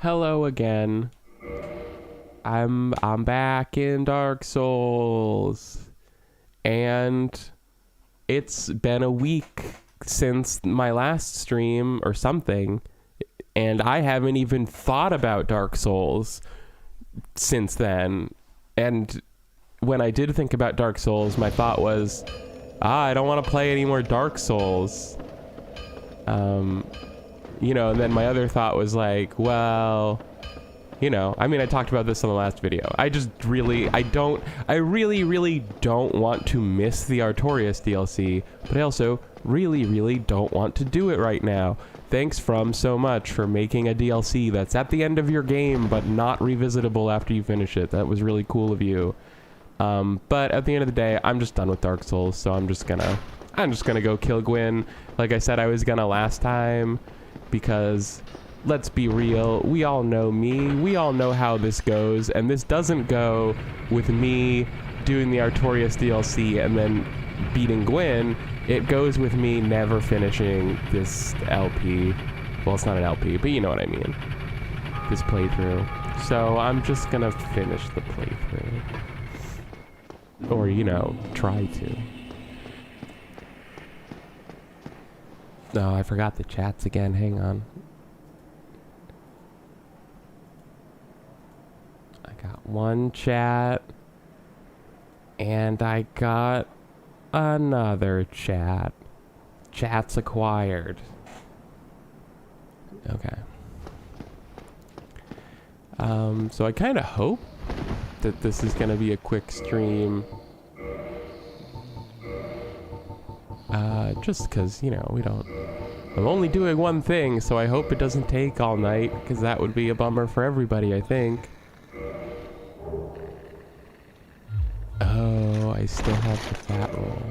Hello again. I'm back in Dark Souls. And it's been a week since my last stream or something, and I haven't even thought about Dark Souls since then. And when I did think about Dark Souls, my thought was, I don't want to play any more Dark Souls. You know, and then my other thought was like, well, you know, I mean, I talked about this in the last video. I really don't want to miss the Artorias DLC, but I also really don't want to do it right now. Thanks From so much for making a DLC that's at the end of your game, but not revisitable after you finish it. That was really cool of you. But at the end of the day, I'm just done with Dark Souls, so I'm just gonna go kill Gwyn, like I said I was gonna last time, because let's be real, we all know me, we all know how this goes, and this doesn't go with me doing the Artorias DLC and then beating Gwyn. It goes with me never finishing this LP. Well, it's not an LP, but you know what I mean. This playthrough. So I'm just gonna finish the playthrough. Or, you know, try to. No, I forgot the chats again. Hang on. I got one chat. And I got another chat. Chats acquired. Okay. So I kind of hope that this is going to be a quick stream. Just because, you know, I'm only doing one thing, so I hope it doesn't take all night, because that would be a bummer for everybody, I think. Oh, I still have the fat roll.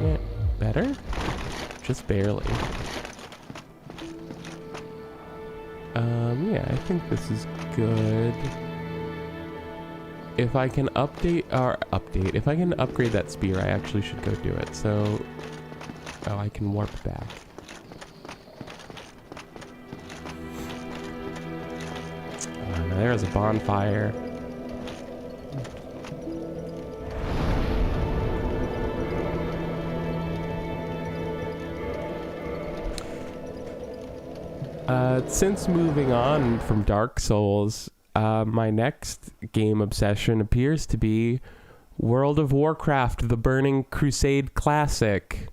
Yeah. Better? Just barely. Yeah, I think this is good. If I can if I can upgrade that spear, I actually should go do it. So, oh, I can warp back. Now there's a bonfire. Since moving on from Dark Souls, my next game obsession appears to be World of Warcraft: The Burning Crusade Classic.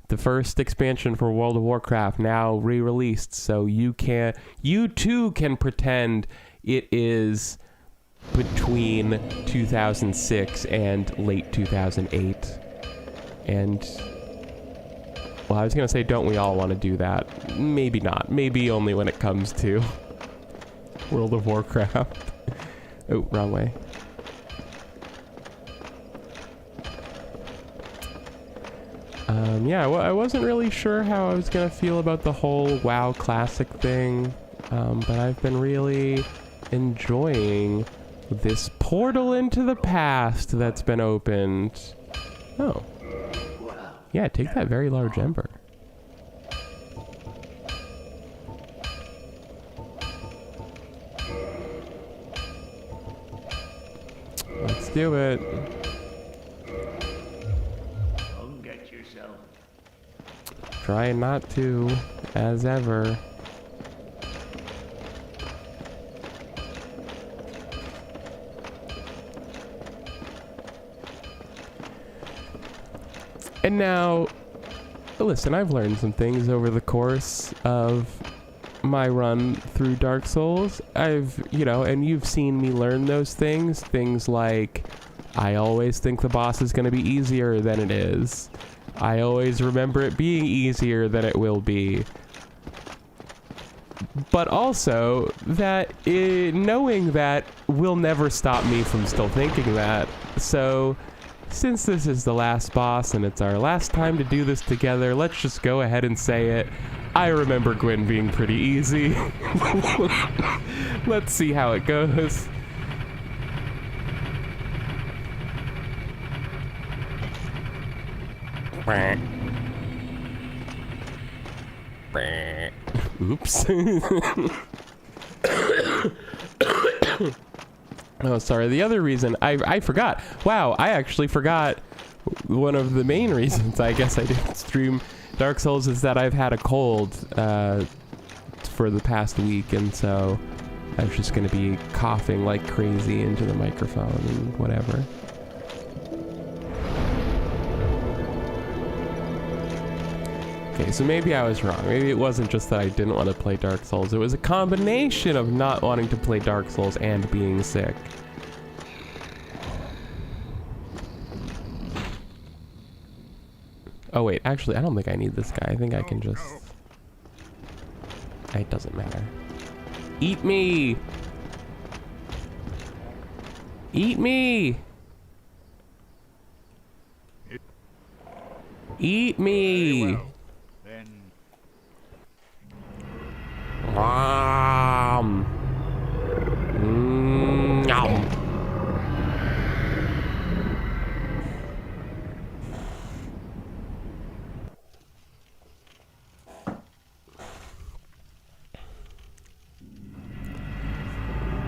The first expansion for World of Warcraft, now re-released, so you too can pretend it is between 2006 and late 2008. And, well, I was gonna say, don't we all want to do that? Maybe not. Maybe only when it comes to World of Warcraft. Oh, wrong way. Yeah, well, I wasn't really sure how I was gonna feel about the whole WoW Classic thing, but I've been really enjoying this portal into the past that's been opened. Oh. Yeah, take that very large ember. Let's do it. Don't get yourself. Trying not to, as ever. And now, listen, I've learned some things over the course of my run through Dark Souls. And you've seen me learn those things. Things like, I always think the boss is going to be easier than it is. I always remember it being easier than it will be. But also, that knowing that will never stop me from still thinking that. So, since this is the last boss and it's our last time to do this together, let's just go ahead and say it. I remember Gwyn being pretty easy. Let's see how it goes. Oops. Oh, sorry. The other reason I forgot. Wow, I actually forgot one of the main reasons I guess I didn't stream Dark Souls is that I've had a cold for the past week, and so I was just gonna be coughing like crazy into the microphone and whatever. Okay, so maybe I was wrong. Maybe it wasn't just that I didn't want to play Dark Souls. It was a combination of not wanting to play Dark Souls and being sick. Oh wait, actually, I don't think I need this guy. I think I can just... It doesn't matter. Eat me! Eat me! Eat me! Very well. Then Nom.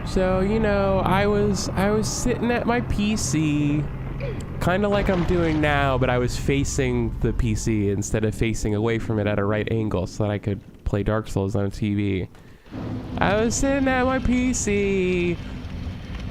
So, you know, I was sitting at my PC, kind of like I'm doing now, but I was facing the PC instead of facing away from it at a right angle so that I could play Dark Souls on TV. I was sitting at my PC,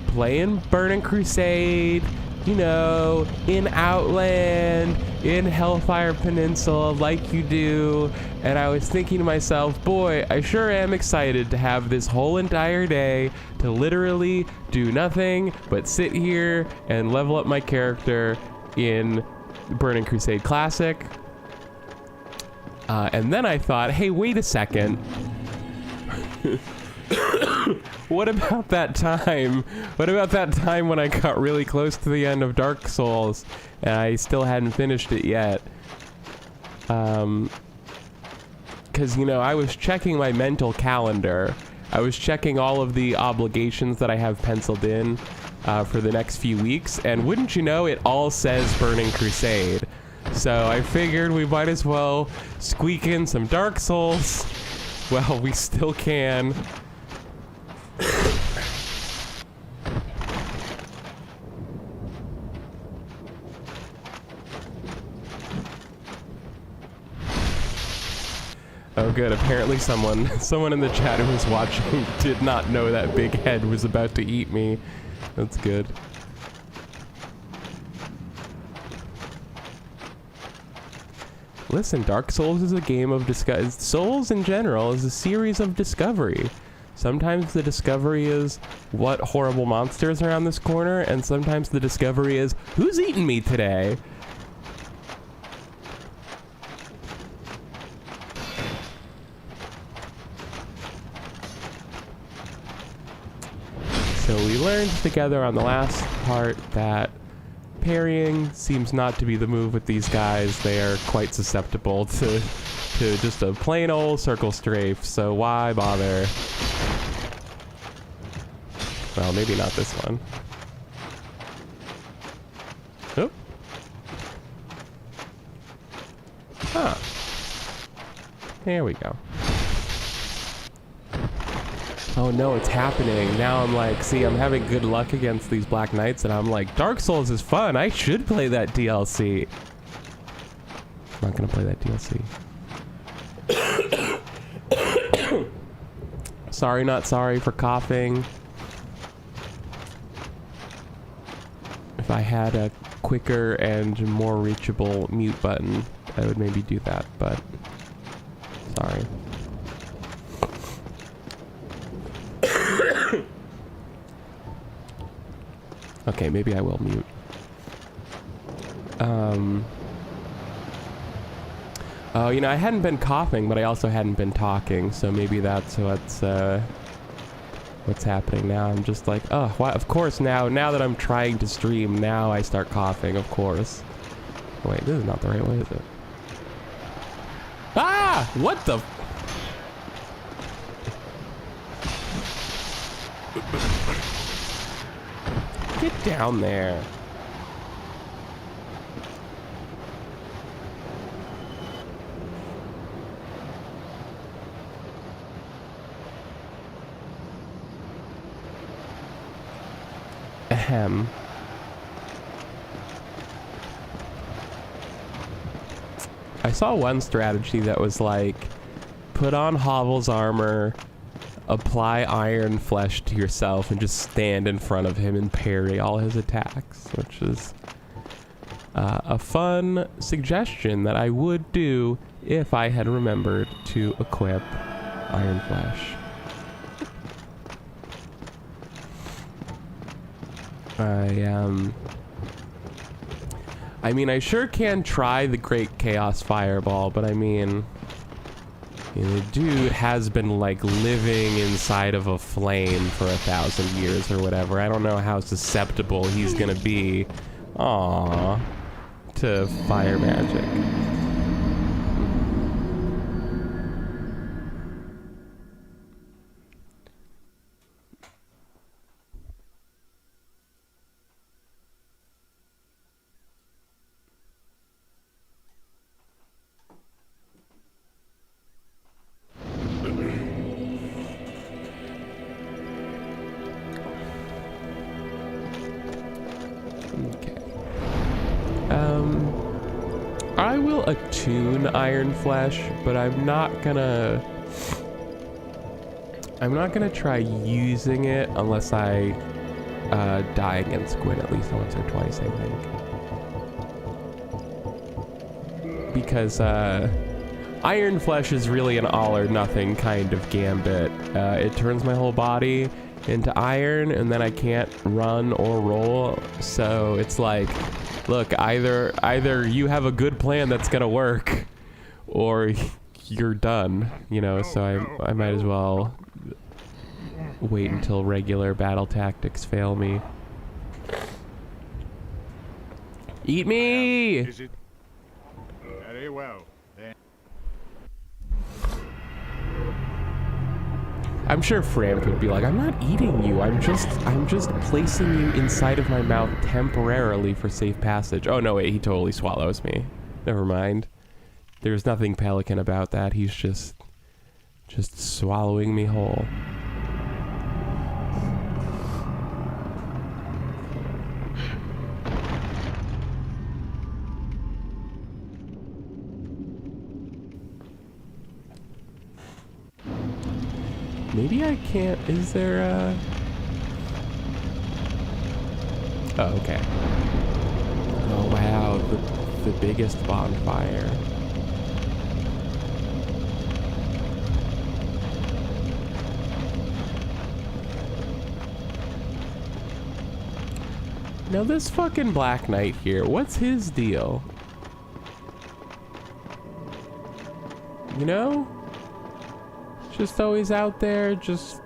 playing Burning Crusade, you know, in Outland, in Hellfire Peninsula, like you do, and I was thinking to myself, boy, I sure am excited to have this whole entire day to literally do nothing but sit here and level up my character in Burning Crusade Classic. And then I thought, hey, wait a second. What about that time? What about that time when I got really close to the end of Dark Souls and I still hadn't finished it yet? Because, you know, I was checking my mental calendar. I was checking all of the obligations that I have penciled in for the next few weeks, and wouldn't you know, it all says Burning Crusade. So I figured we might as well squeak in some Dark Souls. Well, we still can. Oh good, apparently someone in the chat who was watching did not know that big head was about to eat me. That's good. Listen, Dark Souls is a game of discovery. Souls in general is a series of discovery. Sometimes the discovery is what horrible monsters are around this corner, and sometimes the discovery is who's eating me today? So we learned together on the last part that parrying seems not to be the move with these guys. They are quite susceptible to just a plain old circle strafe, so why bother? Well, maybe not this one. Oh. Huh. There we go. Oh no, it's happening. Now I'm like, see, I'm having good luck against these Black Knights, and I'm like, Dark Souls is fun. I should play that DLC. I'm not gonna play that DLC. Sorry, not sorry for coughing. If I had a quicker and more reachable mute button, I would maybe do that, but sorry. Okay, maybe I will mute. Oh, you know, I hadn't been coughing, but I also hadn't been talking, so maybe that's what's happening now. I'm just like, oh, why? Of course, now that I'm trying to stream, now I start coughing, of course. Wait, this is not the right way, is it? Ah! What the? Get down there. Ahem. I saw one strategy that was like, put on Hovel's armor, apply iron flesh to yourself, and just stand in front of him and parry all his attacks, which is a fun suggestion that I would do if I had remembered to equip iron flesh. I mean, I sure can try the Great Chaos Fireball, but I mean, the dude has been like living inside of a flame for 1,000 years or whatever. I don't know how susceptible he's gonna be, to fire magic. I will attune iron flesh, but I'm not gonna try using it unless I die against Gwyn at least once or twice, I think. Because iron flesh is really an all or nothing kind of gambit. It turns my whole body into iron, and then I can't run or roll, so it's like, look, either you have a good plan that's gonna work, or you're done, you know, so I might as well wait until regular battle tactics fail me. Eat me! Is it? Very well. Then. I'm sure Framp would be like, I'm not eating you, I'm just placing you inside of my mouth temporarily for safe passage. Oh no, wait, he totally swallows me. Never mind. There's nothing pelican about that. He's just swallowing me whole. Maybe I can't, is there a... Oh, okay. Oh wow, the biggest bonfire. Now this fucking Black Knight here, what's his deal? You know? Just always out there, just...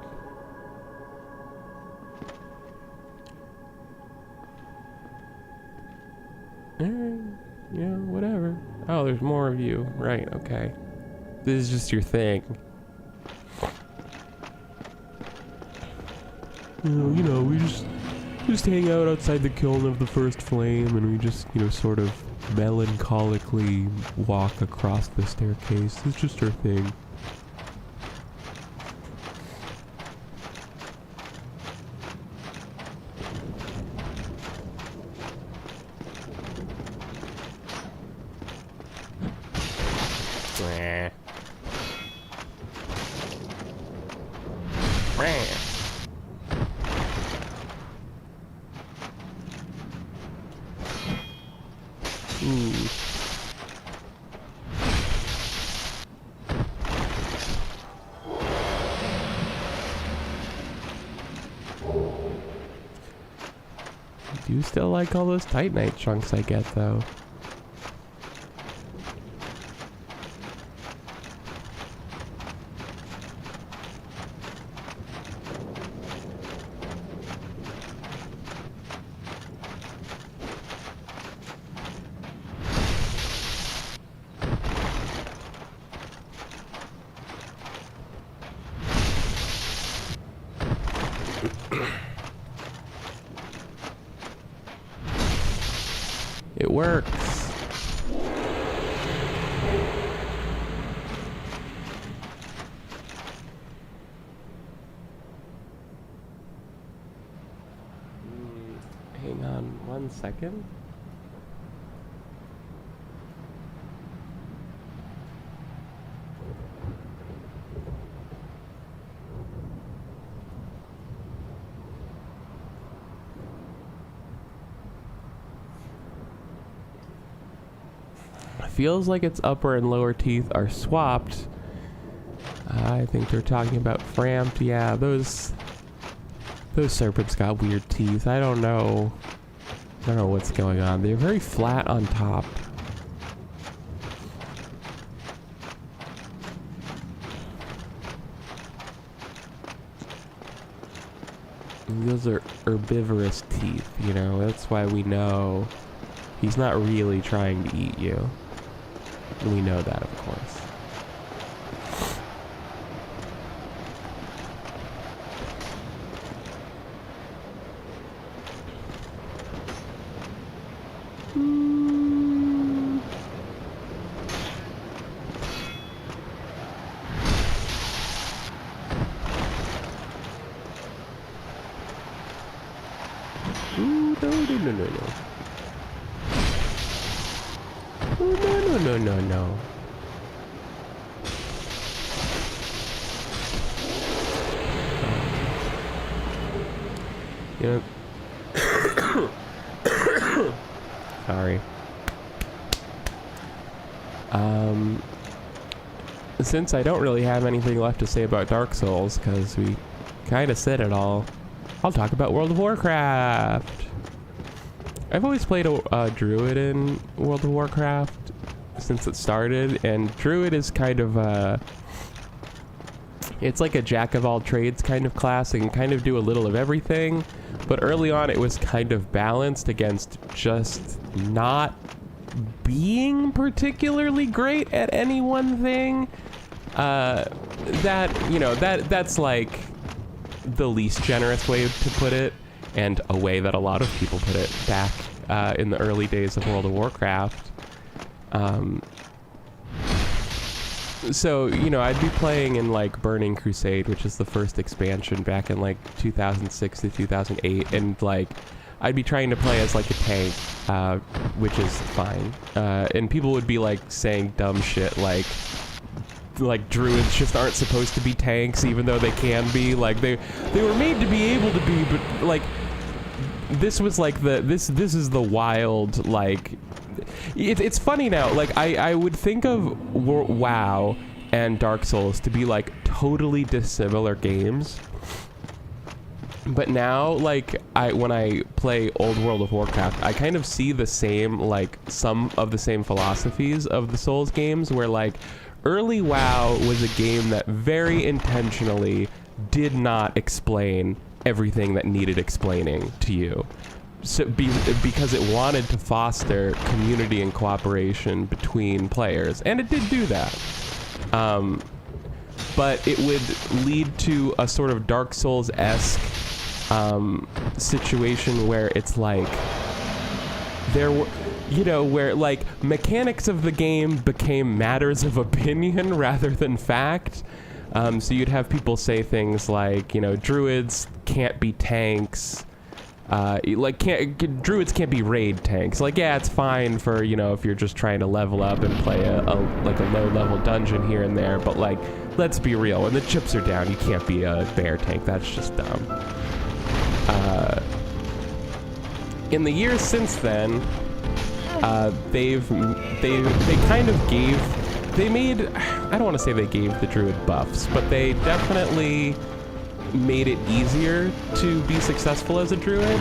Yeah, whatever. Oh, there's more of you. Right, okay. This is just your thing. You know, we just hang out outside the kiln of the first flame, and we just, you know, sort of melancholically walk across the staircase. It's just our thing. I do still like all those Titanite chunks I get, though. It works. Hang on 1 second. Feels like its upper and lower teeth are swapped. I think they're talking about framped. Yeah, those serpents got weird teeth. I don't know what's going on. They're very flat on top. Those are herbivorous teeth, you know. That's why we know he's not really trying to eat you. We know that, of course. Ooh, no. Ooh, no. You know, sorry. Since I don't really have anything left to say about Dark Souls, because we kind of said it all, I'll talk about World of Warcraft. I've always played a druid in World of Warcraft since it started, and druid is kind of it's like a jack of all trades kind of class. It can kind of do a little of everything, but early on it was kind of balanced against just not being particularly great at any one thing. That's like the least generous way to put it, and a way that a lot of people put it back in the early days of World of Warcraft. So, you know, I'd be playing in like Burning Crusade, which is the first expansion back in like 2006 to 2008, and like I'd be trying to play as like a tank, which is fine. And people would be like saying dumb shit like druids just aren't supposed to be tanks, even though they can be. Like they were made to be able to be, but like this was like this is the wild, like it's funny now. Like I would think of WoW and Dark Souls to be like totally dissimilar games, but now like when I play old World of Warcraft, I kind of see the same, like some of the same philosophies of the Souls games, where like early WoW was a game that very intentionally did not explain everything that needed explaining to you. So because it wanted to foster community and cooperation between players, and it did do that. But it would lead to a sort of Dark Souls-esque situation where it's like there were, you know, where like mechanics of the game became matters of opinion rather than fact. So you'd have people say things like, you know, druids can't be tanks. Druids can't be raid tanks. Like, yeah, it's fine for, you know, if you're just trying to level up and play a low level dungeon here and there, but like, let's be real, when the chips are down, you can't be a bear tank. That's just dumb. In the years since then, they kind of made, I don't want to say they gave the druid buffs, but they definitely made it easier to be successful as a druid,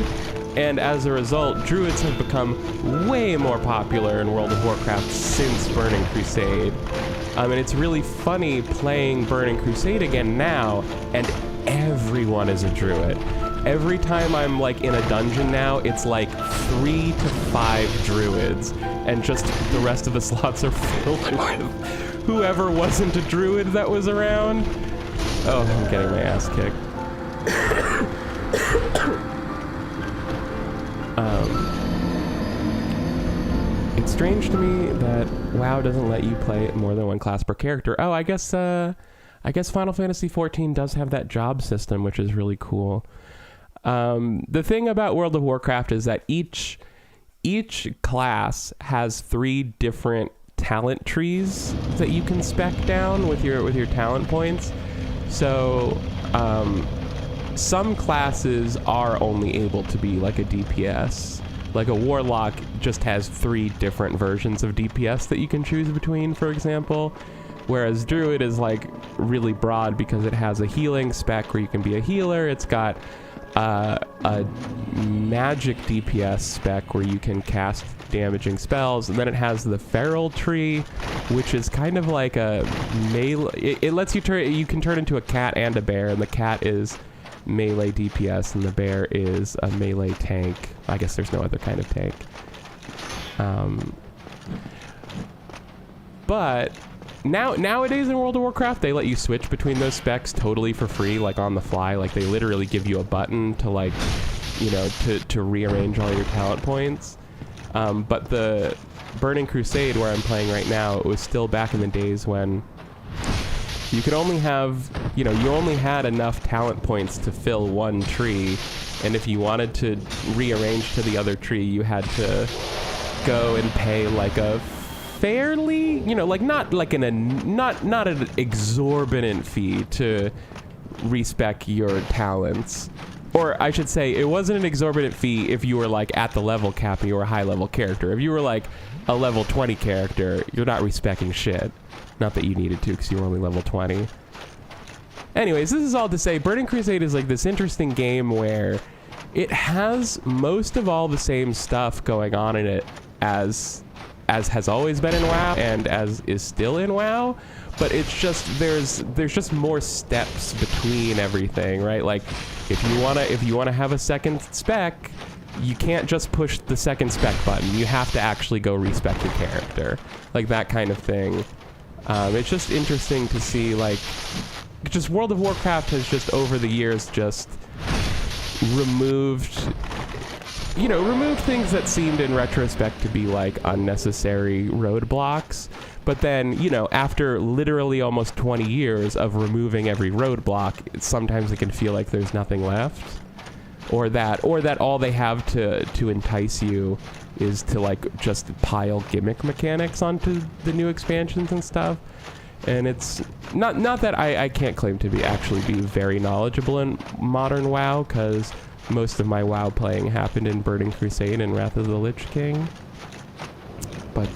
and as a result, druids have become way more popular in World of Warcraft since Burning Crusade. And it's really funny playing Burning Crusade again now, and everyone is a druid. Every time I'm like in a dungeon now, it's like 3 to 5 druids, and just the rest of the slots are filled with whoever wasn't a druid that was around. Oh, I'm getting my ass kicked. It's strange to me that WoW doesn't let you play more than one class per character. Oh, I guess Final Fantasy XIV does have that job system, which is really cool. The thing about World of Warcraft is that each class has 3 different talent trees that you can spec down with your talent points. So some classes are only able to be like a DPS. Like a warlock just has 3 different versions of DPS that you can choose between, for example. Whereas druid is like really broad because it has a healing spec where you can be a healer. It's got a magic DPS spec where you can cast damaging spells, and then it has the feral tree, which is kind of like a melee. It lets you you can turn into a cat and a bear, and the cat is melee DPS and the bear is a melee tank. I guess there's no other kind of tank. But nowadays in World of Warcraft, they let you switch between those specs totally for free, like on the fly. Like they literally give you a button to like, you know, to rearrange all your talent points. But the Burning Crusade, where I'm playing right now, it was still back in the days when you could only have, you know, you only had enough talent points to fill one tree, and if you wanted to rearrange to the other tree, you had to go and pay like a fairly, you know, like not like not an exorbitant fee to respec your talents. Or I should say, it wasn't an exorbitant fee if you were like at the level cap and you were a high level character. If you were like a level 20 character, you're not respecing shit. Not that you needed to, because you were only level 20. Anyways, this is all to say, Burning Crusade is like this interesting game where it has most of all the same stuff going on in it as has always been in WoW and as is still in WoW, but it's just there's just more steps between everything, right? Like if you wanna have a second spec, you can't just push the second spec button. You have to actually go respec your character, like that kind of thing. It's just interesting to see, like, just World of Warcraft has just over the years just removed things that seemed in retrospect to be like unnecessary roadblocks. But then, you know, after literally almost 20 years of removing every roadblock, sometimes it can feel like there's nothing left. Or that all they have to entice you is to like just pile gimmick mechanics onto the new expansions and stuff. And it's not that I can't claim to be very knowledgeable in modern WoW, because most of my WoW playing happened in Burning Crusade and Wrath of the Lich King. But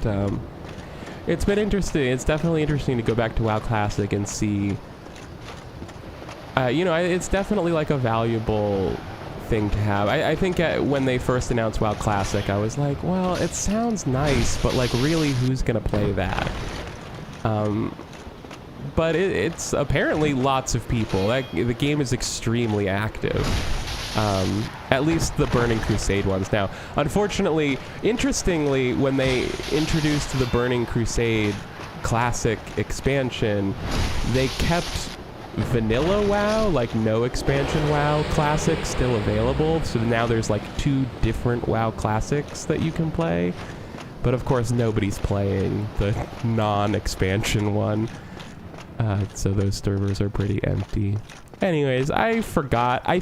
it's been interesting. It's definitely interesting to go back to WoW Classic and see. You know, it's definitely like a valuable thing to have. I think when they first announced WoW Classic, I was like, well, it sounds nice, but like really, who's gonna play that? But it's apparently lots of people. The game is extremely active. At least the Burning Crusade ones. Now, unfortunately, interestingly, when they introduced the Burning Crusade Classic expansion, they kept vanilla WoW, like no expansion WoW Classic, still available. So now there's like 2 different WoW Classics that you can play. But of course, nobody's playing the non-expansion one. So those servers are pretty empty. Anyways, I forgot. I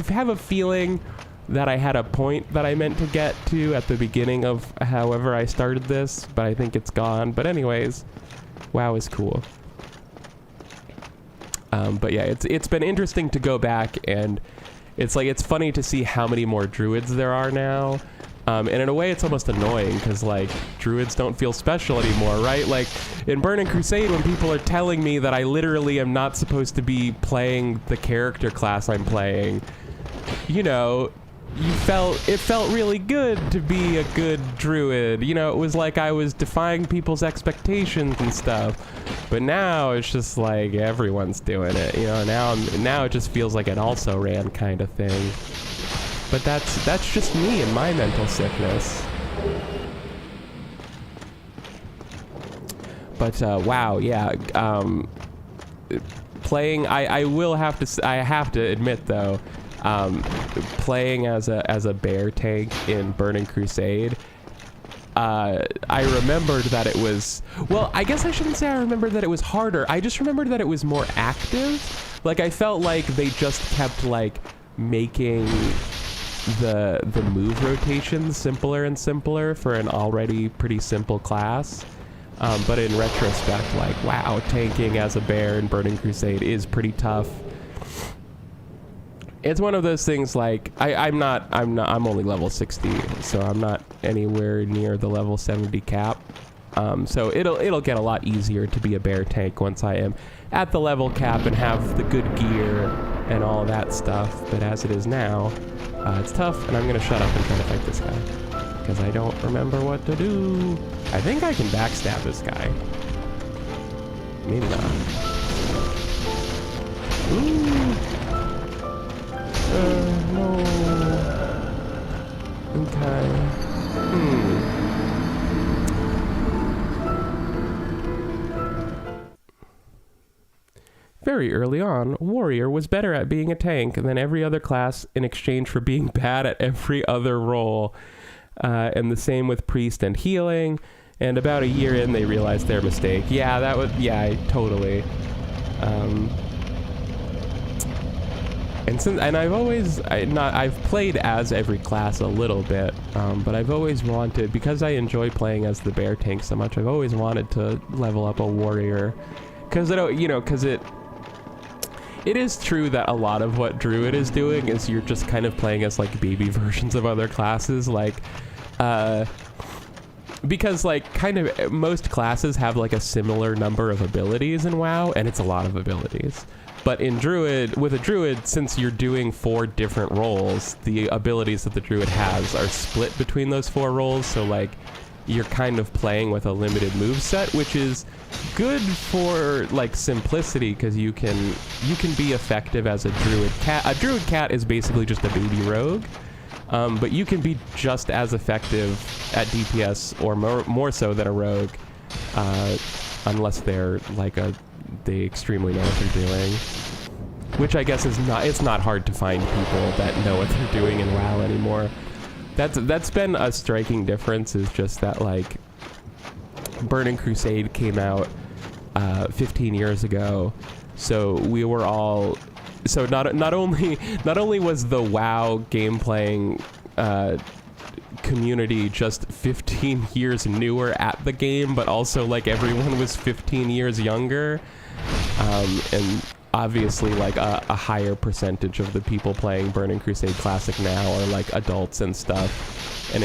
have a feeling that I had a point that I meant to get to at the beginning of however I started this, but I think it's gone. But anyways, WoW is cool. But yeah, it's been interesting to go back, and it's funny to see how many more druids there are now. And in a way, it's almost annoying because, like, druids don't feel special anymore, right? Like, in Burning Crusade, when people are telling me that I literally am not supposed to be playing the character class I'm playing, you know, it felt really good to be a good druid. You know, it was like I was defying people's expectations and stuff. But now it's just like everyone's doing it, you know. Now it just feels like an also ran kind of thing. But that's just me and my mental sickness. But wow, yeah. Playing, I have to admit though, playing as a bear tank in Burning Crusade, I remembered that it was, well, I guess I shouldn't say I remembered that it was harder. I just remembered that it was more active. Like, I felt like they just kept like making the move rotations simpler and simpler for an already pretty simple class. But in retrospect, like, wow, tanking as a bear in Burning Crusade is pretty tough. It's one of those things, like, I'm only level 60, so I'm not anywhere near the level 70 cap. So it'll get a lot easier to be a bear tank once I am at the level cap and have the good gear and all that stuff. But as it is now, it's tough, and I'm gonna shut up and try to fight this guy because I don't remember what to do. I think I can backstab this guy. Maybe not. Ooh. No. Okay. Very early on, Warrior was better at being a tank than every other class in exchange for being bad at every other role. And the same with Priest and Healing. And about a year in, they realized their mistake. Yeah, totally. And I've played as every class a little bit, but I've always wanted, because I enjoy playing as the bear tank so much, I've always wanted to level up a warrior, because it is true that a lot of what Druid is doing is you're just kind of playing as like baby versions of other classes, like, because like kind of most classes have like a similar number of abilities in WoW, and it's a lot of abilities. But in Druid, with a Druid, since you're doing 4 different roles, the abilities that the Druid has are split between those 4 roles, so like you're kind of playing with a limited moveset, which is good for like simplicity, because you can be effective as a Druid cat. A Druid cat is basically just a baby rogue, but you can be just as effective at DPS or more so than a rogue, unless they're like they extremely know what they're doing, which I guess it's not hard to find people that know what they're doing in WoW anymore. That's been a striking difference, is just that like Burning Crusade came out 15 years ago, so we were all, so not only was the WoW game playing community just 15 years newer at the game, but also like everyone was 15 years younger, and obviously like a higher percentage of the people playing Burning Crusade Classic now are like adults and stuff, and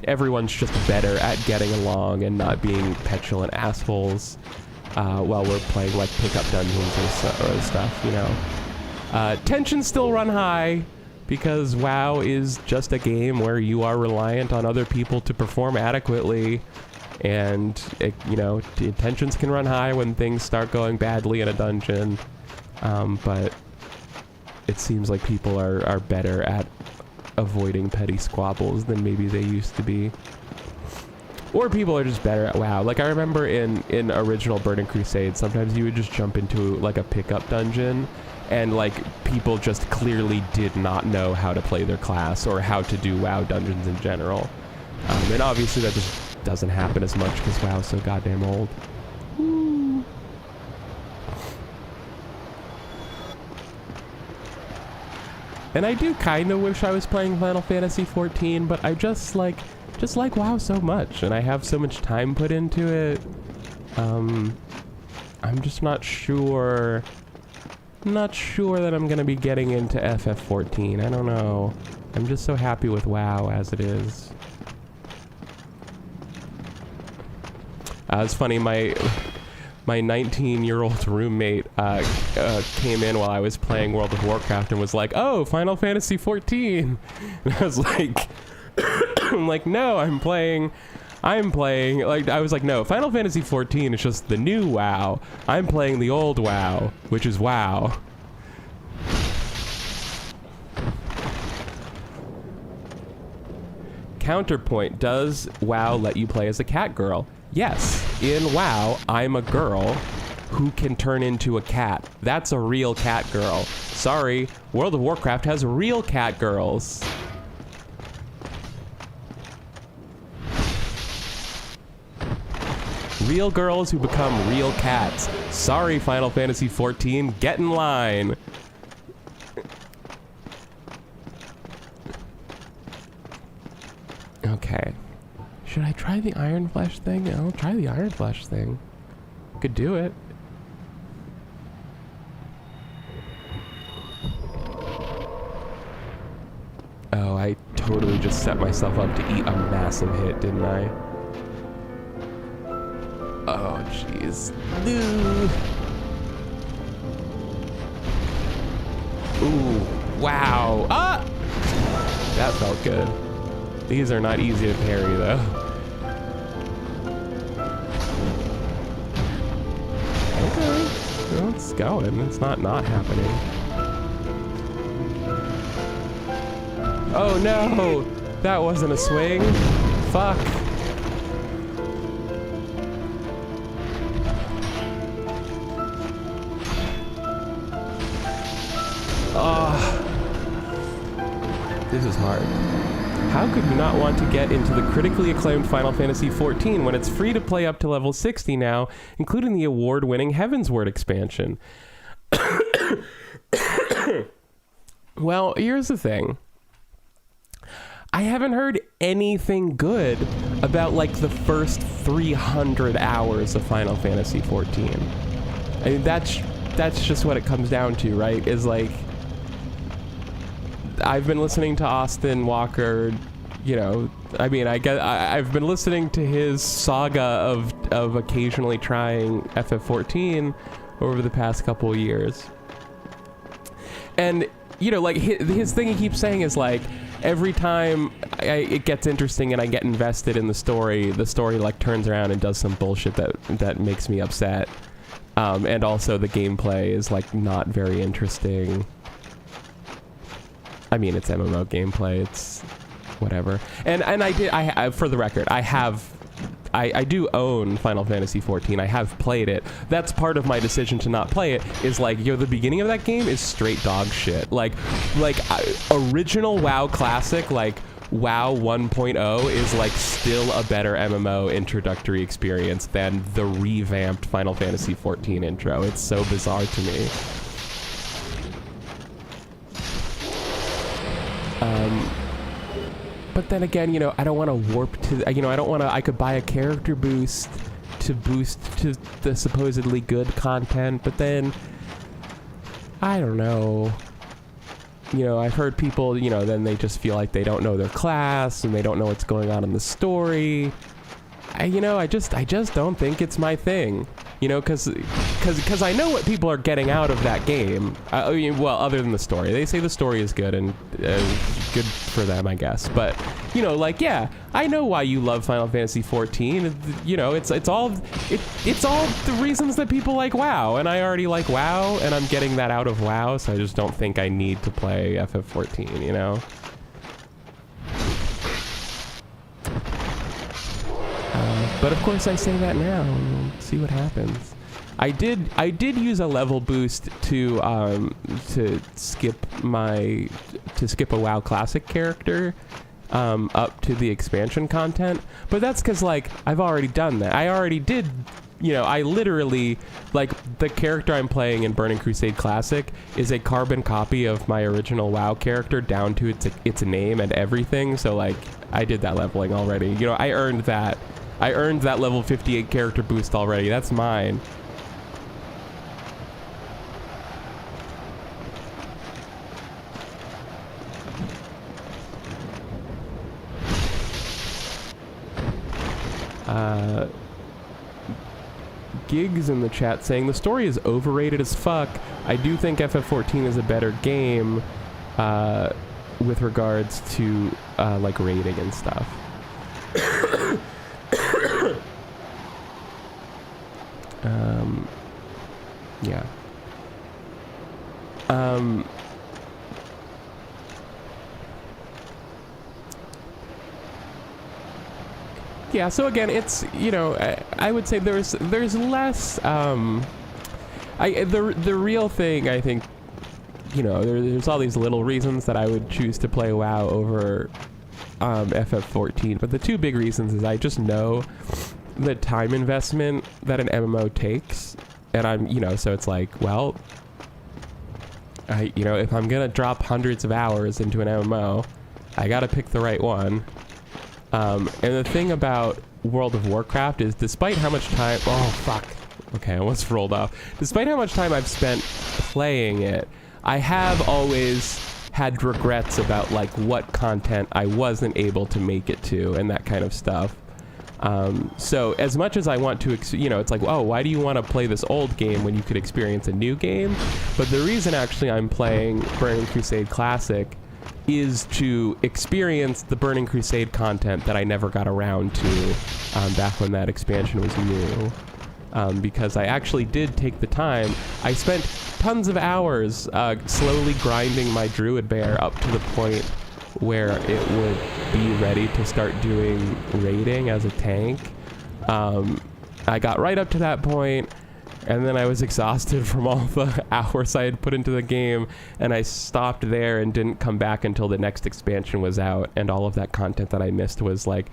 everyone's just better at getting along and not being petulant assholes while we're playing like pickup dungeons or stuff, you know. Tensions still run high, because WoW is just a game where you are reliant on other people to perform adequately, and tensions can run high when things start going badly in a dungeon, but it seems like people are better at avoiding petty squabbles than maybe they used to be. Or people are just better at WoW. Like I remember in original Burning Crusade, sometimes you would just jump into like a pickup dungeon, and like people just clearly did not know how to play their class or how to do WoW dungeons in general. And obviously that just doesn't happen as much because WoW's so goddamn old. Woo. And I do kind of wish I was playing Final Fantasy 14, but I just like WoW so much, and I have so much time put into it. I'm just not sure that I'm gonna be getting into FF14. I don't know. I'm just so happy with WoW as it is. It's funny, my 19-year-old roommate came in while I was playing World of Warcraft and was like, "Oh, Final Fantasy 14." And I was like, I'm like, "No, I'm playing, like, I was like, no, Final Fantasy 14 is just the new WoW. I'm playing the old WoW, which is WoW." Counterpoint, does WoW let you play as a cat girl? Yes, in WoW, I'm a girl who can turn into a cat. That's a real cat girl. Sorry, World of Warcraft has real cat girls. Real girls who become real cats. Sorry, Final Fantasy 14, get in line. Okay. Should I try the Iron Flesh thing? I'll try the Iron Flesh thing. Could do it. Oh, I totally just set myself up to eat a massive hit, didn't I? Oh, jeez. Ooh, wow. Ah! That felt good. These are not easy to parry, though. Okay. Well, it's going. It's not happening. Oh no! That wasn't a swing. Fuck. This is hard. How could you not want to get into the critically acclaimed Final Fantasy XIV when it's free to play up to level 60 now, including the award-winning Heavensward expansion? Well, here's the thing. I haven't heard anything good about like the first 300 hours of Final Fantasy XIV. I mean, that's just what it comes down to, right? Is like, I've been listening to Austin Walker, you know, I mean, I've been listening to his saga of occasionally trying FF14 over the past couple of years. And, you know, like his thing he keeps saying is like, every time it gets interesting and I get invested in the story like turns around and does some bullshit that makes me upset. And also the gameplay is like not very interesting. I mean, it's MMO gameplay, it's whatever. And I for the record, I do own Final Fantasy XIV. I have played it. That's part of my decision to not play it, is like, yo, the beginning of that game is straight dog shit. Like original WoW Classic, like WoW 1.0 is like still a better MMO introductory experience than the revamped Final Fantasy XIV intro. It's so bizarre to me. But then again, you know, I don't want to warp to, you know, I could buy a character boost to boost to the supposedly good content, but then, I don't know. You know, I've heard people, you know, then they just feel like they don't know their class and they don't know what's going on in the story. You know, I just don't think it's my thing. You know, because I know what people are getting out of that game. I mean, well, other than the story. They say the story is good and good for them, I guess. But, you know, like, yeah, I know why you love Final Fantasy XIV. You know, it's all the reasons that people like WoW. And I already like WoW, and I'm getting that out of WoW, so I just don't think I need to play FF14, you know? But of course I say that now, and we'll see what happens. I did use a level boost to skip a WoW Classic character up to the expansion content, but that's because like I've already done that. I already did, you know, I literally, like, the character I'm playing in Burning Crusade Classic is a carbon copy of my original WoW character down to its name and everything. So like I did that leveling already. You know, I earned that level 58 character boost already. That's mine. Gigs in the chat saying the story is overrated as fuck. I do think FF14 is a better game with regards to like rating and stuff. Yeah. Yeah, so again, it's, you know, I would say there's less, the real thing, I think, you know, there's all these little reasons that I would choose to play WoW over FF14, but the two big reasons is I just know the time investment that an MMO takes, and I'm, you know, so it's like, well, you know, if I'm gonna drop hundreds of hours into an MMO, I gotta pick the right one. And the thing about World of Warcraft is, despite how much time... Oh, fuck. Okay, I almost rolled off. Despite how much time I've spent playing it, I have always had regrets about, like, what content I wasn't able to make it to and that kind of stuff. So as much as I want to, it's like, oh, why do you want to play this old game when you could experience a new game? But the reason actually I'm playing Burning Crusade Classic is to experience the Burning Crusade content that I never got around to back when that expansion was new. Because I actually did take the time. I spent tons of hours slowly grinding my druid bear up to the point where it would be ready to start doing raiding as a tank. I got right up to that point, and then I was exhausted from all the hours I had put into the game, and I stopped there and didn't come back until the next expansion was out, and all of that content that I missed was like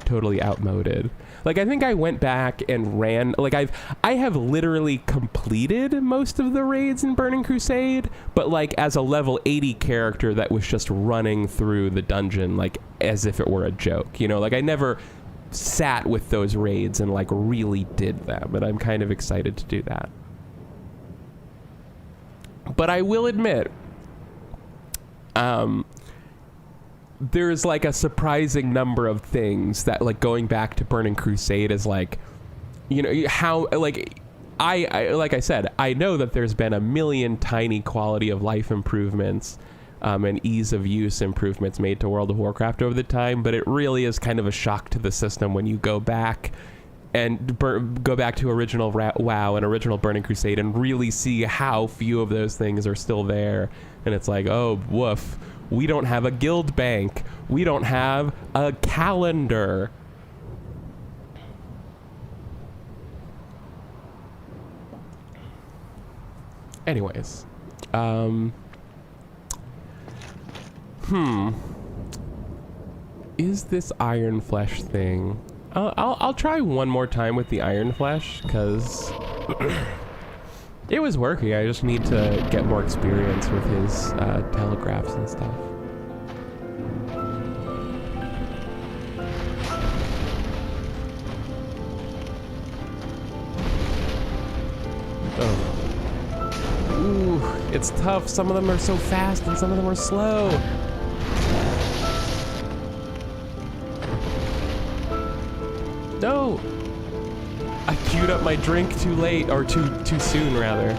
totally outmoded. Like, I think I went back and ran, like, I have literally completed most of the raids in Burning Crusade, but like as a level 80 character that was just running through the dungeon like as if it were a joke, like I never sat with those raids and like really did them, and I'm kind of excited to do that. But I will admit, there's like a surprising number of things that, like, going back to Burning Crusade is like, how, like, I like I said, I know that there's been a million tiny quality of life improvements and ease of use improvements made to World of Warcraft over the time, but it really is kind of a shock to the system when you go back and go back to original WoW and original Burning Crusade and really see how few of those things are still there. And it's like, oh, woof. We don't have a guild bank. We don't have a calendar. Anyways. Is this Iron Flesh thing... I'll try one more time with the Iron Flesh, because... It was working. I just need to get more experience with his telegraphs and stuff. Oh. Ooh, it's tough. Some of them are so fast and some of them are slow. No! I queued up my drink too late, or too soon, rather.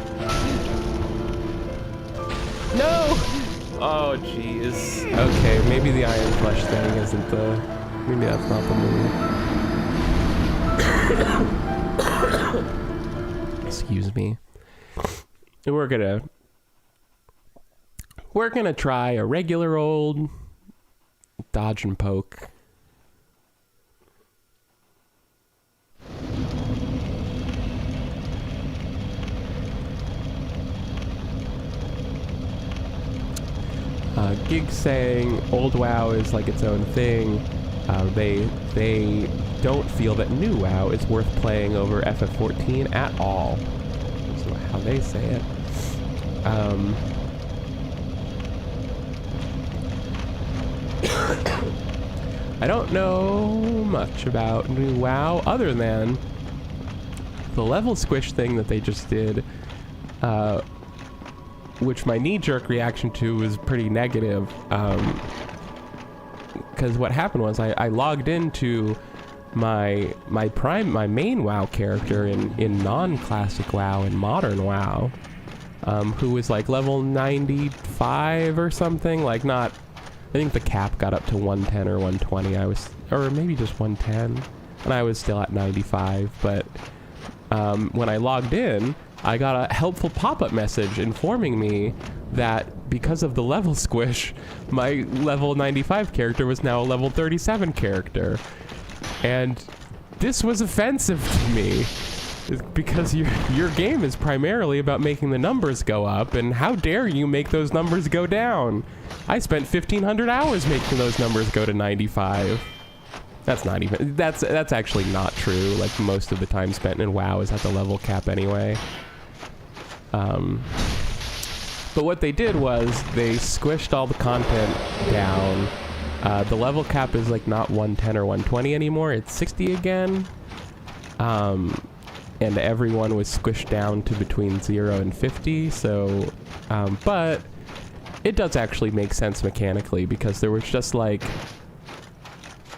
No! Oh, jeez. Okay, maybe the Iron Flesh thing isn't the... Maybe that's not the move. Excuse me. We're gonna try a regular old dodge and poke. Gig saying old WoW is like its own thing. They don't feel that new WoW is worth playing over FF14 at all. That's how they say it. I don't know much about new WoW other than the level squish thing that they just did, which my knee-jerk reaction to was pretty negative, because what happened was I logged into my main WoW character in non-classic WoW and modern WoW, who was like level 95 or something, like not, I think the cap got up to 110 or 120, or maybe just 110, and I was still at 95, but when I logged in, I got a helpful pop-up message informing me that because of the level squish, my level 95 character was now a level 37 character. And this was offensive to me, because your game is primarily about making the numbers go up, and how dare you make those numbers go down? I spent 1,500 hours making those numbers go to 95. That's not even, that's actually not true. Like, most of the time spent in WoW is at the level cap anyway. But what they did was they squished all the content down The level cap is like not 110 or 120 anymore, it's 60 again. And everyone was squished down to between 0 and 50, so, but it does actually make sense mechanically, because there was just like,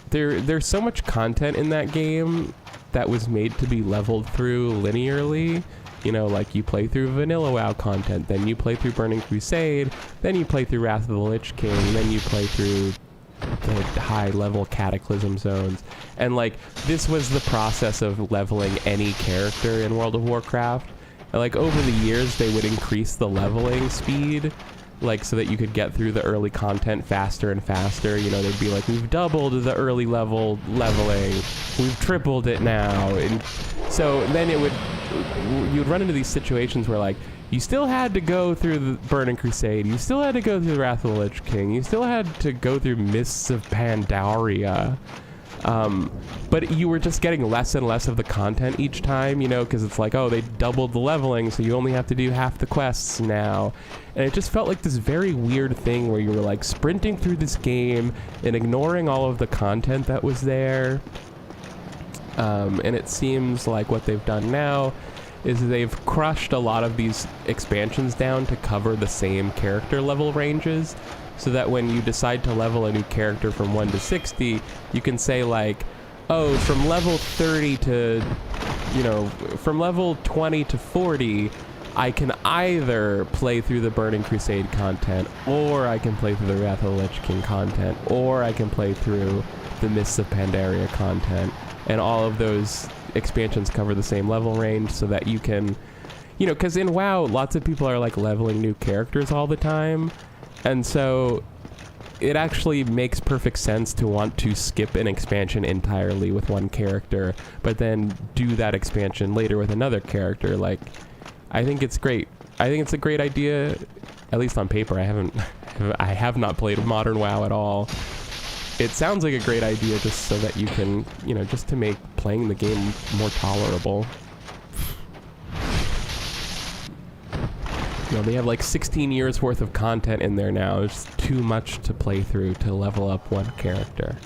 there's so much content in that game that was made to be leveled through linearly. You know, like you play through Vanilla WoW content, then you play through Burning Crusade, then you play through Wrath of the Lich King, then you play through the high level Cataclysm zones. And like, this was the process of leveling any character in World of Warcraft. And like, over the years, they would increase the leveling speed, like, so that you could get through the early content faster and faster. You know, they'd be like, we've doubled the early leveling, we've tripled it now. And so then you'd run into these situations where like, you still had to go through the Burning Crusade, you still had to go through the Wrath of the Lich King, you still had to go through Mists of Pandaria. But you were just getting less and less of the content each time, you know, because it's like, oh, they doubled the leveling, so you only have to do half the quests now. And it just felt like this very weird thing where you were like sprinting through this game and ignoring all of the content that was there. And it seems like what they've done now is they've crushed a lot of these expansions down to cover the same character level ranges, so that when you decide to level a new character from 1 to 60, you can say like, oh, from level 30 to, you know, from level 20 to 40, I can either play through the Burning Crusade content, or I can play through the Wrath of the Lich King content, or I can play through the Mists of Pandaria content. And all of those expansions cover the same level range, so that you can, you know, because in WoW, lots of people are like leveling new characters all the time. And so it actually makes perfect sense to want to skip an expansion entirely with one character, but then do that expansion later with another character. Like, I think it's great. I think it's a great idea, at least on paper. I have not played Modern WoW at all. It sounds like a great idea just so that you can, you know, just to make playing the game more tolerable. You know, they have like 16 years worth of content in there now. It's too much to play through to level up one character.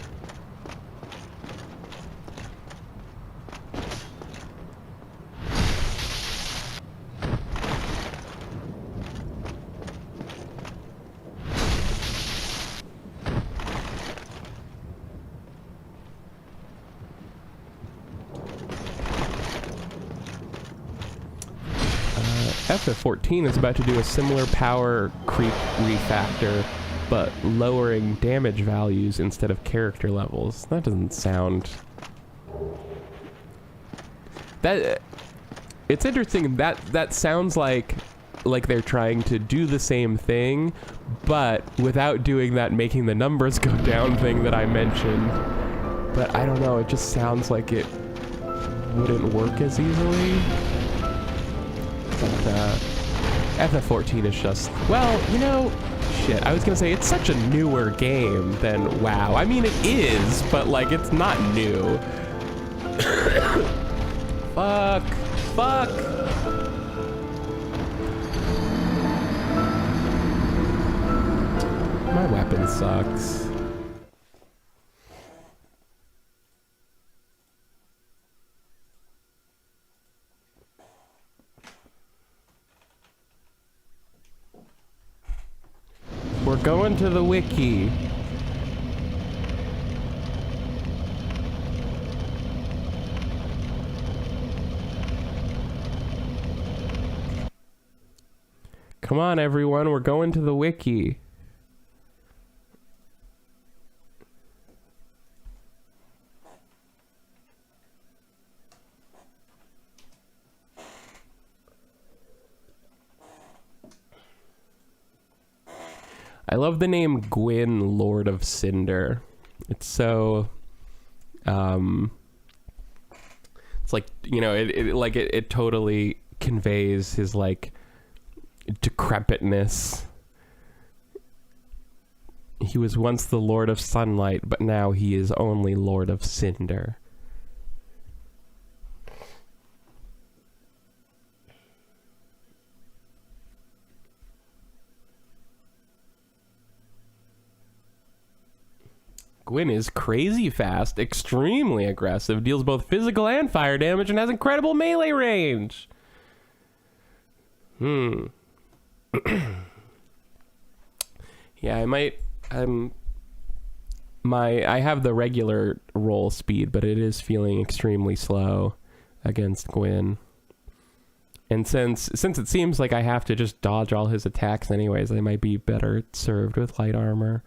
FF14 is about to do a similar power creep refactor, but lowering damage values instead of character levels. That doesn't sound... That... It's interesting, that sounds like they're trying to do the same thing, but without doing that making the numbers go down thing that I mentioned. But I don't know, it just sounds like it wouldn't work as easily. But, FF14 is just, well, you know, shit, I was gonna say, it's such a newer game than WoW. I mean, it is, but, like, it's not new. Fuck. My weapon sucks. We're going to the wiki. Come on, everyone, we're going to the wiki. I love the name Gwyn, Lord of Cinder. It's so, it's like, you know, it totally conveys his, like, decrepitness. He was once the Lord of Sunlight, but now he is only Lord of Cinder. Gwyn is crazy fast, extremely aggressive, deals both physical and fire damage, and has incredible melee range. Yeah, I have the regular roll speed, but it is feeling extremely slow against Gwyn. And since it seems like I have to just dodge all his attacks anyways, I might be better served with light armor.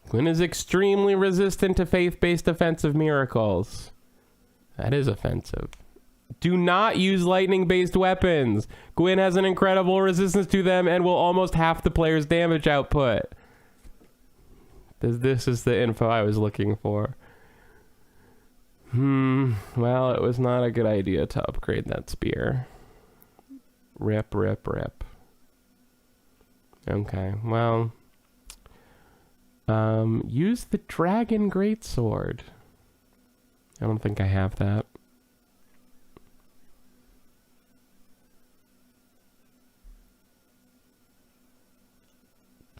Gwyn is extremely resistant to faith-based offensive miracles. That is offensive. Do not use lightning-based weapons. Gwyn has an incredible resistance to them and will almost half the player's damage output. This is the info I was looking for. Well, it was not a good idea to upgrade that spear. Rip, rip, rip. Okay, well... use the dragon greatsword. I don't think I have that.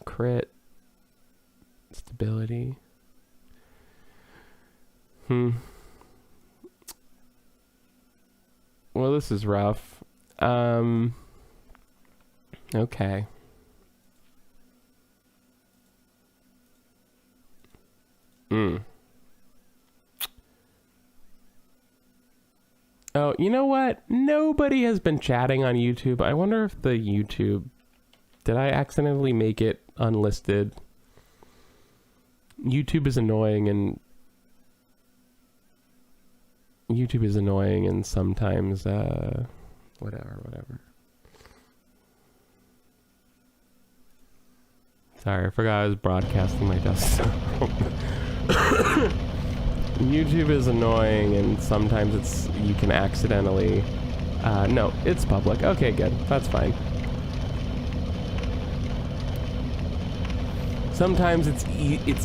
Crit. Stability. Well, this is rough. Okay. Oh, you know what? Nobody has been chatting on YouTube. I wonder if the YouTube... Did I accidentally make it unlisted? YouTube is annoying and sometimes, whatever. Sorry, I forgot I was broadcasting my desktop. YouTube is annoying and sometimes you can accidentally... no, it's public. Okay, good. That's fine. Sometimes it's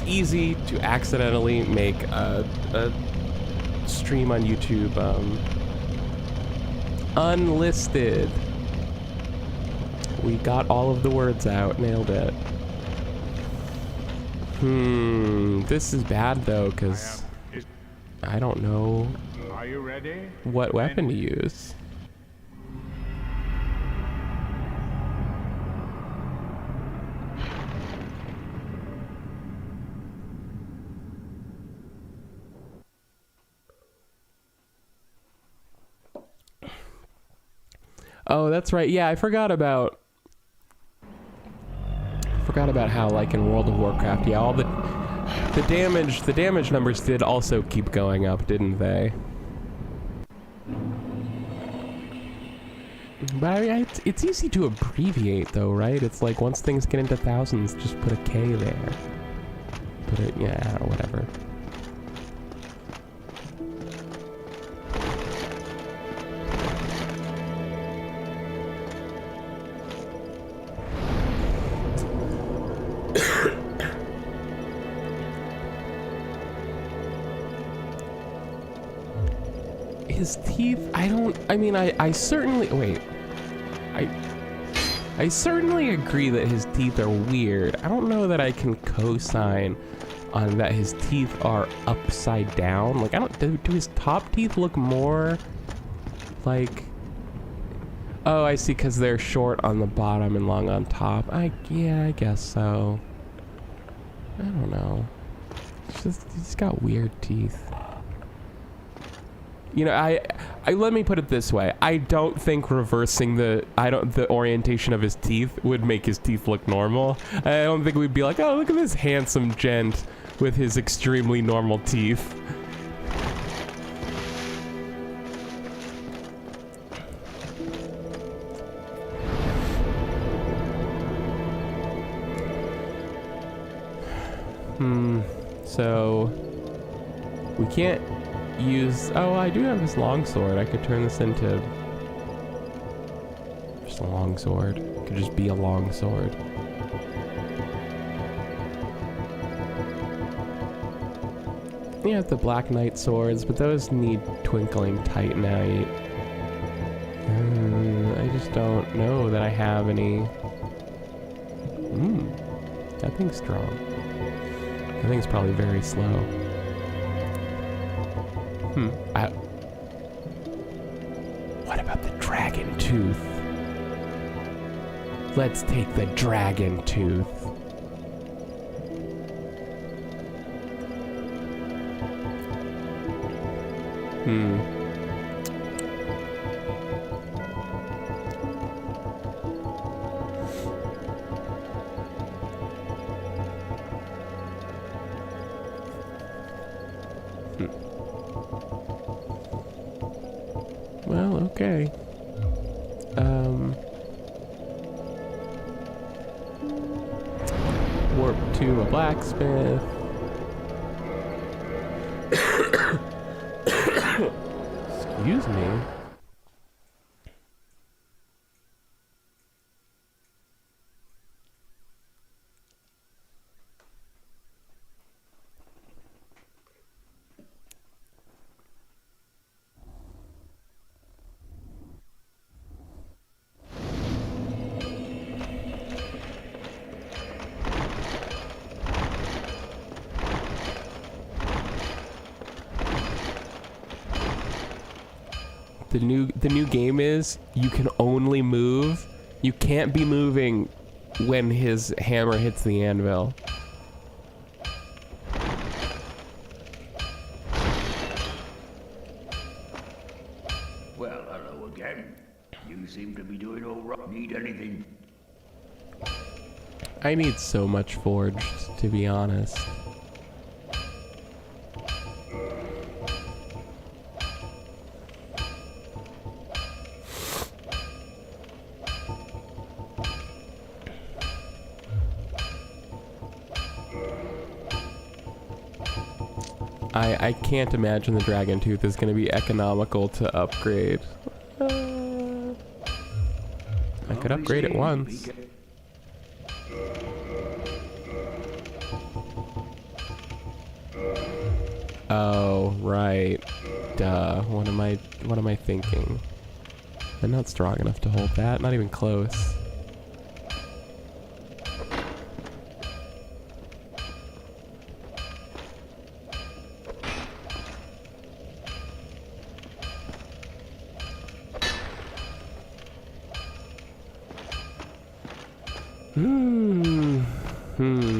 easy to accidentally make a stream on YouTube unlisted. We got all of the words out. Nailed it. This is bad though, because I don't know Are you ready? what weapon to use. Oh, that's right. Yeah, I forgot about how, like, in World of Warcraft, yeah, all the damage numbers did also keep going up, didn't they? But I mean, it's easy to abbreviate though, right? It's like once things get into thousands, just put a K there. Put it, yeah, whatever. His teeth, I certainly, wait. I certainly agree that his teeth are weird. I don't know that I can co-sign on that his teeth are upside down. Like, do his top teeth look more like, oh, I see, because they're short on the bottom and long on top. Yeah, I guess so. I don't know. He's got weird teeth. You know, I let me put it this way. I don't think reversing the orientation of his teeth would make his teeth look normal. I don't think we'd be like, oh, look at this handsome gent with his extremely normal teeth. So we can't use... Oh, I do have this longsword. I could turn this into... Just a long sword. It could just be a long sword. You have the Black Knight swords, but those need twinkling titanite. I just don't know that I have any. That thing's strong. That thing's probably very slow. What about the dragon tooth? Let's take the dragon tooth. Well, okay. Warp to a blacksmith. Excuse me. The new game is you can only move. You can't be moving when his hammer hits the anvil. Well, hello again. You seem to be doing all right. Need anything? I need so much forged, to be honest. I can't imagine the dragon tooth is going to be economical to upgrade. I could upgrade it once. Oh, right. Duh. What am I thinking? I'm not strong enough to hold that. Not even close.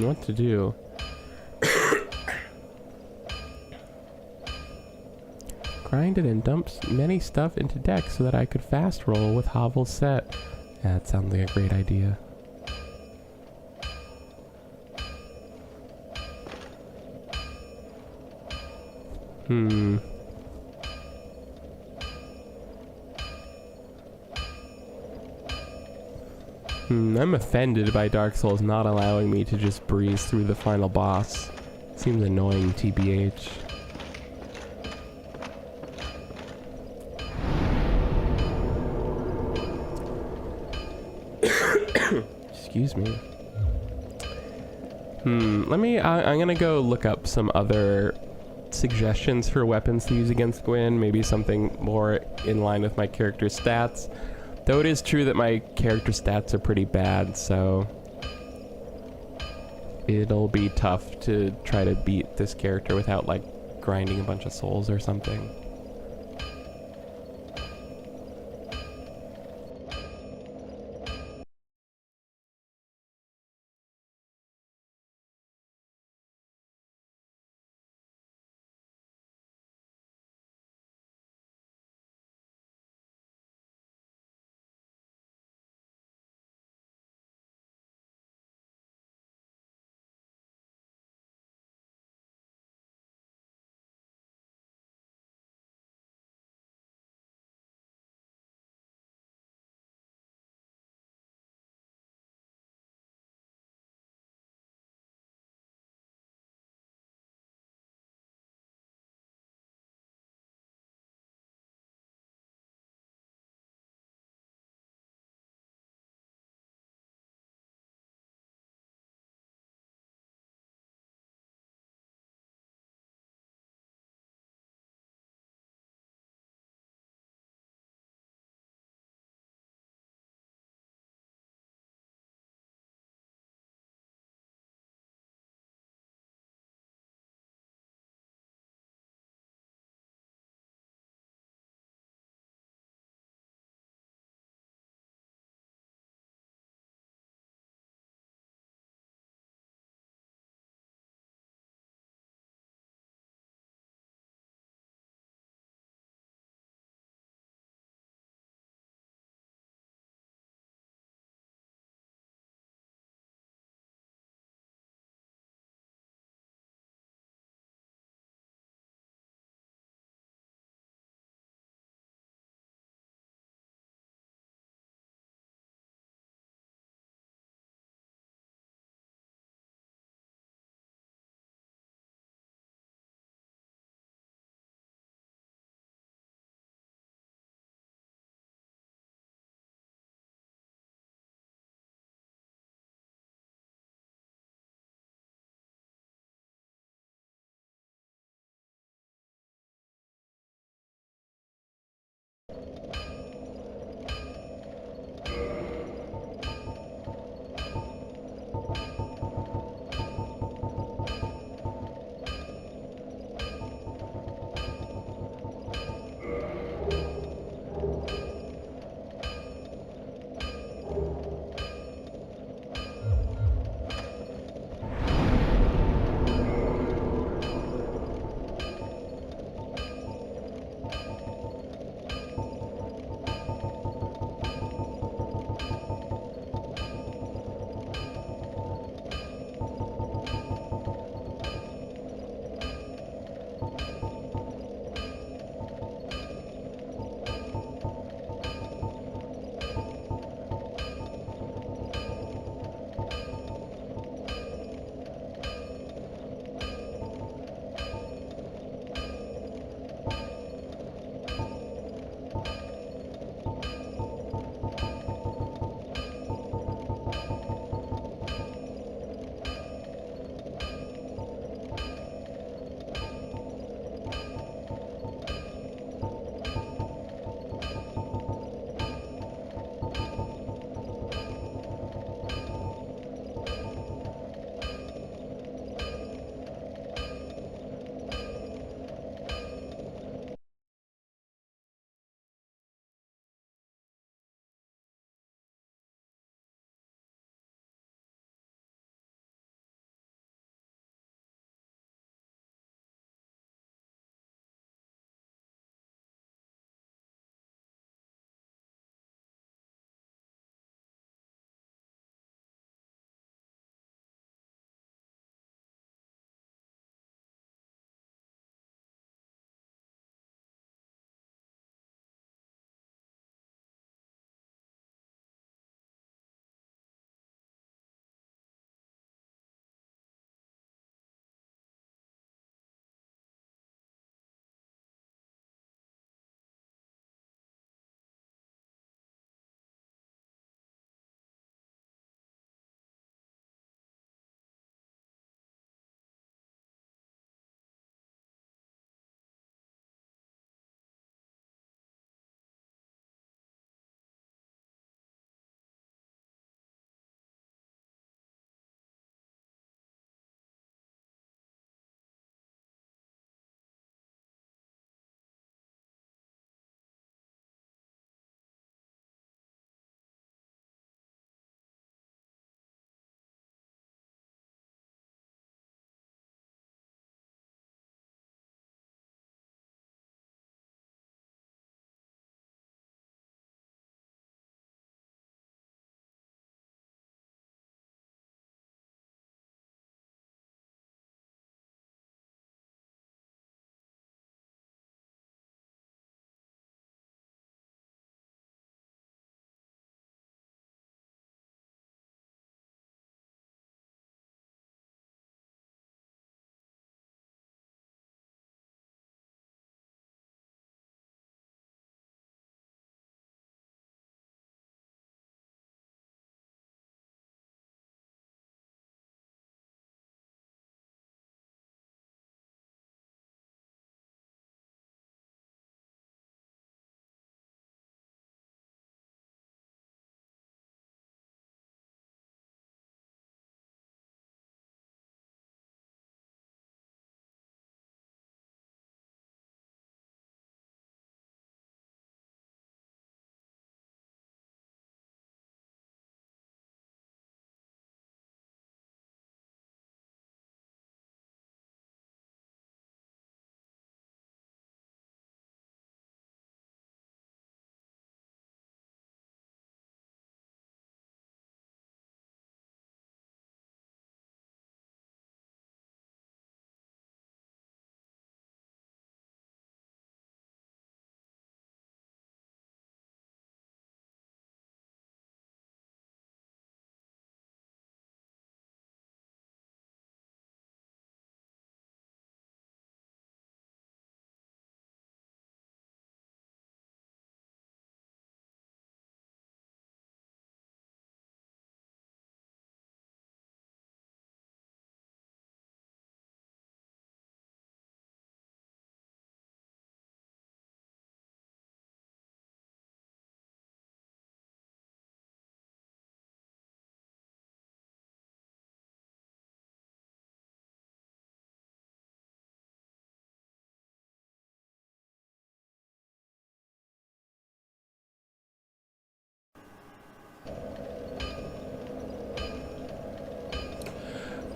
What to do? Grinded and dumped many stuff into deck so that I could fast roll with Hovel's set. Yeah, that sounds like a great idea. I'm offended by Dark Souls not allowing me to just breeze through the final boss. Seems annoying, TBH. Excuse me. I'm gonna go look up some other suggestions for weapons to use against Gwyn. Maybe something more in line with my character's stats. Though it is true that my character stats are pretty bad, so it'll be tough to try to beat this character without, like, grinding a bunch of souls or something.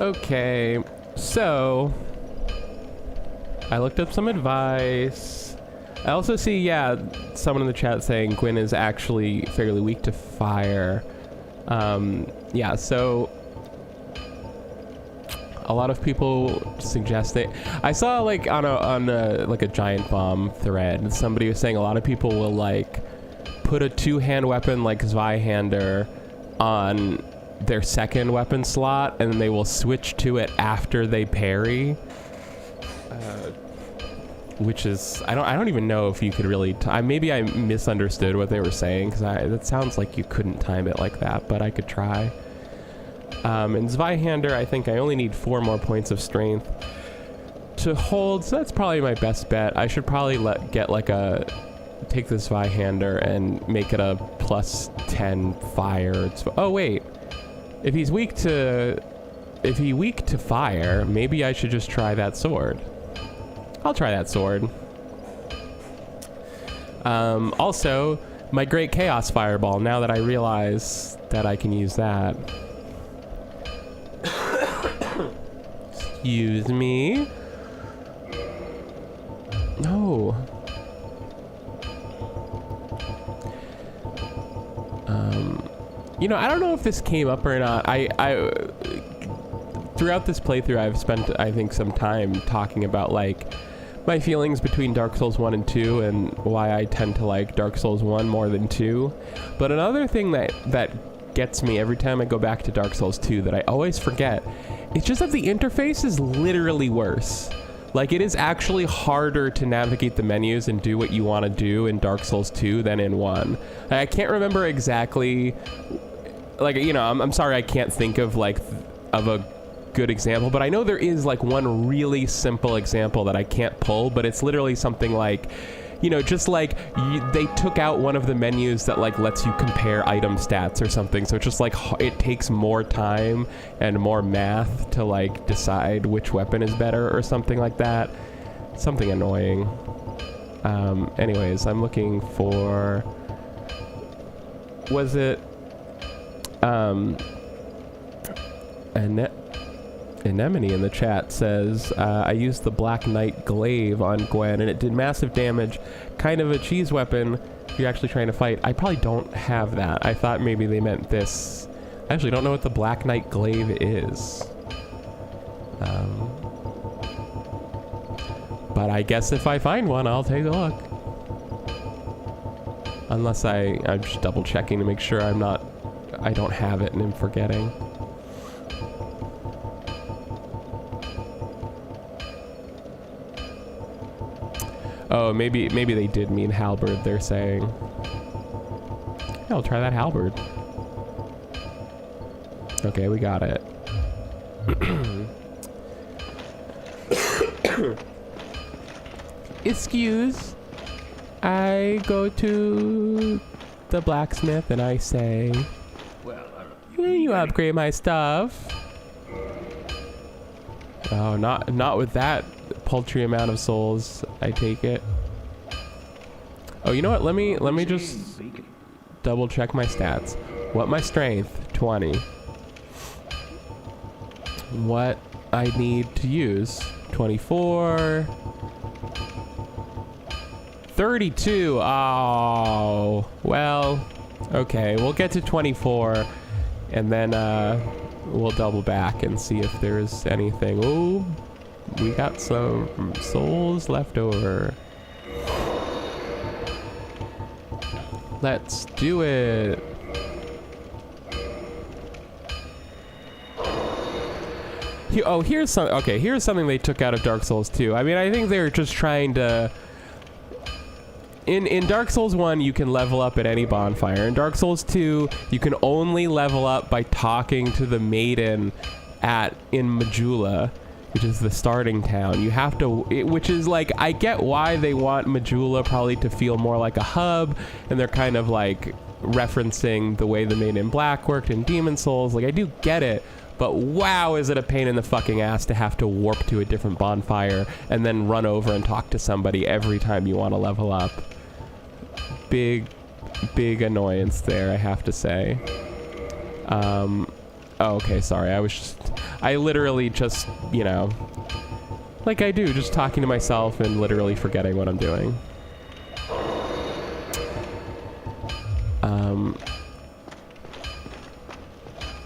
Okay, so I looked up some advice. I also see, yeah, someone in the chat saying Gwyn is actually fairly weak to fire. Yeah, so a lot of people suggest that. I saw like on a giant bomb thread, somebody was saying a lot of people will like put a two-hand weapon like Zweihander on their second weapon slot, and they will switch to it after they parry. Which is, I don't even know if you could really, maybe I misunderstood what they were saying, because that sounds like you couldn't time it like that, but I could try. And Zweihander, I think I only need 4 more points of strength to hold, so that's probably my best bet. I should probably take this Zweihander and make it a plus 10 fire. Oh wait, if he's weak to fire, maybe I should just try that sword. I'll try that sword. Also, my Great Chaos Fireball, now that I realize that I can use that. Excuse me. No. You know, I don't know if this came up or not. Throughout this playthrough, I've spent, I think, some time talking about, like, my feelings between Dark Souls 1 and 2 and why I tend to like Dark Souls 1 more than 2. But another thing that gets me every time I go back to Dark Souls 2 that I always forget, it's just that the interface is literally worse. Like, it is actually harder to navigate the menus and do what you want to do in Dark Souls 2 than in 1. I can't remember exactly, like, you know, I'm sorry I can't think of, like, of a good example, but I know there is like one really simple example that I can't pull, but it's literally something like, you know, just like they took out one of the menus that like lets you compare item stats or something, so it's just like it takes more time and more math to like decide which weapon is better or something like that. Something annoying. Anyways, I'm looking for, was it Anemone in the chat says, I used the Black Knight Glaive on Gwyn and it did massive damage, kind of a cheese weapon if you're actually trying to fight. I probably don't have that. I thought maybe they meant this. I actually don't know what the Black Knight Glaive is. But I guess if I find one, I'll take a look. Unless I'm just double checking to make sure I don't have it and I'm forgetting. Oh, maybe they did mean halberd, they're saying. Yeah, I'll try that halberd. Okay, we got it. Excuse. I go to the blacksmith and I say, Well, will you upgrade my stuff? Oh, not with that paltry amount of souls, I take it. Oh, you know what? Let me just double check my stats. What my strength? 20. What I need to use? 24. 32. Oh, well, okay. We'll get to 24 and then we'll double back and see if there's anything. Oh, we got some souls left over. Let's do it. Here's something they took out of Dark Souls 2. I mean, I think they're just trying to... In Dark Souls 1, you can level up at any bonfire. In Dark Souls 2, you can only level up by talking to the maiden in Majula, which is the starting town. You have to, which is like, I get why they want Majula probably to feel more like a hub, and they're kind of like referencing the way the Maiden in Black worked in Demon Souls. Like, I do get it, but wow, is it a pain in the fucking ass to have to warp to a different bonfire and then run over and talk to somebody every time you want to level up. Big annoyance there, I have to say. Oh, okay, sorry. I literally just, you know, like I do, just talking to myself and literally forgetting what I'm doing.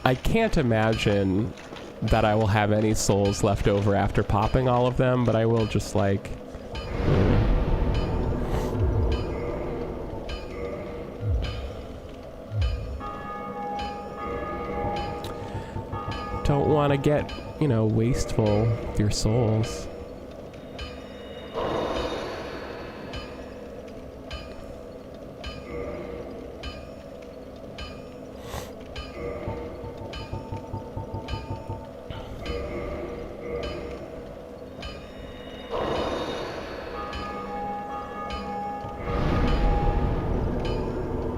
I can't imagine that I will have any souls left over after popping all of them, but I will just like... Don't want to get, you know, wasteful with your souls.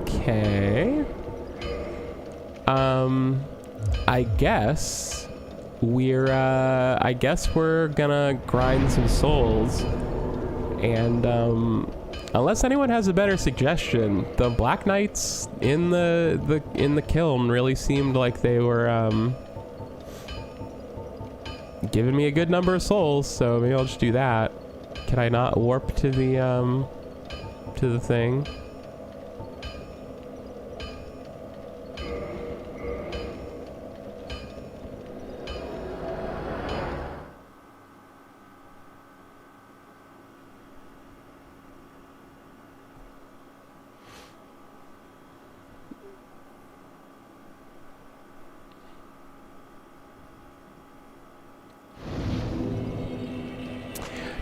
Okay. I guess we're gonna grind some souls. And, unless anyone has a better suggestion, the Black Knights in the kiln really seemed like they were, giving me a good number of souls, so maybe I'll just do that. Can I not warp to the thing?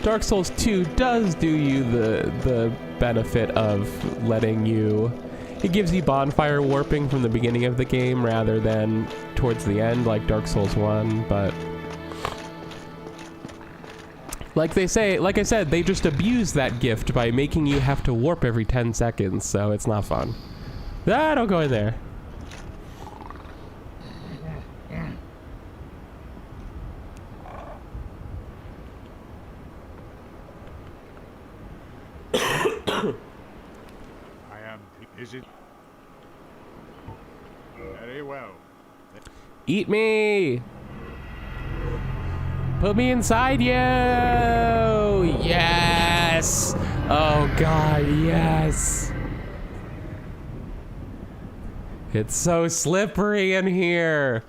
Dark Souls 2 does do you the benefit of letting you... It gives you bonfire warping from the beginning of the game rather than towards the end like Dark Souls 1, but... Like I said, they just abuse that gift by making you have to warp every 10 seconds, so it's not fun. Ah, don't go in there. Is it? Very well. Eat me! Put me inside you! Yes! Oh god, yes! It's so slippery in here!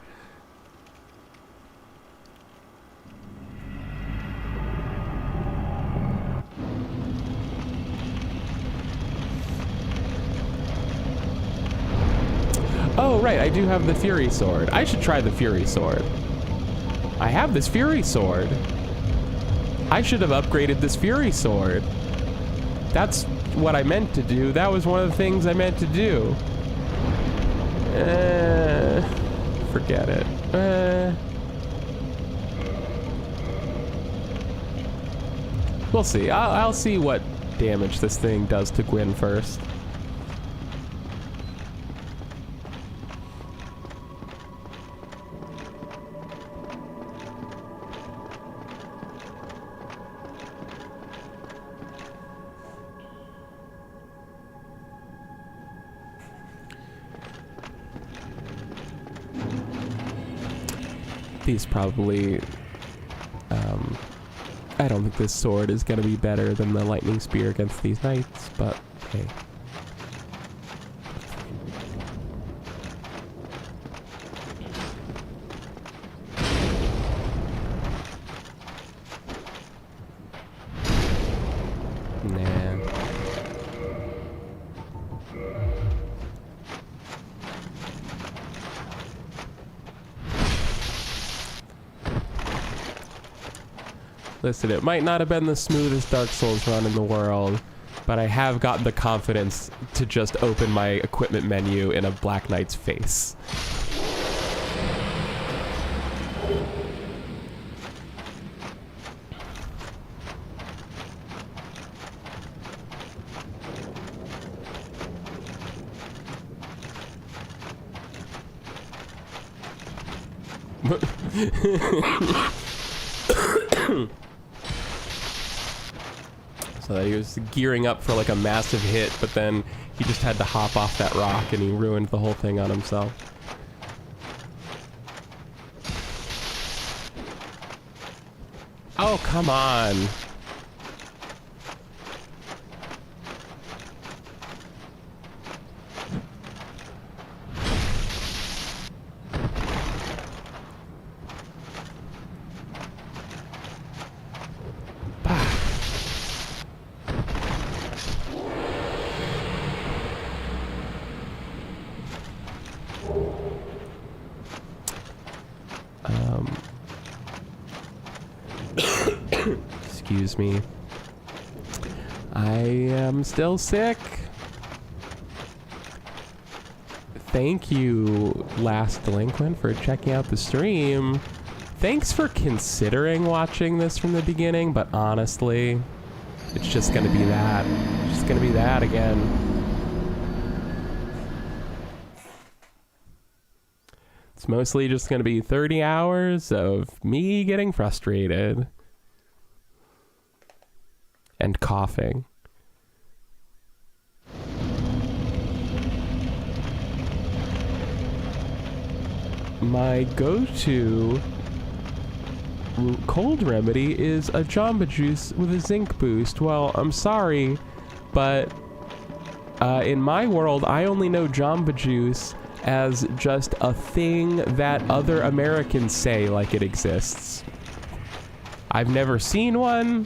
Oh, right, I do have the Fury Sword. I should try the Fury Sword. I have this Fury Sword. I should have upgraded this Fury Sword. That's what I meant to do. That was one of the things I meant to do. Forget it. We'll see. I'll see what damage this thing does to Gwyn first. These probably, I don't think this sword is going to be better than the lightning spear against these knights, but hey. Listen, it might not have been the smoothest Dark Souls run in the world, but I have gotten the confidence to just open my equipment menu in a Black Knight's face. So he was gearing up for like a massive hit, but then he just had to hop off that rock and he ruined the whole thing on himself. Oh, come on. Excuse me. I am still sick. Thank you, Last Delinquent, for checking out the stream. Thanks for considering watching this from the beginning, but honestly, it's just gonna be that. It's just gonna be that again. It's mostly just gonna be 30 hours of me getting frustrated. And coughing. My go-to cold remedy is a Jamba Juice with a zinc boost. Well, I'm sorry, but in my world, I only know Jamba Juice as just a thing that other Americans say like it exists. I've never seen one.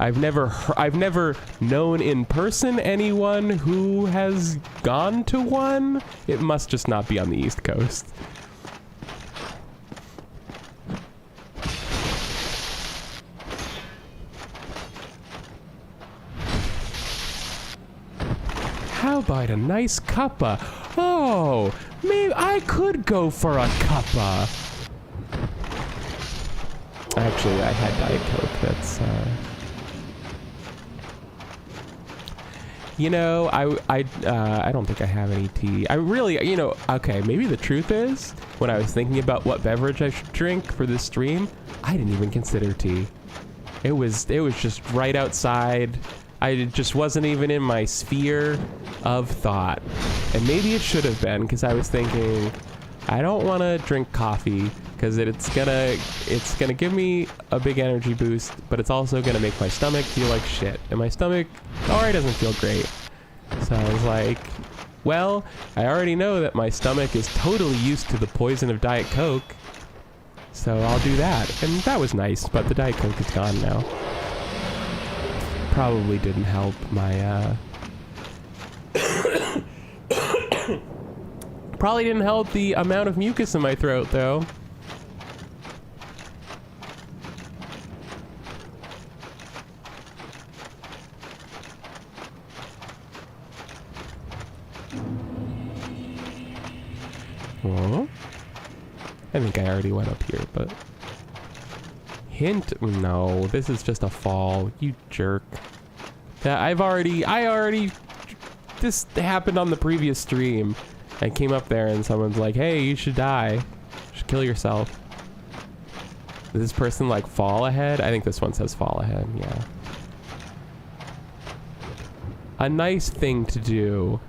I've never known in person anyone who has gone to one. It must just not be on the East Coast. How about a nice cuppa? Oh, maybe I could go for a cuppa. Actually, I had Diet Coke. That's you know, I don't think I have any tea. I really, you know, okay, maybe the truth is, when I was thinking about what beverage I should drink for this stream, I didn't even consider tea. It was just right outside. It just wasn't even in my sphere of thought. And maybe it should have been, because I was thinking, I don't want to drink coffee, because it's gonna give me a big energy boost, but it's also gonna make my stomach feel like shit. And my stomach already doesn't feel great. So I was like, well, I already know that my stomach is totally used to the poison of Diet Coke, so I'll do that. And that was nice, but the Diet Coke is gone now. Probably didn't help my, probably didn't help the amount of mucus in my throat, though. Oh, I think I already went up here, but... Hint? No, this is just a fall, you jerk. I already... This happened on the previous stream. I came up there and someone's like, hey, you should die. You should kill yourself. Does this person like fall ahead? I think this one says fall ahead, yeah. A nice thing to do.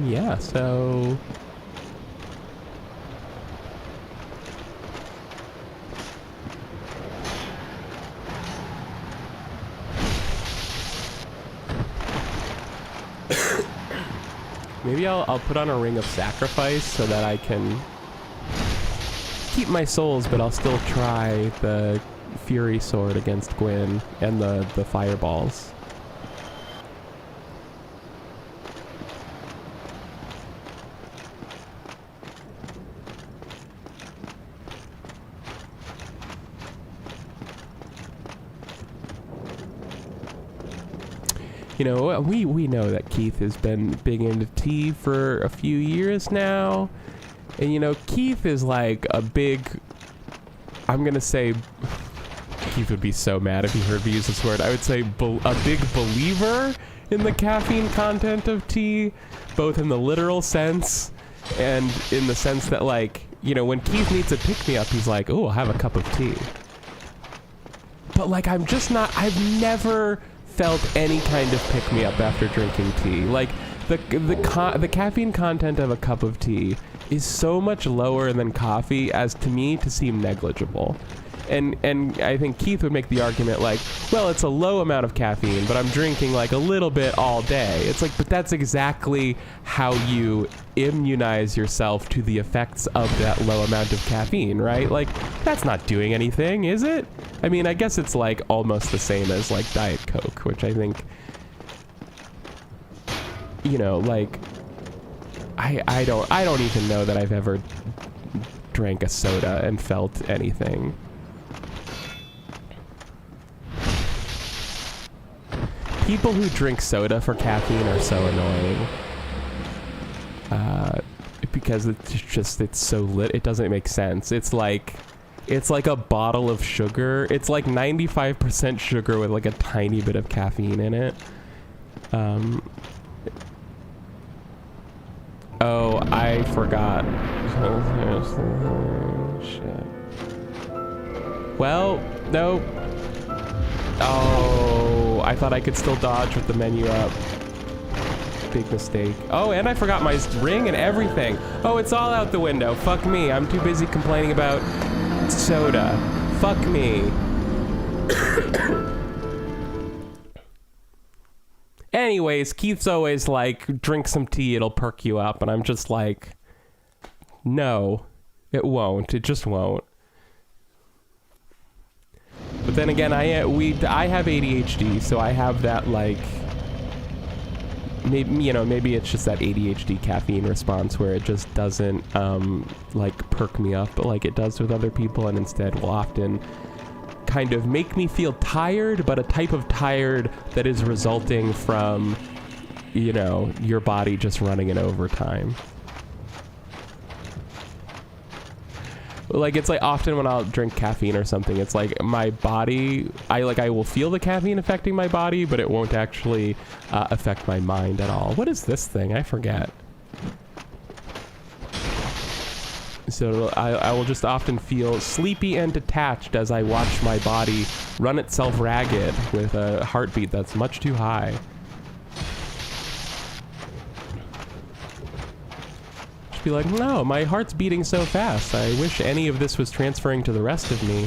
Yeah, so... Maybe I'll put on a ring of sacrifice so that I can keep my souls, but I'll still try the Fury Sword against Gwyn and the fireballs. You know, we know that Keith has been big into tea for a few years now. And, you know, Keith is like a big... I'm going to say... Keith would be so mad if he heard me use this word. I would say a big believer in the caffeine content of tea. Both in the literal sense and in the sense that, like, you know, when Keith needs a pick-me-up, he's like, oh, I'll have a cup of tea. but like I'm just not. I've never felt any kind of pick-me-up after drinking tea. Like the caffeine content of a cup of tea is so much lower than coffee as to me to seem negligible. And I think Keith would make the argument like, well, it's a low amount of caffeine, but I'm drinking like a little bit all day. It's like, but that's exactly how you immunize yourself to the effects of that low amount of caffeine, right? Like, that's not doing anything, is it? I mean, I guess it's like almost the same as like Diet Coke, which I think, you know, like, I don't even know that I've ever drank a soda and felt anything. People who drink soda for caffeine are so annoying. Because it's so lit. It doesn't make sense. It's like a bottle of sugar. It's like 95% sugar with like a tiny bit of caffeine in it. Oh, I forgot. Shit. Well, nope. Oh, I thought I could still dodge with the menu up. Big mistake. Oh, and I forgot my ring and everything. Oh, it's all out the window. Fuck me. I'm too busy complaining about soda. Fuck me. Anyways, Keith's always like, drink some tea, it'll perk you up. And I'm just like, no, it won't. It just won't. But then again, I have ADHD, so I have that like, maybe it's just that ADHD caffeine response where it just doesn't like perk me up like it does with other people, and instead will often kind of make me feel tired, but a type of tired that is resulting from, you know, your body just running in overtime. Like, it's like often when I'll drink caffeine or something, it's like my body, I will feel the caffeine affecting my body, but it won't actually affect my mind at all. What is this thing? I forget. So I will just often feel sleepy and detached as I watch my body run itself ragged with a heartbeat that's much too high. Be like, no, my heart's beating so fast. I wish any of this was transferring to the rest of me.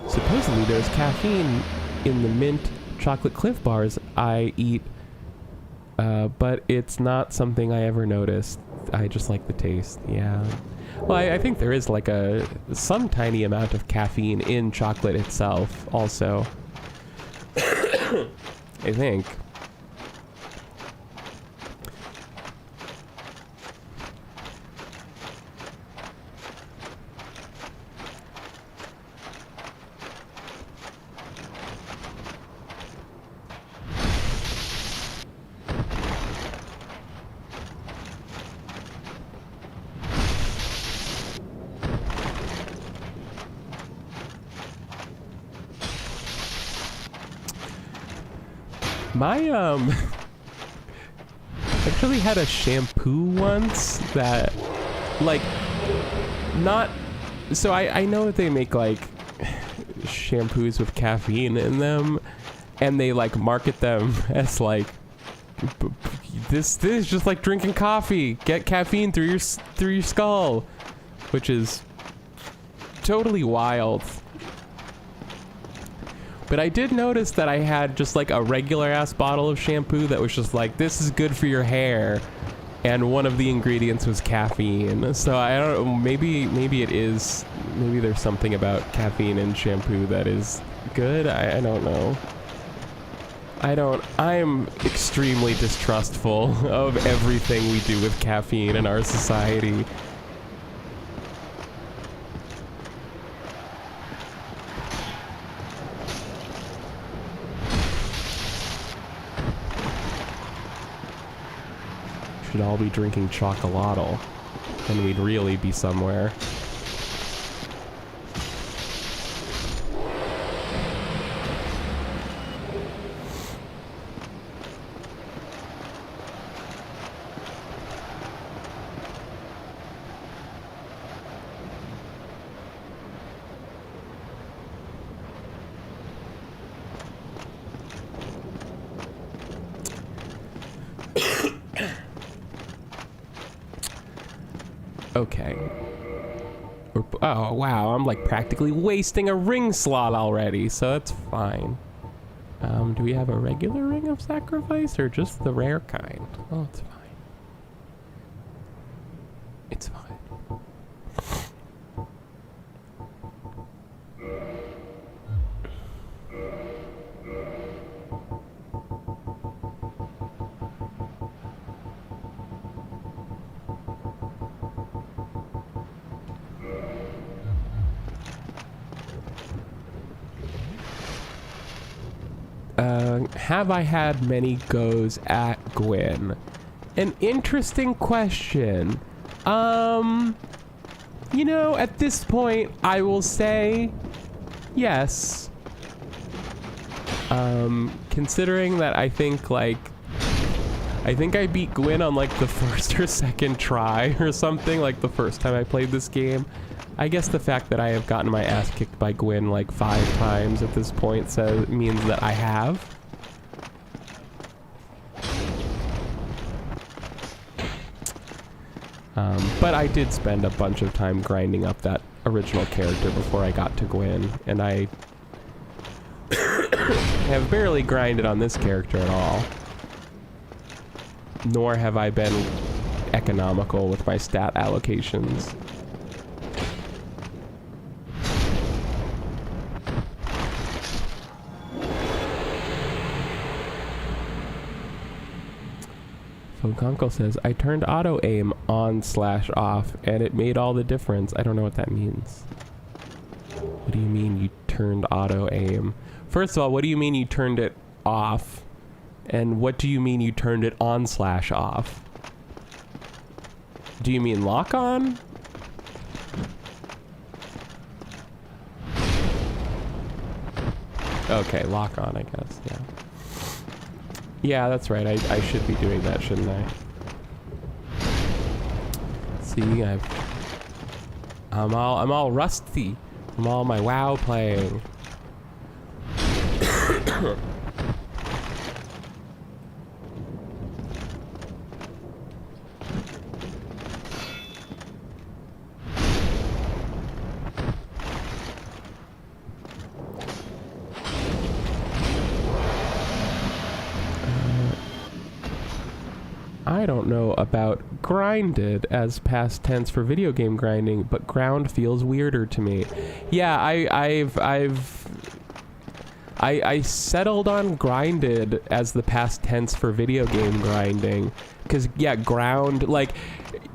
Supposedly there's caffeine in the mint chocolate Cliff bars I eat, but it's not something I ever noticed. I just like the taste. Yeah. Well, I think there is like some tiny amount of caffeine in chocolate itself also. I think. I actually had a shampoo once that, like, not, so I know that they make, like, shampoos with caffeine in them, and they, like, market them as, like, this is just like drinking coffee. Get caffeine through your skull, which is totally wild. But I did notice that I had just like a regular ass bottle of shampoo that was just like, this is good for your hair, and one of the ingredients was caffeine. So I don't know, maybe it is, maybe there's something about caffeine in shampoo that is good. I don't know. I am extremely distrustful of everything we do with caffeine in our society. Should all be drinking chocolatl, and we'd really be somewhere. Okay. Oh, wow, I'm like practically wasting a ring slot already, so that's fine. Do we have a regular ring of sacrifice or just the rare kind? Oh, it's fine. It's fine. Have I had many goes at Gwyn? An interesting question. You know, at this point, I will say yes. Considering that I think I beat Gwyn on like the first or second try or something, like the first time I played this game. I guess the fact that I have gotten my ass kicked by Gwyn like 5 times at this point means that I have. But I did spend a bunch of time grinding up that original character before I got to Gwyn, and I have barely grinded on this character at all. Nor have I been economical with my stat allocations. Konkle says, I turned auto aim on/off and it made all the difference. I don't know what that means. What do you mean you turned auto aim? First of all, what do you mean you turned it off? And what do you mean you turned it on/off? Do you mean lock on? Okay, lock on, I guess, yeah. Yeah, that's right. I should be doing that, shouldn't I? See, I'm all rusty. I'm all my WoW playing. I don't know about grinded as past tense for video game grinding, but ground feels weirder to me. Yeah, I settled on grinded as the past tense for video game grinding. Cause yeah, ground, like,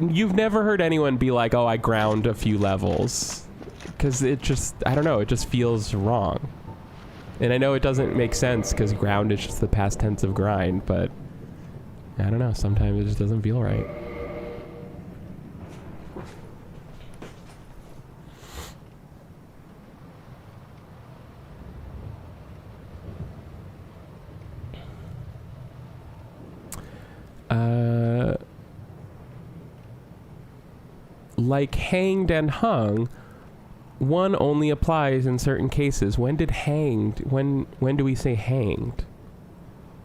you've never heard anyone be like, oh, I ground a few levels. Cause it just, I don't know, it just feels wrong. And I know it doesn't make sense cause ground is just the past tense of grind, but I don't know, sometimes it just doesn't feel right. Like hanged and hung, one only applies in certain cases. When did hanged, when do we say hanged?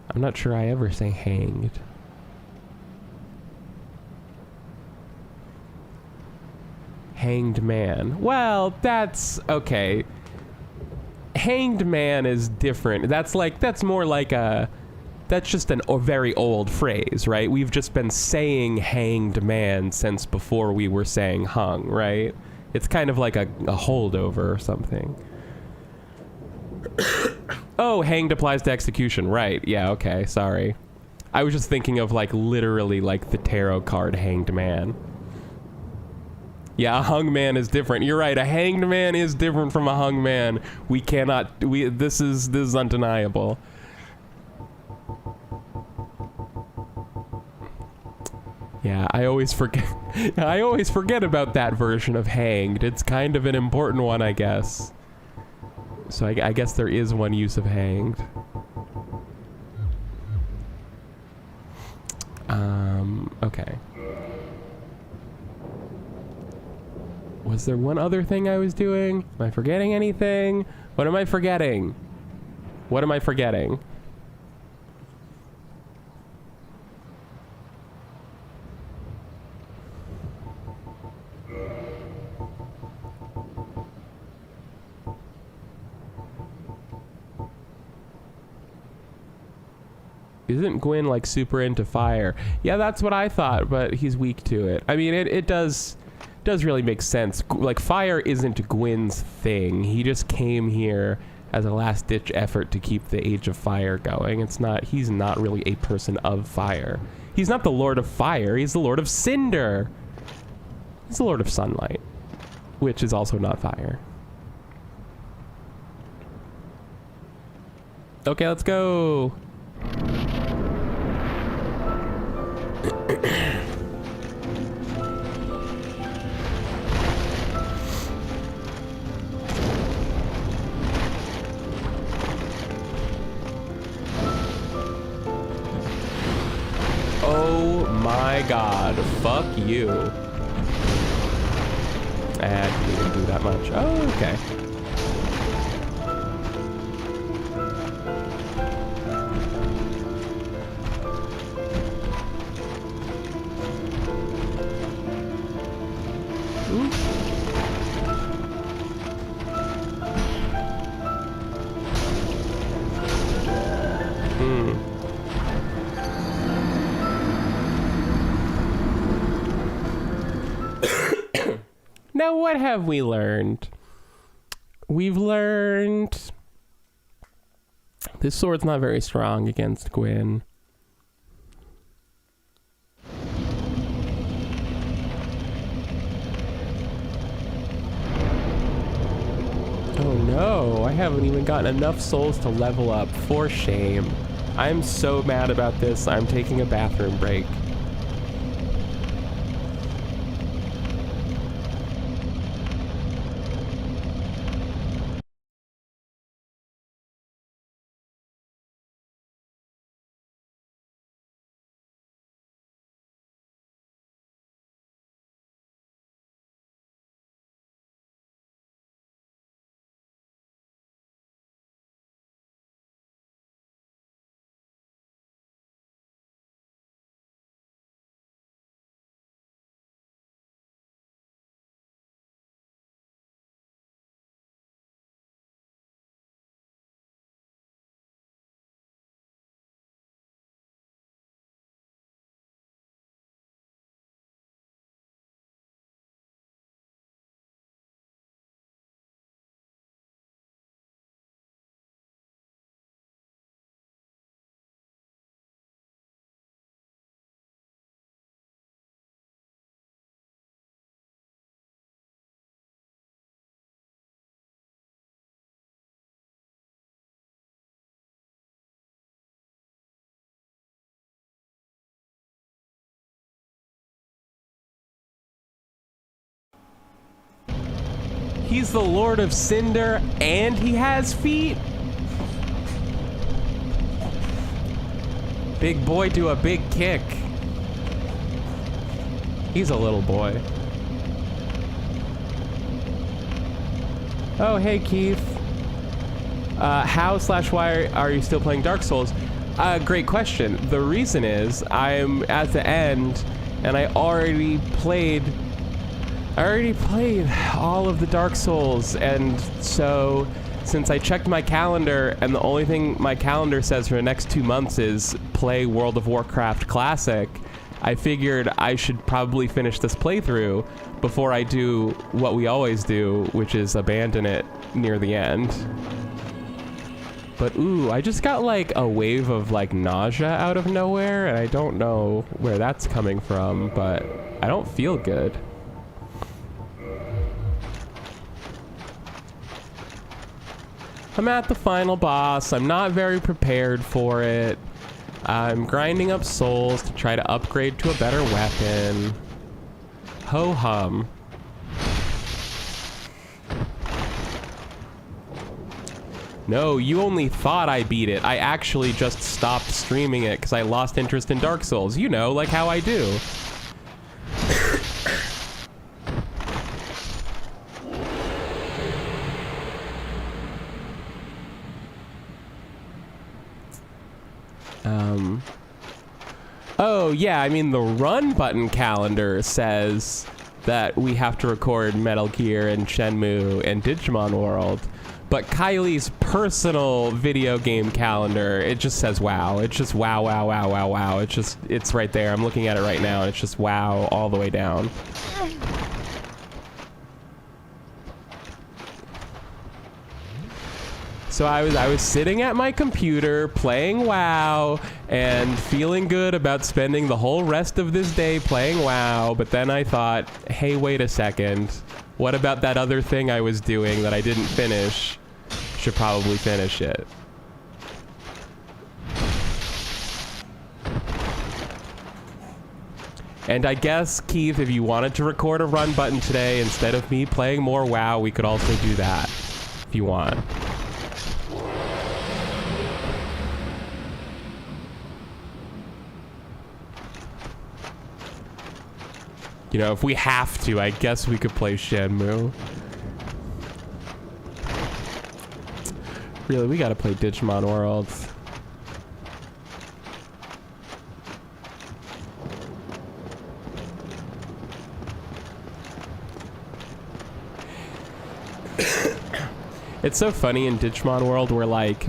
I'm not sure I ever say hanged. Hanged man. Well, that's okay. Hanged man is different. That's more like that's just a very old phrase, right? We've just been saying hanged man since before we were saying hung, right? It's kind of like a holdover or something. Oh, hanged applies to execution, right? Yeah, okay, sorry. I was just thinking of like literally like the tarot card hanged man. Yeah, a hung man is different. You're right. A hanged man is different from a hung man. We cannot. This is undeniable. Yeah, I always forget. I always forget about that version of hanged. It's kind of an important one, I guess. So I guess there is one use of hanged. Okay. Was there one other thing I was doing? Am I forgetting anything? What am I forgetting? What am I forgetting? Isn't Gwyn like super into fire? Yeah, that's what I thought, but he's weak to it. I mean, it does really make sense. Like, fire isn't Gwyn's thing. He just came here as a last-ditch effort to keep the Age of Fire going. He's not really a person of fire. He's not the Lord of Fire, he's the Lord of Cinder. He's the Lord of Sunlight, which is also not fire. Okay, let's go. Oh my god, fuck you. And we didn't do that much. Oh, okay. Now, what have we learned? We've learned this sword's not very strong against Gwyn. Oh no, I haven't even gotten enough souls to level up. For shame. I'm so mad about this. I'm taking a bathroom break. He's the Lord of Cinder and he has feet? Big boy do a big kick. He's a little boy. Oh, hey Keith. How/why are you still playing Dark Souls? Great question. The reason is I'm at the end and I already played all of the Dark Souls, and so since I checked my calendar and the only thing my calendar says for the next 2 months is play World of Warcraft Classic, I figured I should probably finish this playthrough before I do what we always do, which is abandon it near the end. But ooh, I just got like a wave of like nausea out of nowhere, and I don't know where that's coming from, but I don't feel good. I'm at the final boss. I'm not very prepared for it. I'm grinding up souls to try to upgrade to a better weapon. Ho-hum. No, you only thought I beat it. I actually just stopped streaming it because I lost interest in Dark Souls. You know, like how I do. Oh, yeah, I mean, the run button calendar says that we have to record Metal Gear and Shenmue and Digimon World, But Kylie's personal video game calendar, it just says wow. It's just wow, wow, wow, wow, wow. It's right there. I'm looking at it right now, and it's just wow all the way down. So I was sitting at my computer playing WoW and feeling good about spending the whole rest of this day playing WoW, but then I thought, hey, wait a second. What about that other thing I was doing that I didn't finish? Should probably finish it. And I guess, Keith, if you wanted to record a run button today instead of me playing more WoW, we could also do that if you want. You know, if we have to, I guess we could play Shenmue. Really, we gotta play Digimon World. It's so funny in Digimon World where, like,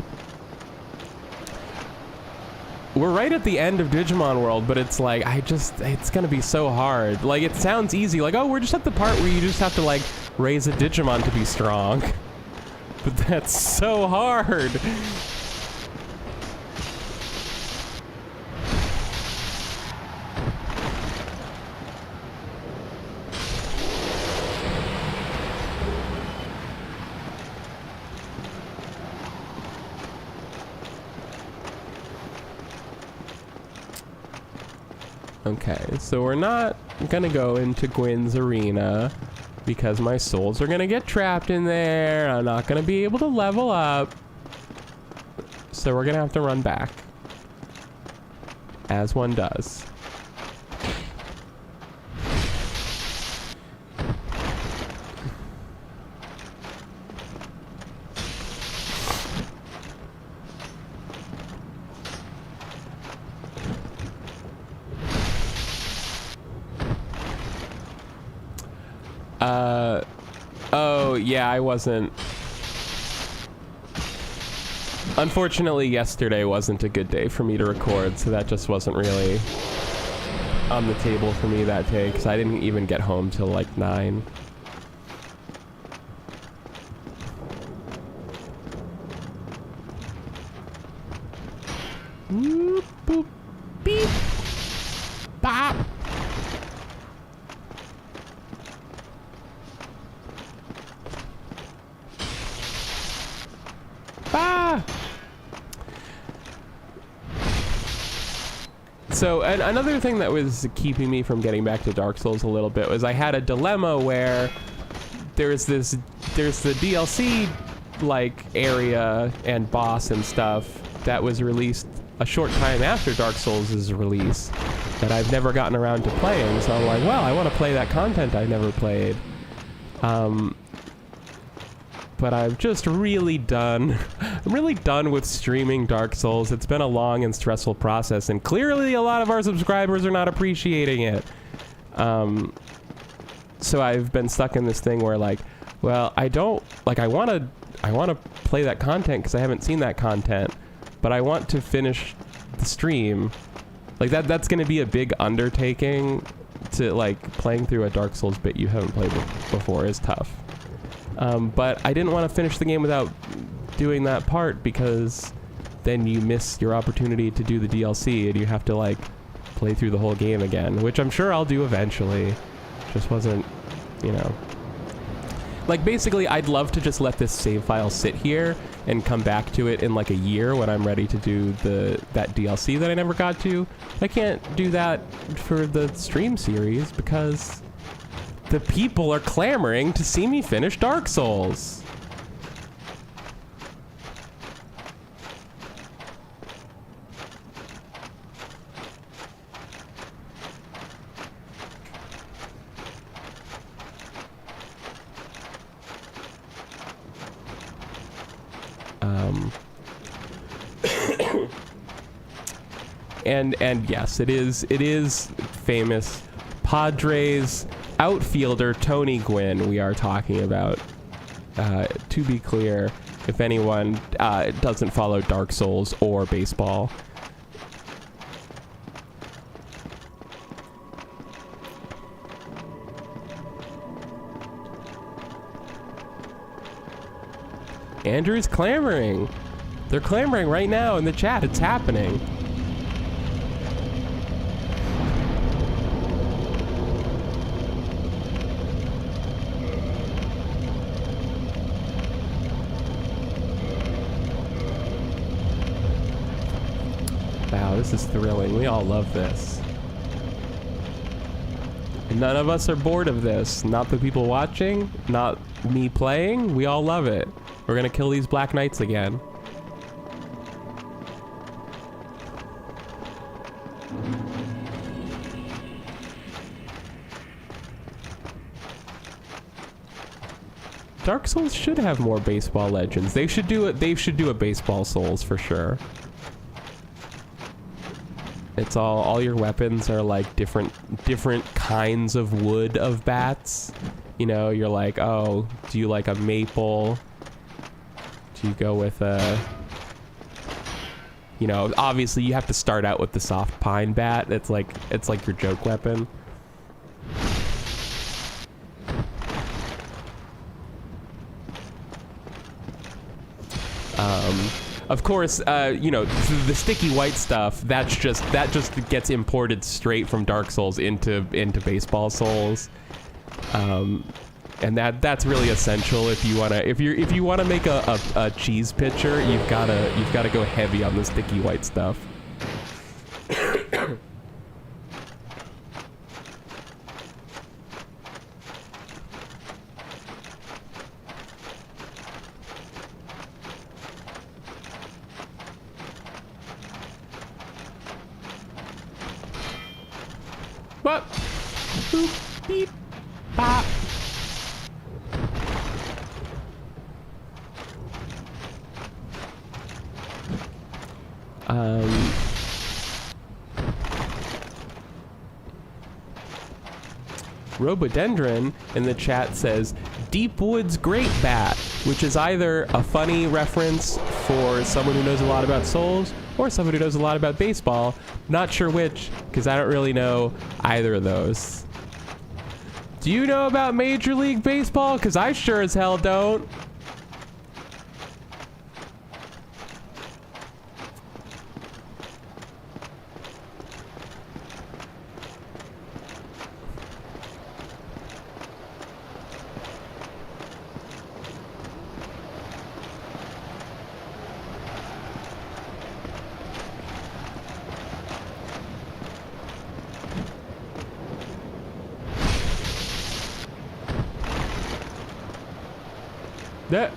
we're right at the end of Digimon World, but it's like, it's gonna be so hard. Like, it sounds easy, like, oh, we're just at the part where you just have to, like, raise a Digimon to be strong. But that's so hard. Okay, so we're not gonna go into Gwyn's arena because my souls are gonna get trapped in there. I'm not gonna be able to level up. So we're gonna have to run back. As one does. Oh, yeah, I wasn't. Unfortunately, yesterday wasn't a good day for me to record, so that just wasn't really on the table for me that day, because I didn't even get home till like 9. Whoop, boop, beep, bop. So another thing that was keeping me from getting back to Dark Souls a little bit was I had a dilemma where there's the DLC like area and boss and stuff that was released a short time after Dark Souls' release that I've never gotten around to playing. So I'm like, well, I want to play that content I never played. But I'm just really done. I'm really done with streaming Dark Souls. It's been a long and stressful process, and clearly a lot of our subscribers are not appreciating it. So I've been stuck in this thing where, like, well, I want to play that content because I haven't seen that content, but I want to finish the stream. Like that's going to be a big undertaking. To like playing through a Dark Souls bit you haven't played before is tough. But I didn't want to finish the game without doing that part because then you miss your opportunity to do the DLC and you have to like play through the whole game again, which I'm sure I'll do eventually. Just wasn't, you know. Like basically I'd love to just let this save file sit here and come back to it in like a year when I'm ready to do that DLC that I never got to. I can't do that for the stream series because the people are clamoring to see me finish Dark Souls. And yes, it is famous Padres outfielder Tony Gwyn we are talking about, to be clear. if anyone doesn't follow Dark Souls or baseball. Andrew's clamoring. They're clamoring right now in the chat. It's happening. Wow, this is thrilling. We all love this. And none of us are bored of this. Not the people watching, not me playing. We all love it. We're gonna kill these Black Knights again. Dark Souls should have more baseball legends. They should do it. They should do a baseball Souls for sure. It's all your weapons are like different kinds of wood of bats. You know, you're like, oh, do you like a maple? Do you go with a, you know, obviously you have to start out with the soft pine bat. It's like your joke weapon. Of course, you know, the sticky white stuff, that just gets imported straight from Dark Souls into Baseball Souls. And that's really essential if you wanna make a cheese pitcher, you've gotta go heavy on the sticky white stuff. What? Boop, beep, bop. Robodendron in the chat says Deep Woods Great Bat, which is either a funny reference for someone who knows a lot about Souls or someone who knows a lot about baseball. Not sure which, because I don't really know either of those. Do you know about Major League Baseball? Because I sure as hell don't. That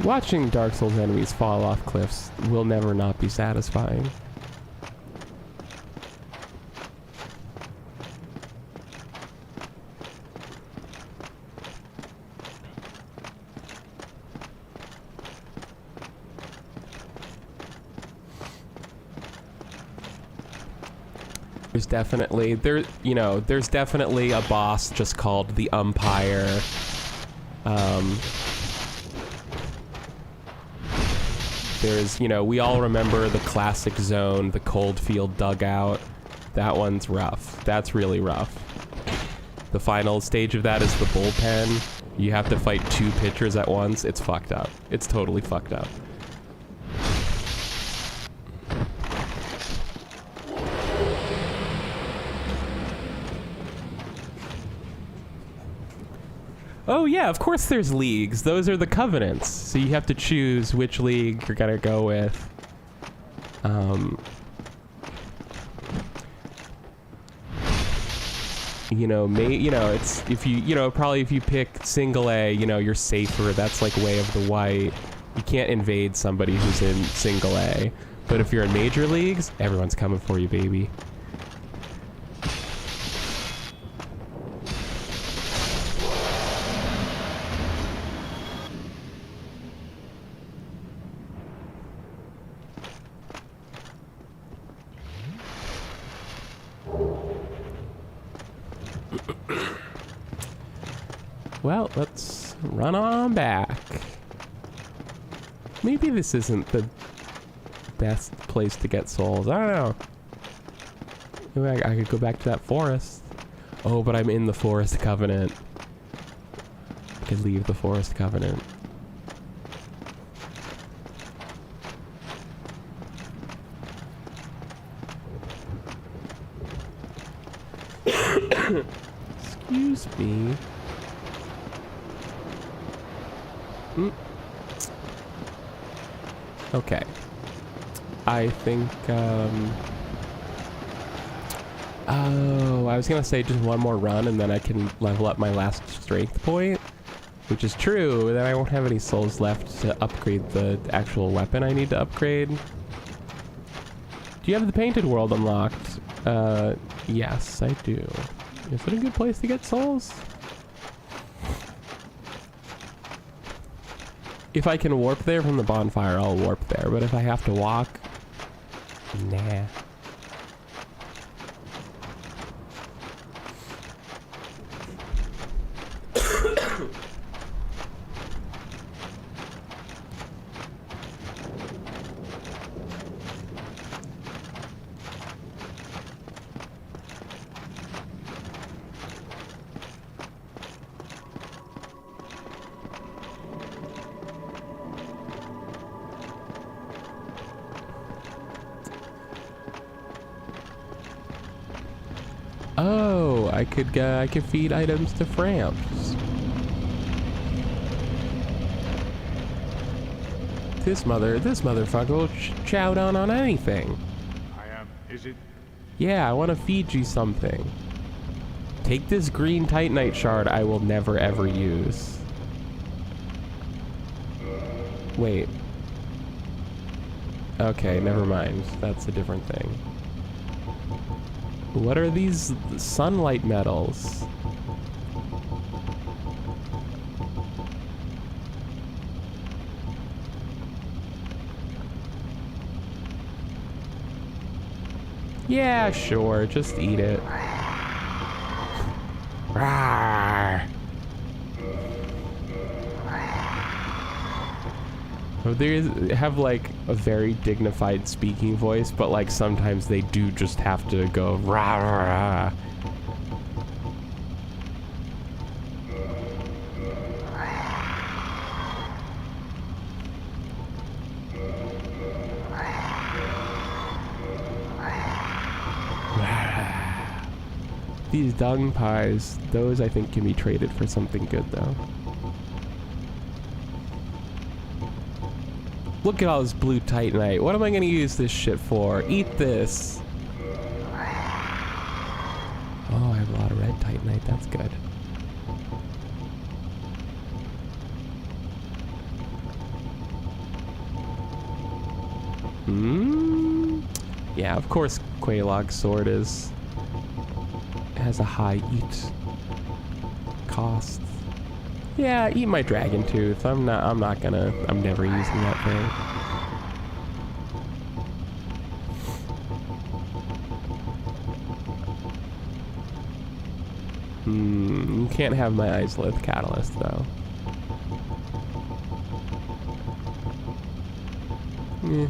watching Dark Souls enemies fall off cliffs will never not be satisfying. There's definitely a boss just called the Umpire. We all remember the classic zone, the Coldfield Dugout. That one's rough. That's really rough. The final stage of that is the bullpen. You have to fight 2 pitchers at once. It's fucked up. It's totally fucked up. Oh yeah, of course there's leagues. Those are the covenants. So you have to choose which league you're gonna go with. It's if you pick single A, you're safer. That's like Way of the White. You can't invade somebody who's in single A. But if you're in major leagues, everyone's coming for you, baby. Well, let's run on back. Maybe this isn't the best place to get souls. I don't know. Maybe I could go back to that forest. Oh, but I'm in the forest covenant. I could leave the forest covenant. Excuse me. Okay. I think, oh, I was gonna say just one more run and then I can level up my last strength point, which is true, but then I won't have any souls left to upgrade the actual weapon I need to upgrade. Do you have the painted world unlocked? Yes, I do. Is it a good place to get souls? If I can warp there from the bonfire, I'll warp there, but if I have to walk, nah. Oh, I could feed items to Framps. This motherfucker will chow down on anything. Is it? Yeah, I want to feed you something. Take this green titanite shard I will never ever use. Wait. Okay, never mind. That's a different thing. What are these sunlight metals? Yeah, sure, just eat it. Rawr. They have like a very dignified speaking voice, but like sometimes they do just have to go rah rah rah. These dung pies, those I think can be traded for something good though. Look at all this blue titanite. What am I gonna use this shit for? Eat this. Oh, I have a lot of red titanite. That's good. Yeah, of course Quaylog's sword has a high eat cost. Yeah, eat my dragon tooth. I'm never using that thing. You can't have my Isolith catalyst though. Yeah.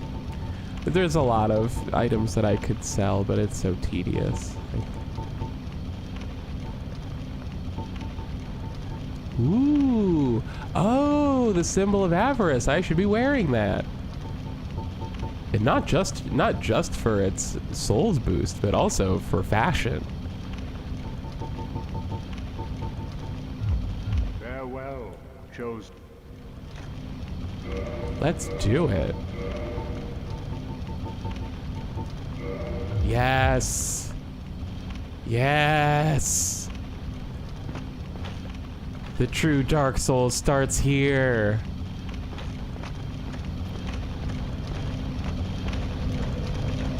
There's a lot of items that I could sell, but it's so tedious. Ooh, oh, the symbol of avarice. I should be wearing that. And not just for its souls boost, but also for fashion. Farewell, chosen. Let's do it. Yes. Yes. The true Dark Souls starts here.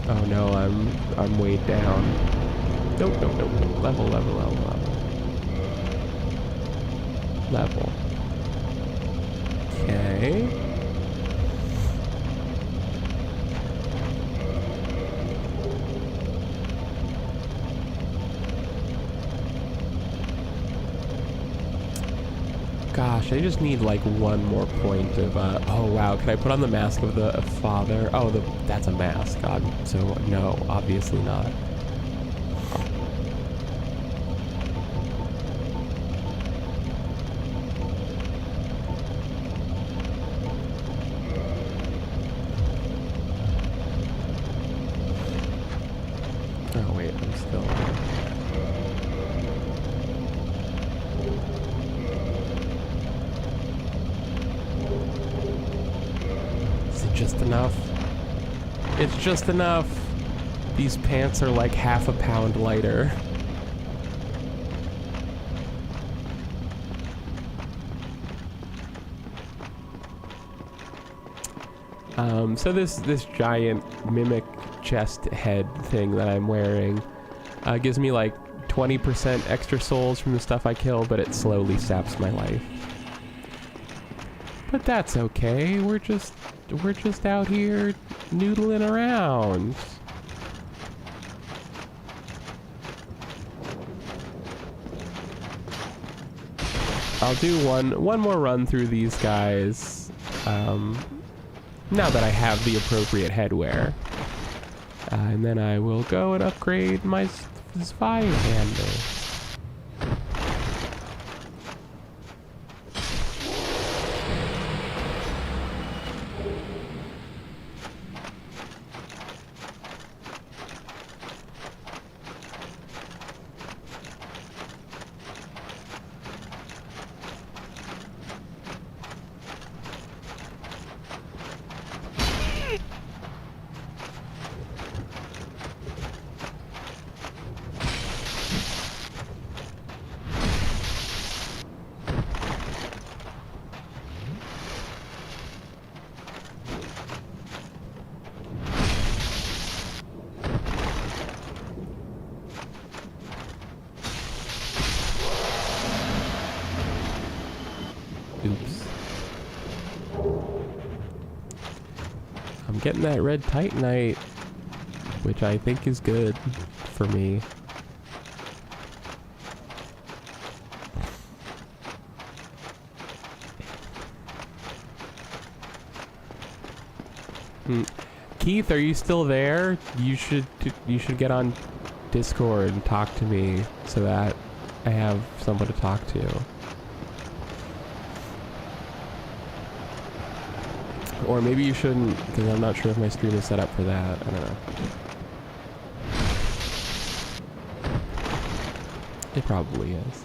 Oh no, I'm weighed down. Nope. Level. Level. Okay. Gosh, I just need like one more point of, oh wow, can I put on the mask of the father? Oh, that's a mask. God, so no, obviously not. Oh wait, I'm still... Is it just enough? It's just enough! These pants are like half a pound lighter. So this giant mimic chest head thing that I'm wearing gives me like 20% extra souls from the stuff I kill, but it slowly saps my life. But that's okay. We're just out here noodling around. I'll do one more run through these guys. Now that I have the appropriate headwear. And then I will go and upgrade my Zweihander. Oops. I'm getting that red titanite, which I think is good for me. Keith, are you still there? You should get on Discord and talk to me so that I have someone to talk to. Or maybe you shouldn't, because I'm not sure if my stream is set up for that. I don't know. It probably is.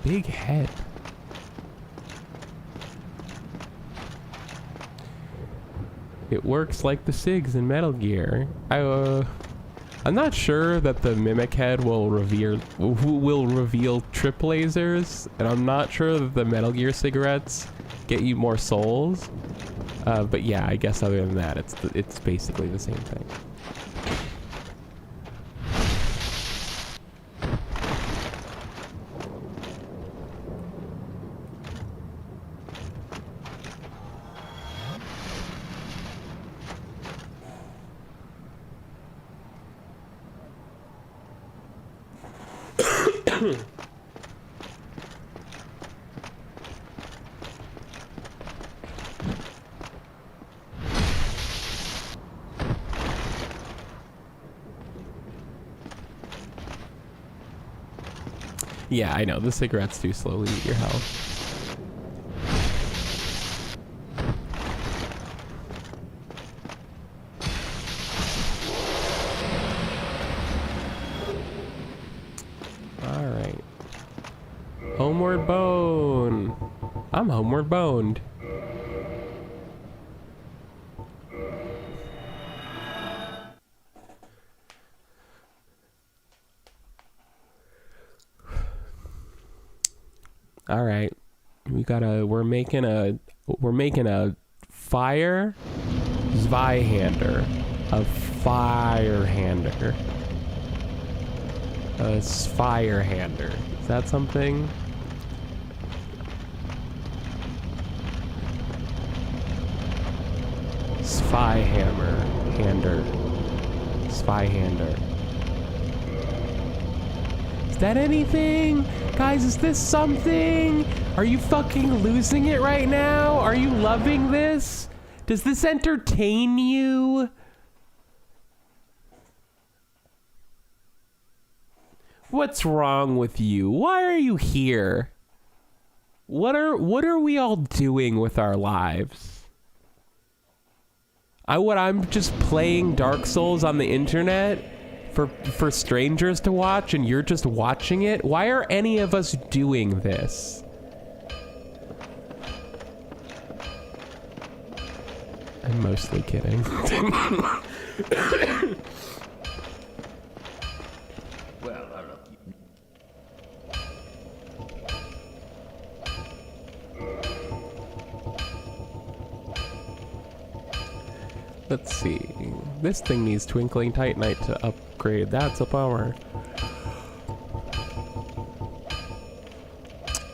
Big head. It works like the SIGs in Metal Gear. I'm not sure that the mimic head will reveal trip lasers, and I'm not sure that the Metal Gear cigarettes get you more souls. But yeah, I guess other than that, it's basically the same thing. Yeah, I know, the cigarettes do slowly eat your health. Alright. Homeward bone! I'm homeward boned. All right, we're making a fire Zweihander. A firehander. A firehander. Is that something? Spyhammer. Hander. Spyhander. Is that anything? Guys, is this something? Are you fucking losing it right now? Are you loving this? Does this entertain you? What's wrong with you? Why are you here? What are we all doing with our lives? I'm just playing Dark Souls on the internet for strangers to watch, and you're just watching it? Why are any of us doing this? I'm mostly kidding. Well, Let's see. This thing needs Twinkling Titanite to upgrade. That's a bummer.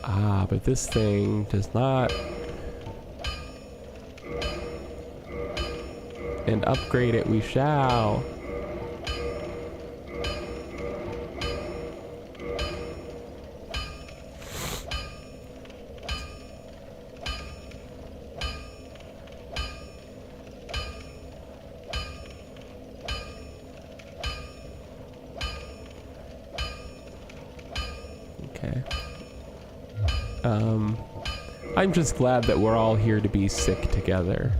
Ah, but this thing does not. And upgrade it we shall. Okay. I'm just glad that we're all here to be sick together.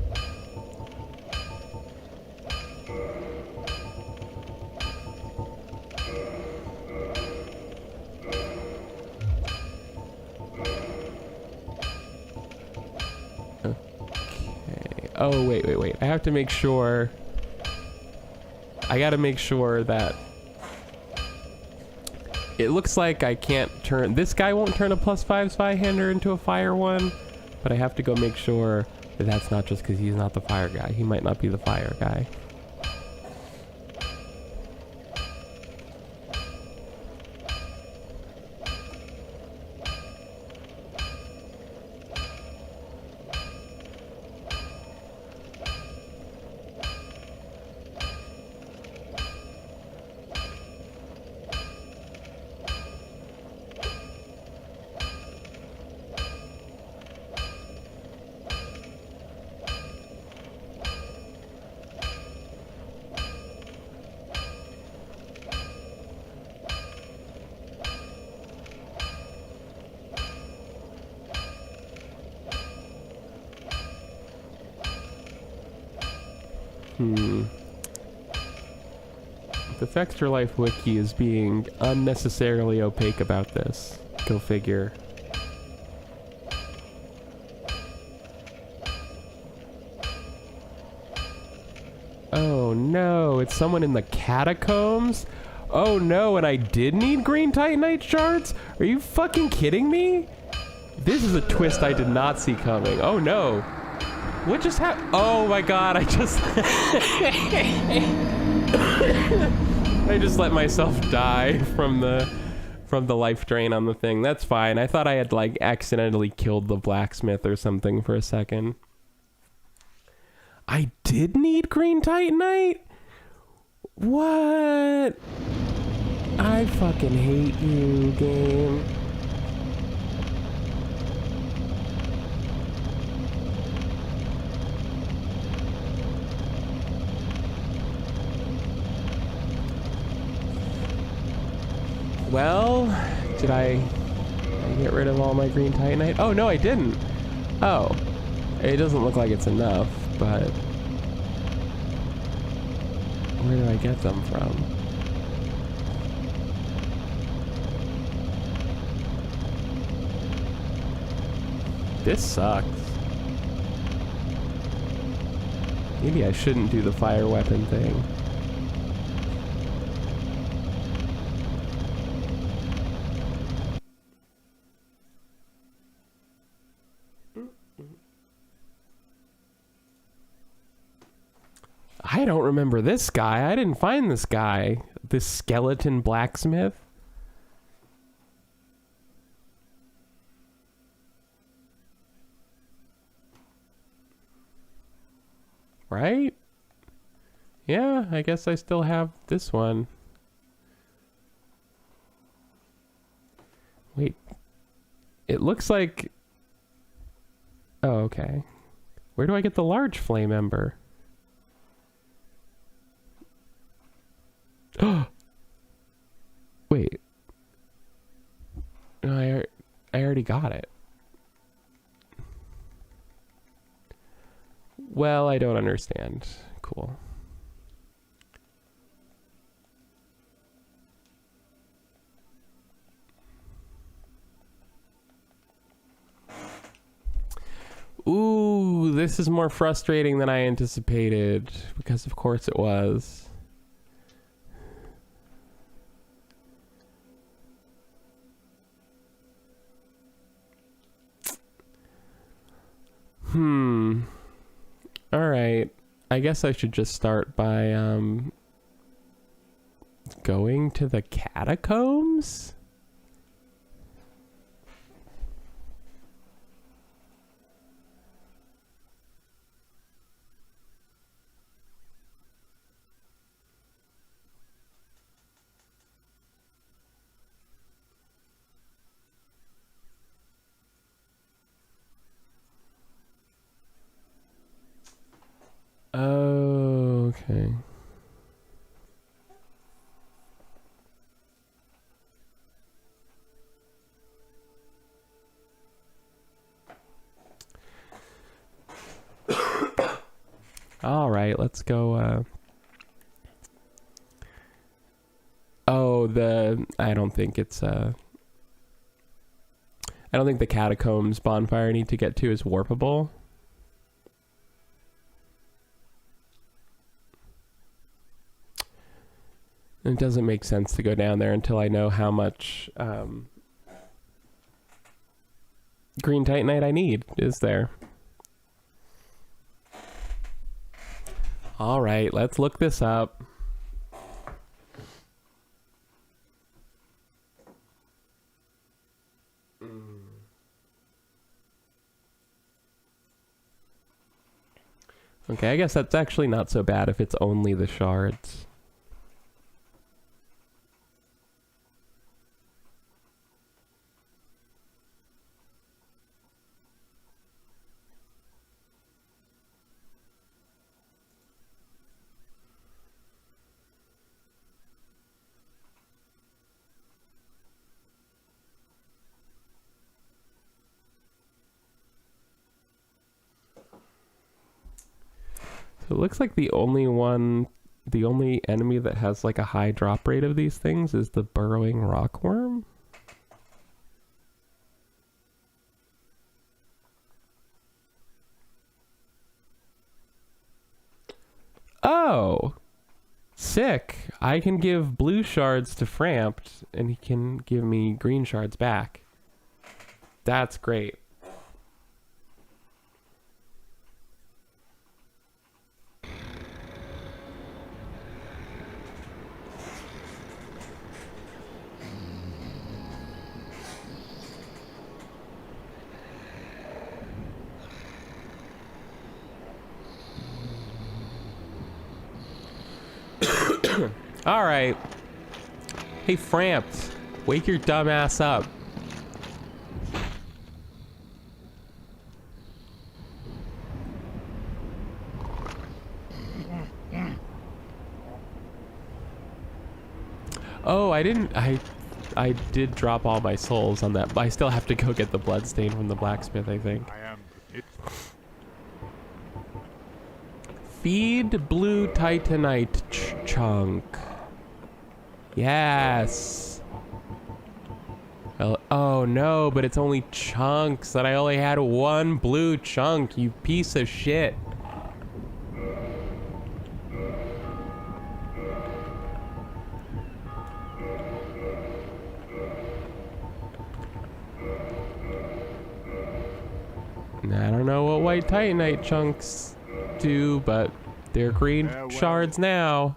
Oh, wait. I have to make sure. I gotta make sure that. It looks like I can't turn. This guy won't turn a +5 Spyhander into a fire one, but I have to go make sure that that's not just because he's not the fire guy. He might not be the fire guy. The Fextra Life wiki is being unnecessarily opaque about this. Go figure. Oh no, it's someone in the catacombs? Oh no, and I did need green Titanite shards? Are you fucking kidding me? This is a twist I did not see coming. Oh no. What just happened? Oh my god, I just... I just let myself die from the life drain on the thing. That's fine. I thought I had like accidentally killed the blacksmith or something for a second. I did need green Titanite? What? I fucking hate you, game. Well, did I get rid of all my green Titanite? Oh, no, I didn't. Oh, it doesn't look like it's enough, but where do I get them from? This sucks. Maybe I shouldn't do the fire weapon thing. I don't remember this guy. I didn't find this guy. This skeleton blacksmith. Right? Yeah, I guess I still have this one. Wait. It looks like... Oh, okay. Where do I get the large flame ember? Wait. No, I already got it. Well, I don't understand. Cool. Ooh, this is more frustrating than I anticipated, because of course it was. All right. I guess I should just start by going to the catacombs? Oh, okay. All right, let's go. Oh, I don't think it's I don't think the catacombs bonfire I need to get to is warpable. It doesn't make sense to go down there until I know how much green titanite I need is there. All right, let's look this up. Okay, I guess that's actually not so bad if it's only the shards. So it looks like the only enemy that has like a high drop rate of these things is the burrowing rockworm. Oh, sick. I can give blue shards to Frampt and he can give me green shards back. That's great. All right. Hey, Frampt, wake your dumb ass up. Oh, I did drop all my souls on that, but I still have to go get the bloodstain from the blacksmith, I think. I am it. Feed blue titanite chunk. Yes. Well, oh no, but it's only chunks, and I only had one blue chunk, you piece of shit. I don't know what white titanite chunks do, but They're green Farewell. shards now.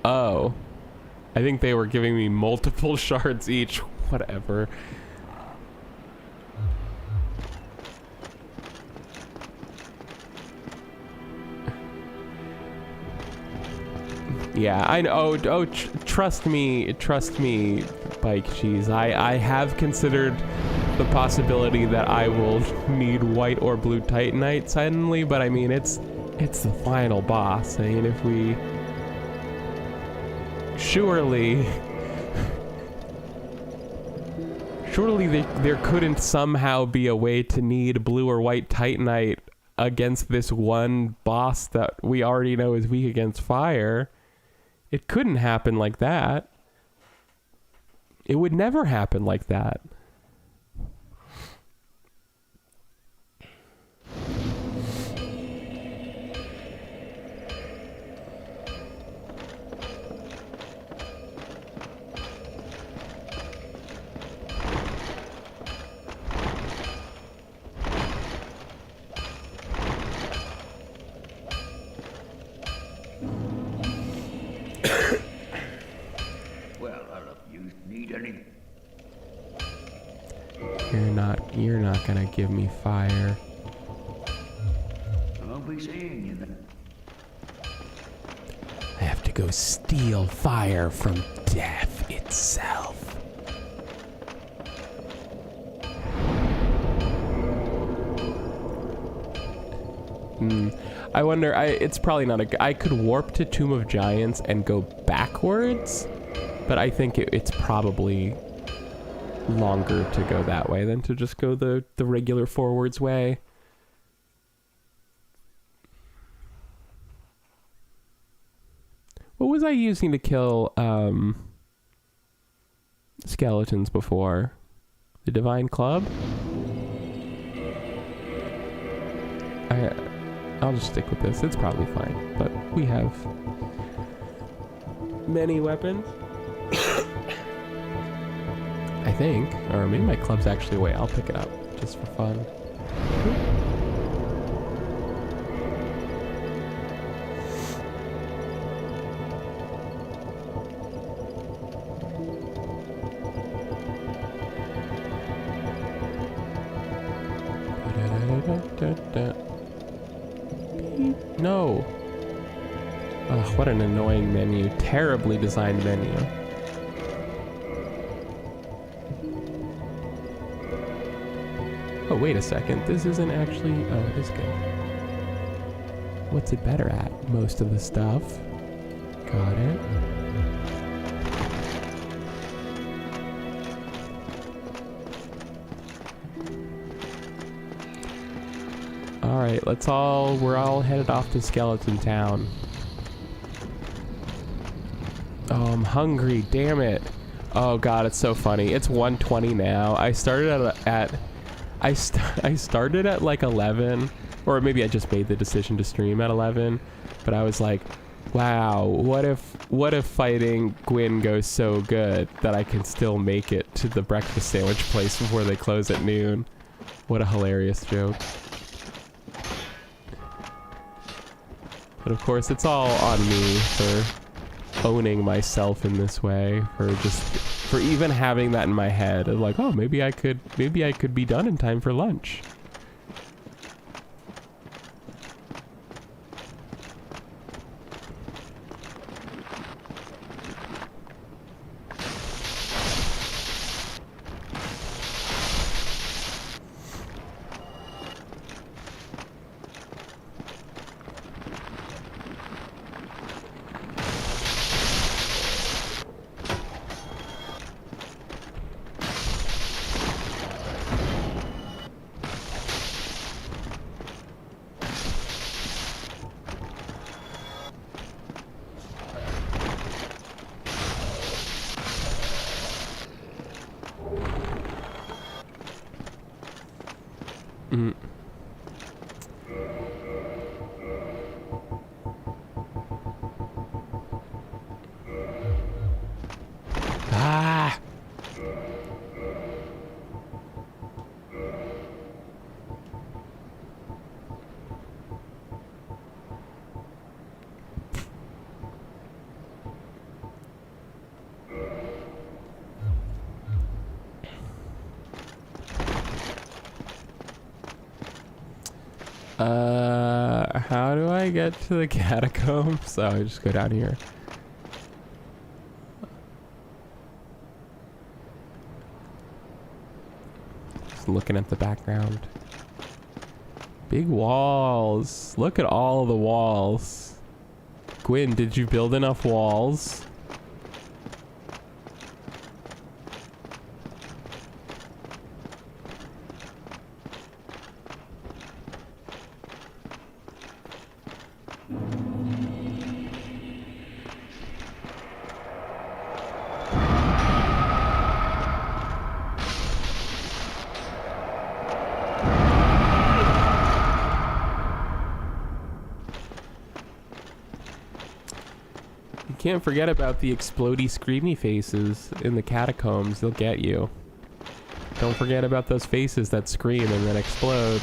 Oh. I think they were giving me multiple shards each. Whatever. Yeah, I know. Oh, trust me, Bike Cheese. I have considered the possibility that I will need white or blue Titanite suddenly, but I mean, it's the final boss. I mean, if we... Surely there couldn't somehow be a way to need blue or white Titanite against this one boss that we already know is weak against fire. It couldn't happen like that. It would never happen like that. Well, I don't know. You need any? You're not gonna give me fire. I'll be seeing you then. I have to go steal fire from death itself. I wonder, it's probably not I could warp to Tomb of Giants and go backwards, but I think it's probably longer to go that way than to just go the regular forwards way. What was I using to kill skeletons before? The Divine Club? I'll just stick with this. It's probably fine. But we have many weapons. I think. Or maybe my club's actually away. I'll pick it up just for fun. No. Ugh, what an annoying menu. Terribly designed menu. Oh, wait a second. This isn't actually... Oh, it is good. What's it better at? Most of the stuff. Got it. Alright, we're all headed off to Skeleton Town. Oh, I'm hungry, damn it. Oh god, it's so funny. It's 1:20 now. I started I started at like 11, or maybe I just made the decision to stream at 11, but I was like, wow, what if fighting Gwyn goes so good that I can still make it to the breakfast sandwich place before they close at noon? What a hilarious joke. But of course, it's all on me for owning myself in this way, for even having that in my head of like, oh, maybe I could be done in time for lunch. How do I get to the catacombs? Oh, I just go down here. Just looking at the background. Big walls. Look at all the walls. Gwyn, did you build enough walls? Can't forget about the explodey screamy faces in the catacombs. They'll get you. Don't forget about those faces that scream and then explode.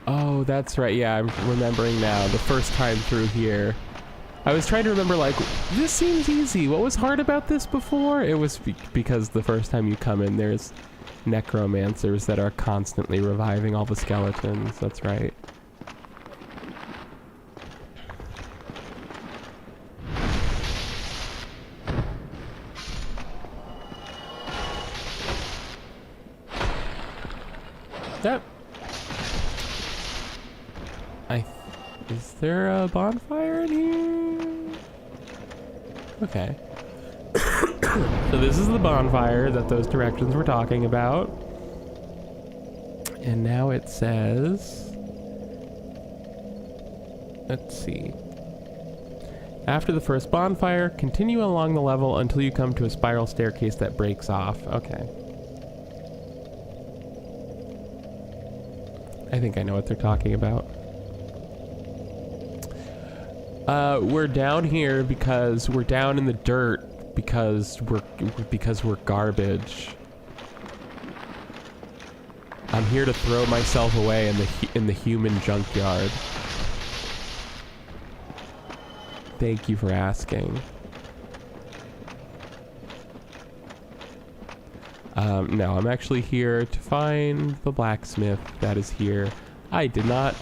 Oh, that's right. Yeah, I'm remembering now. The first time through here. I was trying to remember, like, this seems easy. What was hard about this before? It was because the first time you come in, there's necromancers that are constantly reviving all the skeletons. That's right. Yep. Is there a bonfire in here? Okay. So this is the bonfire that those directions were talking about. And now it says... Let's see. After the first bonfire, continue along the level until you come to a spiral staircase that breaks off. Okay. I think I know what they're talking about. We're down here because we're down in the dirt because we're garbage. I'm here to throw myself away in the human junkyard. Thank you for asking. No, I'm actually here to find the blacksmith that is here. I did not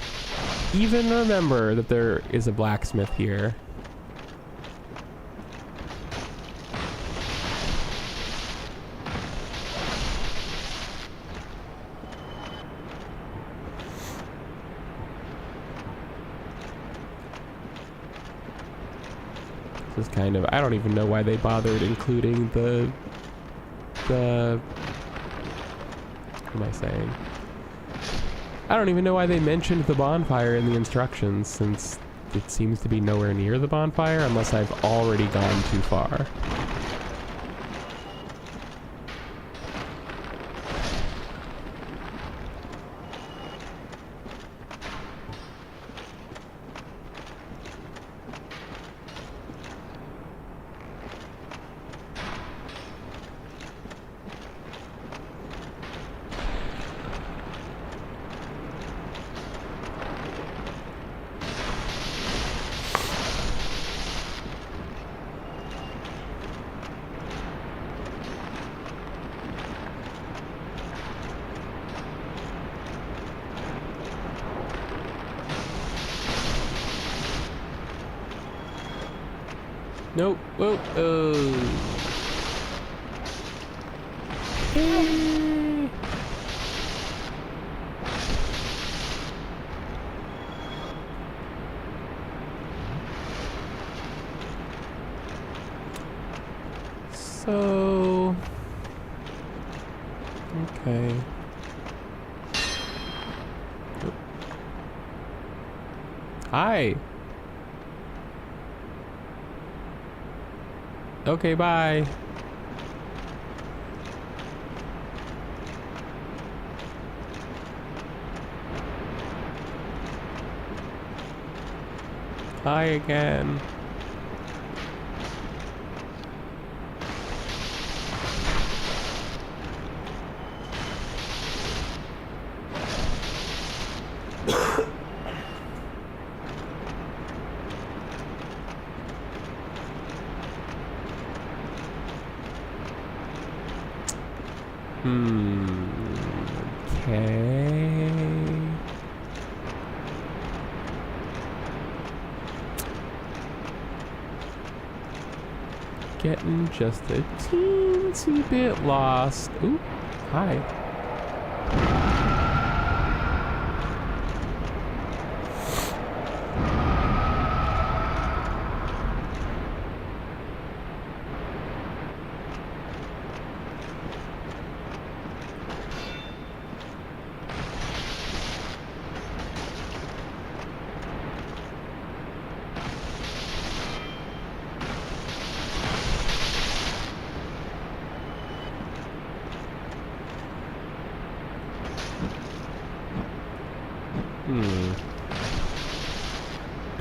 even remember that there is a blacksmith here. This is kind of, I don't even know why they bothered including the what am I saying? I don't even know why they mentioned the bonfire in the instructions, since it seems to be nowhere near the bonfire unless I've already gone too far. Nope. Oh. So. Okay. Hi. Okay, bye. Hi again. Okay. Getting just a teensy bit lost. Ooh, hi.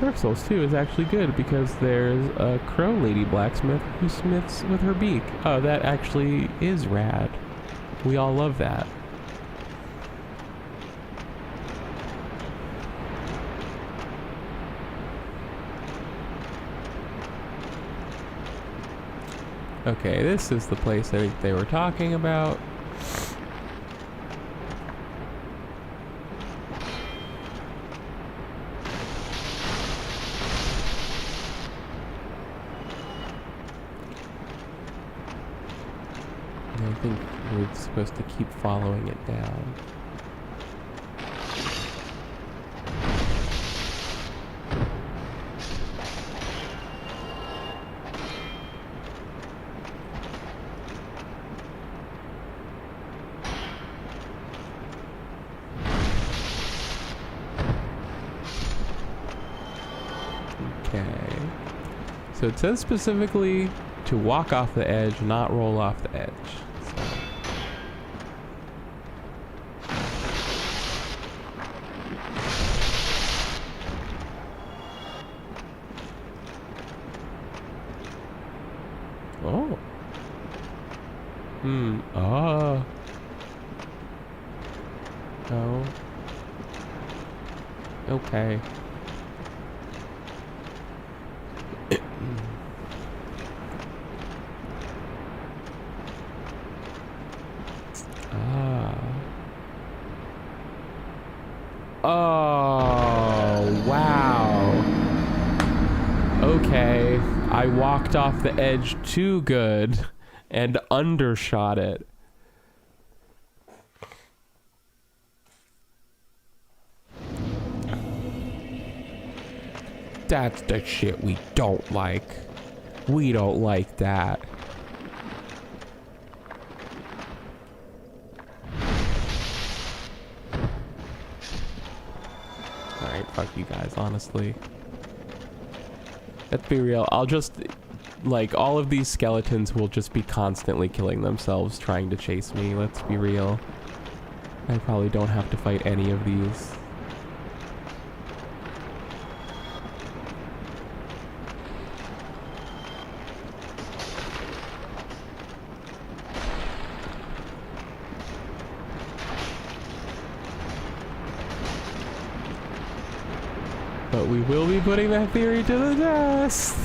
Dark Souls 2 is actually good because there's a crow lady blacksmith who smiths with her beak. Oh, that actually is rad. We all love that. Okay, this is the place I think they were talking about. I think we're supposed to keep following it down. Okay. So it says specifically to walk off the edge, not roll off the edge. Oh. Oh. Oh. Okay. Oh, wow. Okay, I walked off the edge too good and undershot it. That's the shit we don't like. We don't like that. Alright, fuck you guys, honestly. Let's be real, I'll just... Like, all of these skeletons will just be constantly killing themselves trying to chase me, let's be real. I probably don't have to fight any of these. But we will be putting that theory to the test.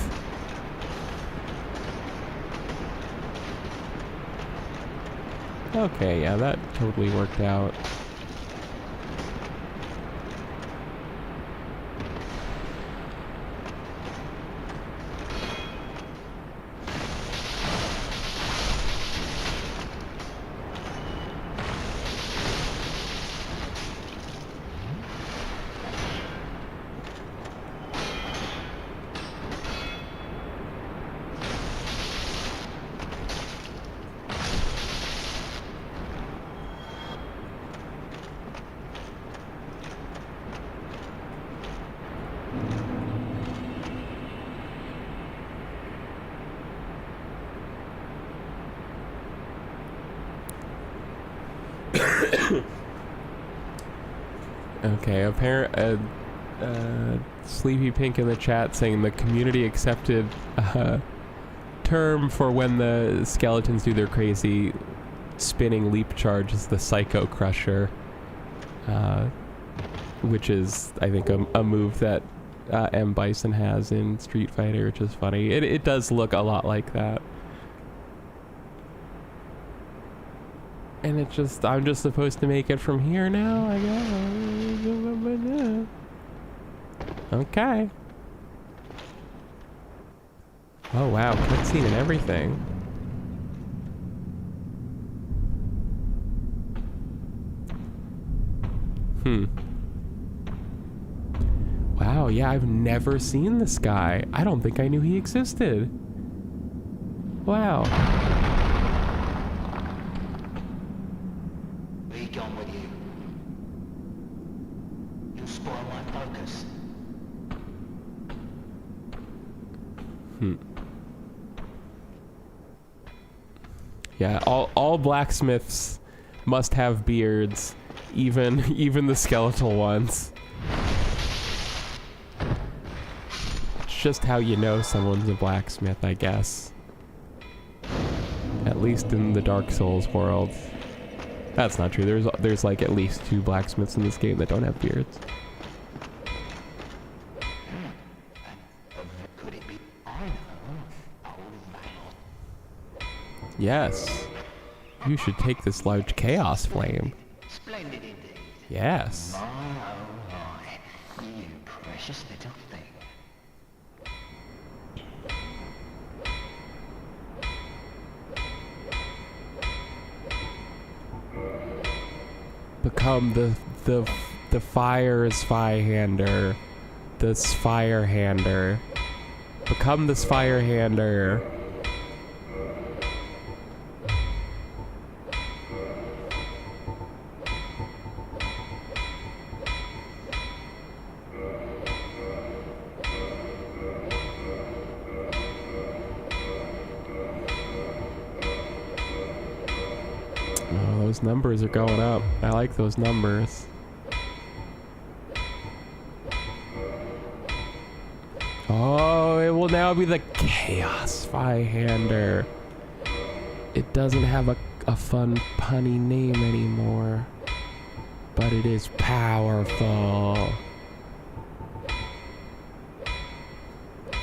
Okay, yeah, that totally worked out. Okay, Sleepy Pink in the chat saying the community accepted term for when the skeletons do their crazy spinning leap charge is the Psycho Crusher, which is, I think, a move that M. Bison has in Street Fighter, which is funny. It does look a lot like that. And it just, I'm just supposed to make it from here now, I guess. Okay. Oh wow, cutscene and everything. Wow, yeah, I've never seen this guy. I don't think I knew he existed. Wow. Where you going with you? You'll spoil my focus. Yeah, all blacksmiths must have beards, even the skeletal ones. It's just how you know someone's a blacksmith, I guess. At least in the Dark Souls world. That's not true. There's like at least 2 blacksmiths in this game that don't have beards. Could it be? I know. Old man. Yes. You should take this large chaos flame. Splendid indeed. Yes. My oh my. You precious little thing. Become the fire's Spyhander. The Spyrehander. Become the Spyrehander. Oh, those numbers are going up. I like those numbers. Oh, it will now be the Chaos Spyhander. It doesn't have a fun punny name anymore, but it is powerful.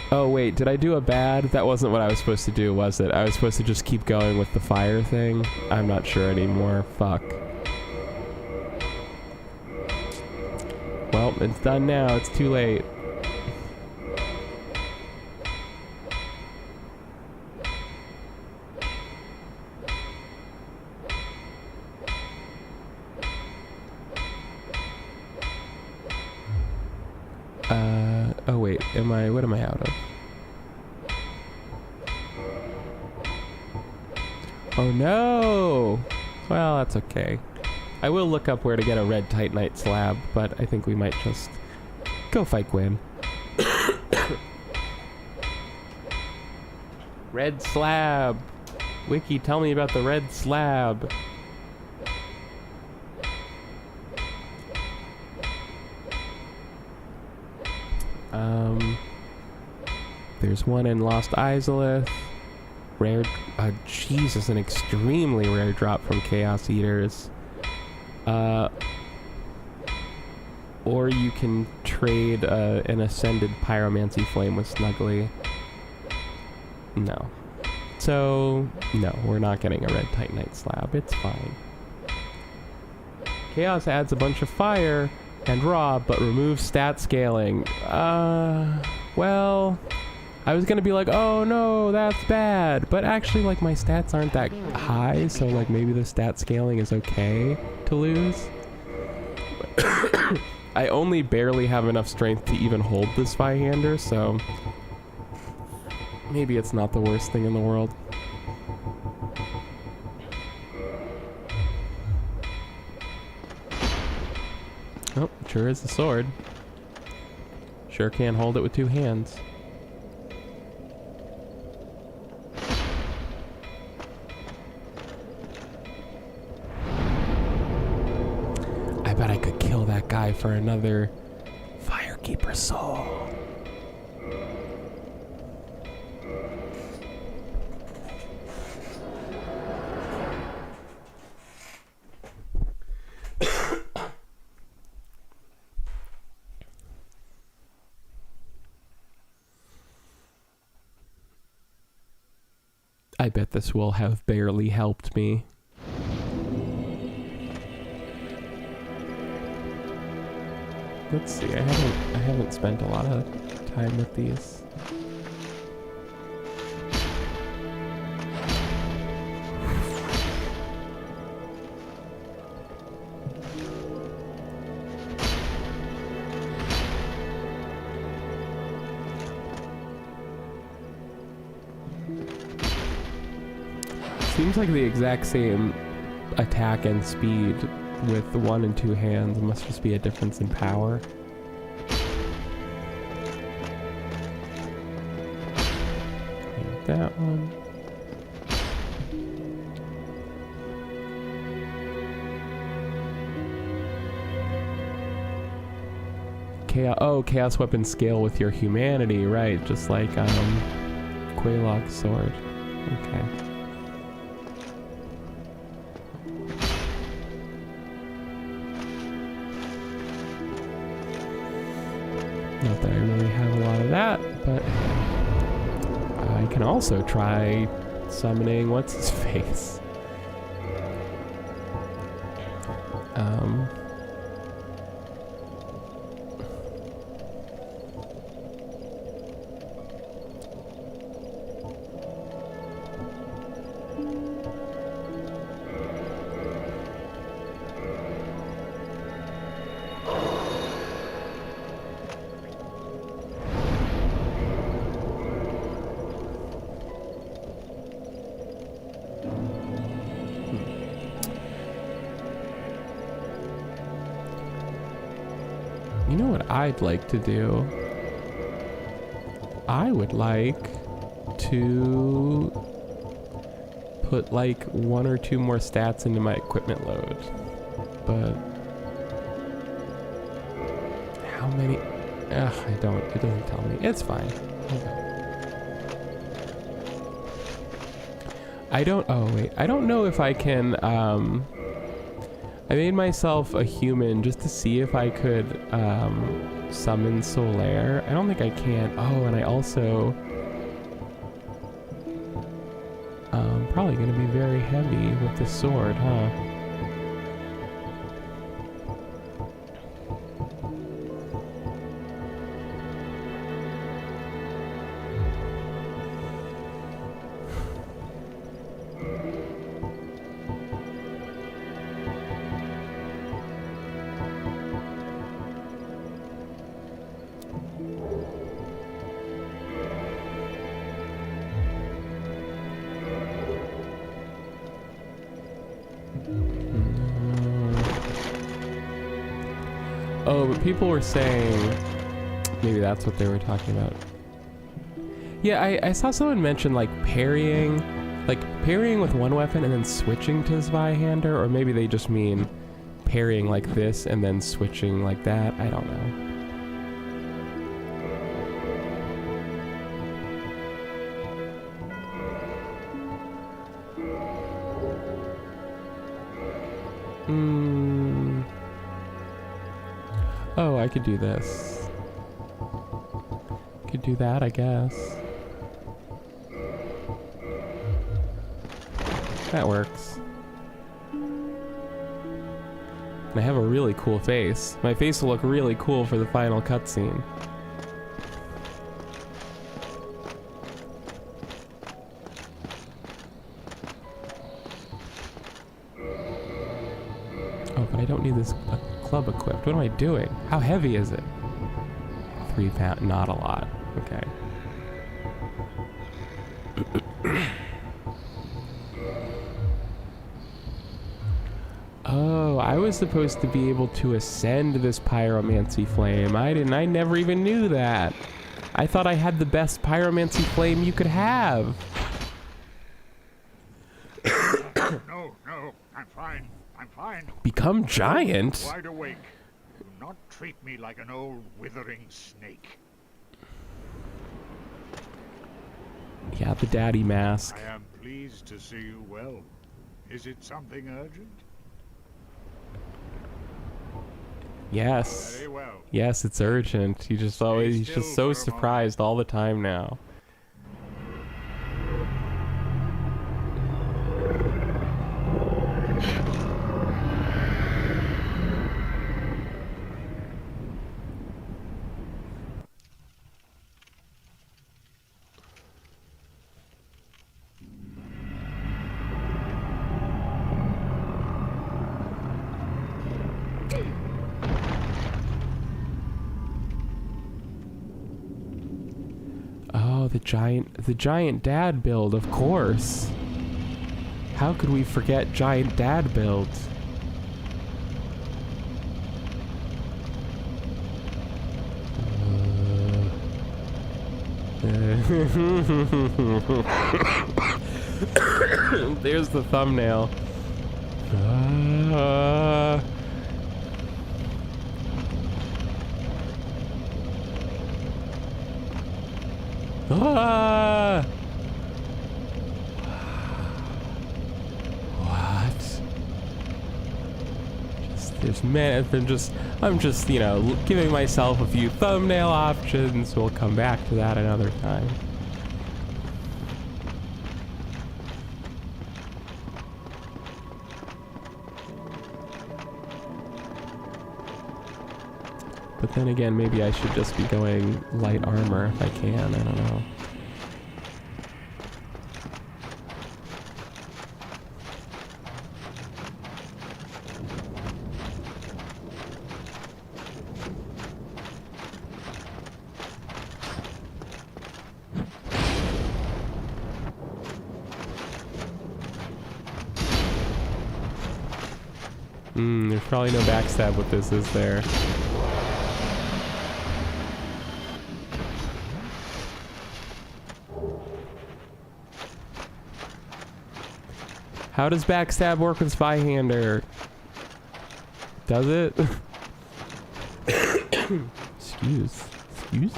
Oh wait, did I do a bad? That wasn't what I was supposed to do, was it? I was supposed to just keep going with the fire thing? I'm not sure anymore. Fuck. Well, it's done now. It's too late. Oh wait, what am I out of? Oh no! Well, that's okay. I will look up where to get a red titanite slab, but I think we might just go fight Gwyn. Red slab! Wiki, tell me about the red slab. There's one in Lost Izalith. Rare, Jesus, an extremely rare drop from Chaos Eaters. Or you can trade an Ascended Pyromancy Flame with Snuggly. No. So, no, we're not getting a red titanite slab. It's fine. Chaos adds a bunch of fire and raw, but removes stat scaling. Well, I was gonna be like, oh no, that's bad. But actually, like, my stats aren't that high, so like maybe the stat scaling is okay to lose. I only barely have enough strength to even hold this Spyhander, so maybe it's not the worst thing in the world. Oh, sure is a sword. Sure can hold it with 2 hands. I bet I could kill that guy for another Firekeeper soul. I bet this will have barely helped me. Let's see. I haven't spent a lot of time with these. Seems like the exact same attack and speed with the 1 and 2 hands. It must just be a difference in power. Need that one. Chaos weapons scale with your humanity, right? Just like Quaylock's sword. Okay. Not that I really have a lot of that, but I can also try summoning what's his face. You know what I'd like to do? I would like to put like 1 or 2 more stats into my equipment load. But how many? It doesn't tell me. It's fine. Okay. I don't know if I can, I made myself a human just to see if I could summon Solaire. I don't think I can. Oh, and I also probably going to be very heavy with the sword, huh? Oh, but people were saying, maybe that's what they were talking about. Yeah, I saw someone mention like parrying with one weapon and then switching to Zweihander, or maybe they just mean parrying like this and then switching like that. I don't know. Oh, I could do this. Could do that, I guess. That works. And I have a really cool face. My face will look really cool for the final cutscene. Oh, but I don't need this club equipped. What am I doing? How heavy is it? 3 pounds. Not a lot. Okay. Oh, I was supposed to be able to ascend this pyromancy flame. I never even knew that. I thought I had the best pyromancy flame you could have. No, I'm fine. I'm fine. Become giant? Wide awake. Do not treat me like an old withering snake. Yeah, the daddy mask. I am pleased to see you well. Is it something urgent? Yes. Very well. Yes, it's urgent. He's just so surprised all the time now. Oh, the giant dad build, of course. How could we forget giant dad build? There's the thumbnail. What? I'm just, you know, giving myself a few thumbnail options. We'll come back to that another time. But then again, maybe I should just be going light armor if I can. I don't know. There's probably no backstab with this, is there? How does backstab work with Spyhander? Does it? Excuse me.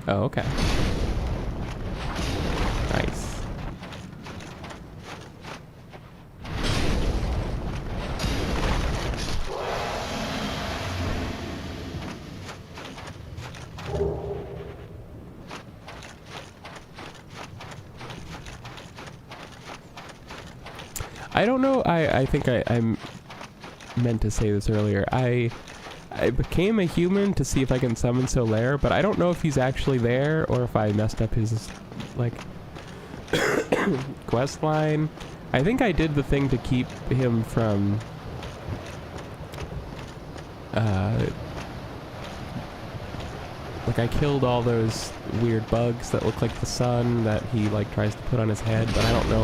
Oh, okay. Nice. I don't know, I think I meant to say this earlier. I became a human to see if I can summon Solaire, but I don't know if he's actually there or if I messed up his, like, quest line. I think I did the thing to keep him from, like, I killed all those weird bugs that look like the sun that he, like, tries to put on his head, but I don't know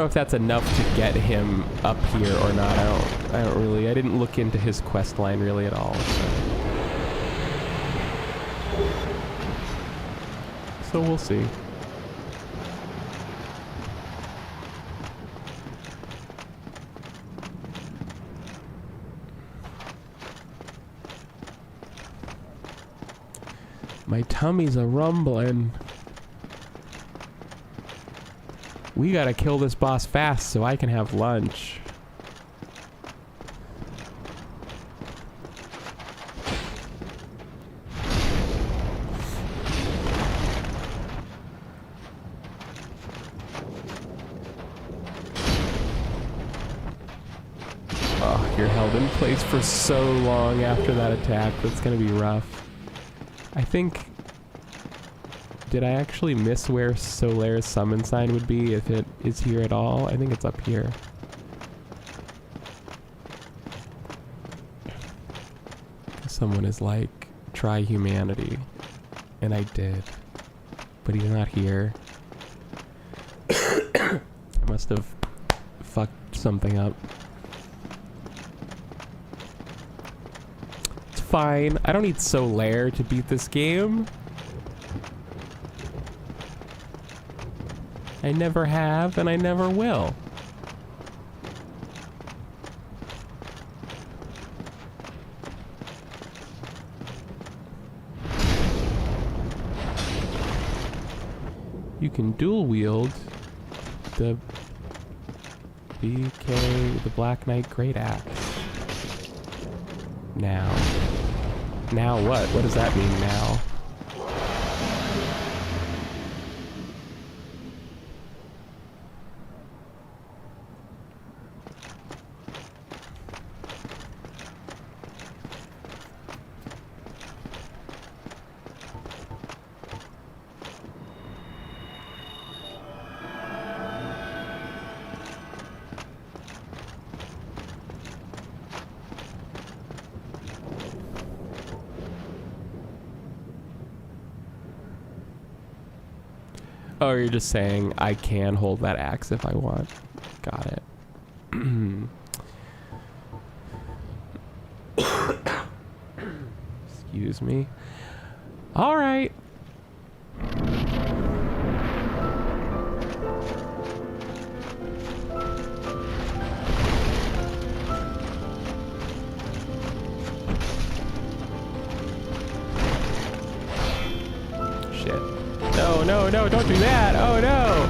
if that's enough to get him up here or not. I didn't look into his quest line really at all. So we'll see. My tummy's a rumbling. We gotta kill this boss fast so I can have lunch. Oh, you're held in place for so long after that attack. That's gonna be rough. I think... Did I actually miss where Solaire's summon sign would be, if it is here at all? I think it's up here. Someone is like, try humanity. And I did. But he's not here. I must have fucked something up. It's fine. I don't need Solaire to beat this game. I never have, and I never will. You can dual wield the BK, the Black Knight Great Axe. Now. Now what? What does that mean now? Oh, you're just saying I can hold that axe if I want. Got it. Excuse me. All right. Shit. No, no, no, don't do that. Oh, no.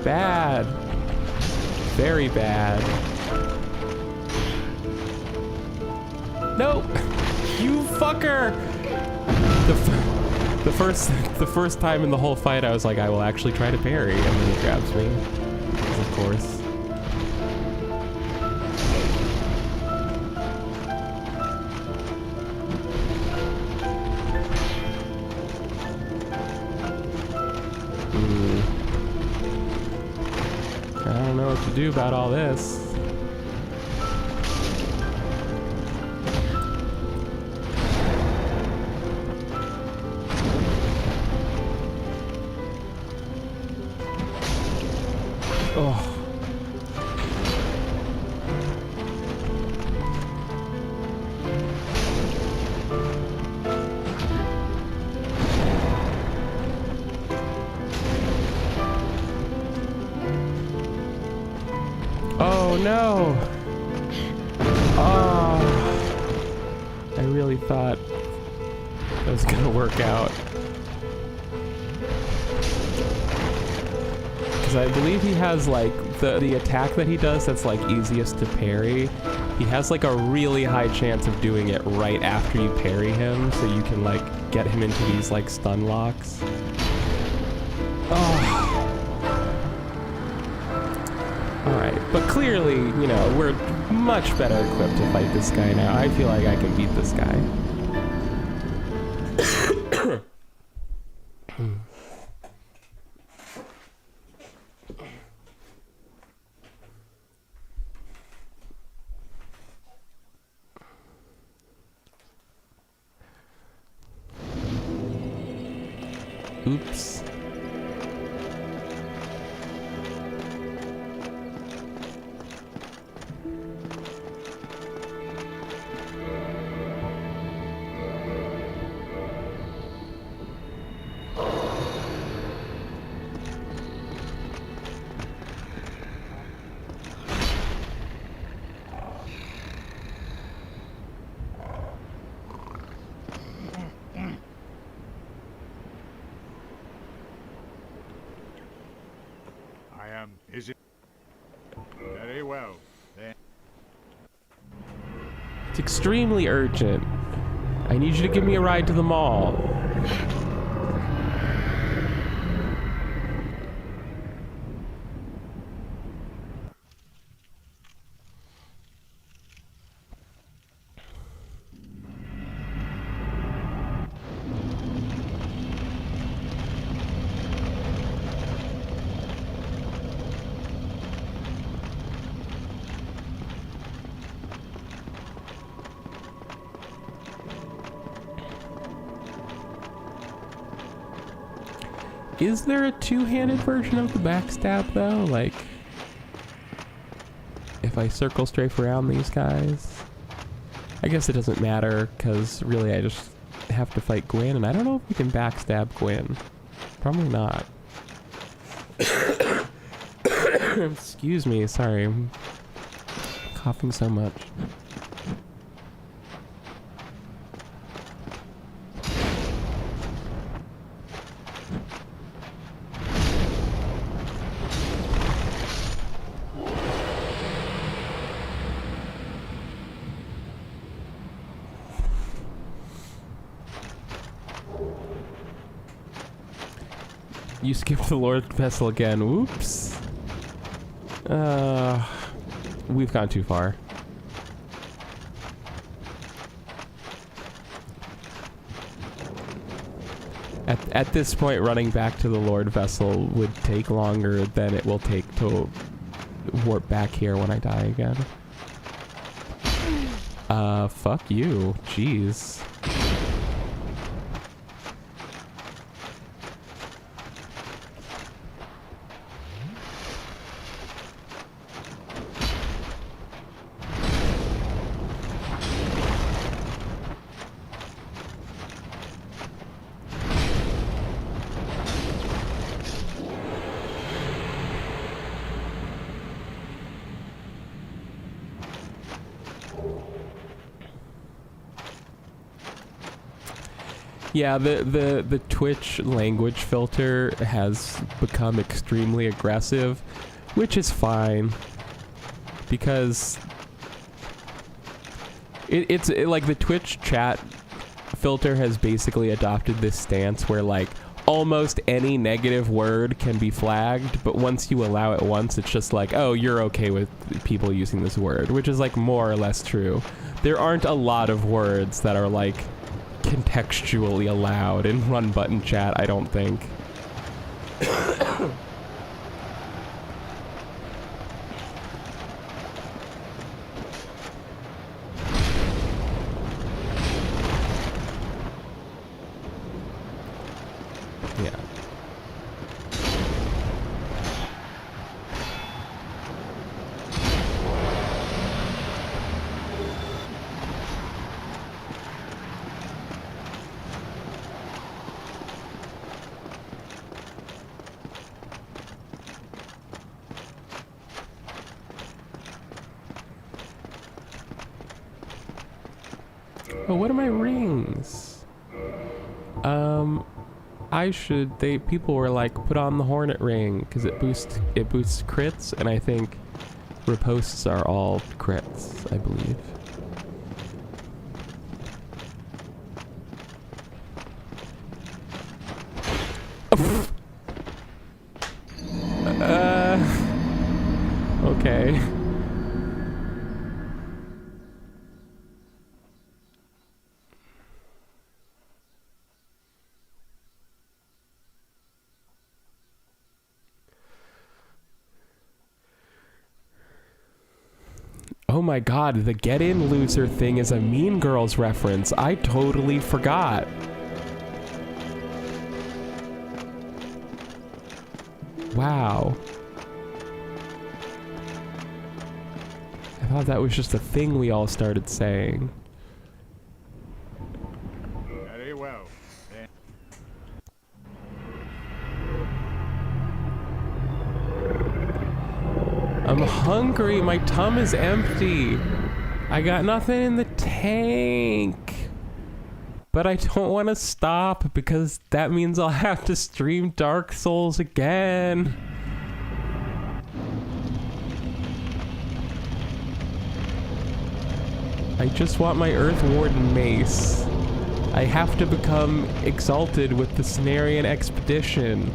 Bad. Very bad. Nope. You fucker. The first time in the whole fight, I was like, I will actually try to parry, and then he grabs me. Of course. I don't know what to do about all this. Oh. Oh no. Oh. I really thought that was gonna work out. Because I believe he has like the attack that he does that's like easiest to parry. He has like a really high chance of doing it right after you parry him, so you can like get him into these like stun locks. Oh. Alright, but clearly, you know, we're much better equipped to fight this guy now. I feel like I can beat this guy. Oops. Is it? Very well, then. It's extremely urgent. I need you to give me a ride to the mall. Is there a two-handed version of the backstab though? Like, if I circle strafe around these guys? I guess it doesn't matter, because really I just have to fight Gwyn, and I don't know if we can backstab Gwyn. Probably not. Excuse me, sorry. I'm coughing so much. You skipped the Lord Vessel again. Whoops. We've gone too far. At this point, running back to the Lord Vessel would take longer than it will take to warp back here when I die again. Fuck you. Jeez. Yeah, the Twitch language filter has become extremely aggressive, which is fine, because it's like the Twitch chat filter has basically adopted this stance where like almost any negative word can be flagged, but once you allow it once, it's just like, oh, you're okay with people using this word, which is like more or less true. There aren't a lot of words that are like contextually allowed in run button chat, I don't think. Yeah. Oh, what are my rings? People were like, put on the Hornet ring because it boosts crits, and I think riposts are all crits, I believe. Okay. Oh my god, the get in loser thing is a Mean Girls reference. I totally forgot. Wow. I thought that was just a thing we all started saying. Very well. Then I'm hungry. My tum is empty. I got nothing in the tank. But I don't want to stop because that means I'll have to stream Dark Souls again. I just want my Earth Warden mace. I have to become exalted with the Cenarian expedition.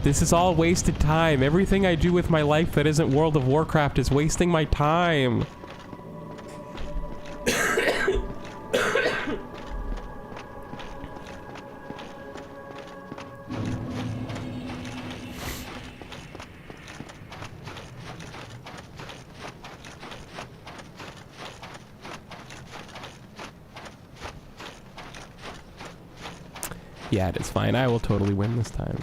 This is all wasted time. Everything I do with my life that isn't World of Warcraft is wasting my time. Yeah, it is fine. I will totally win this time.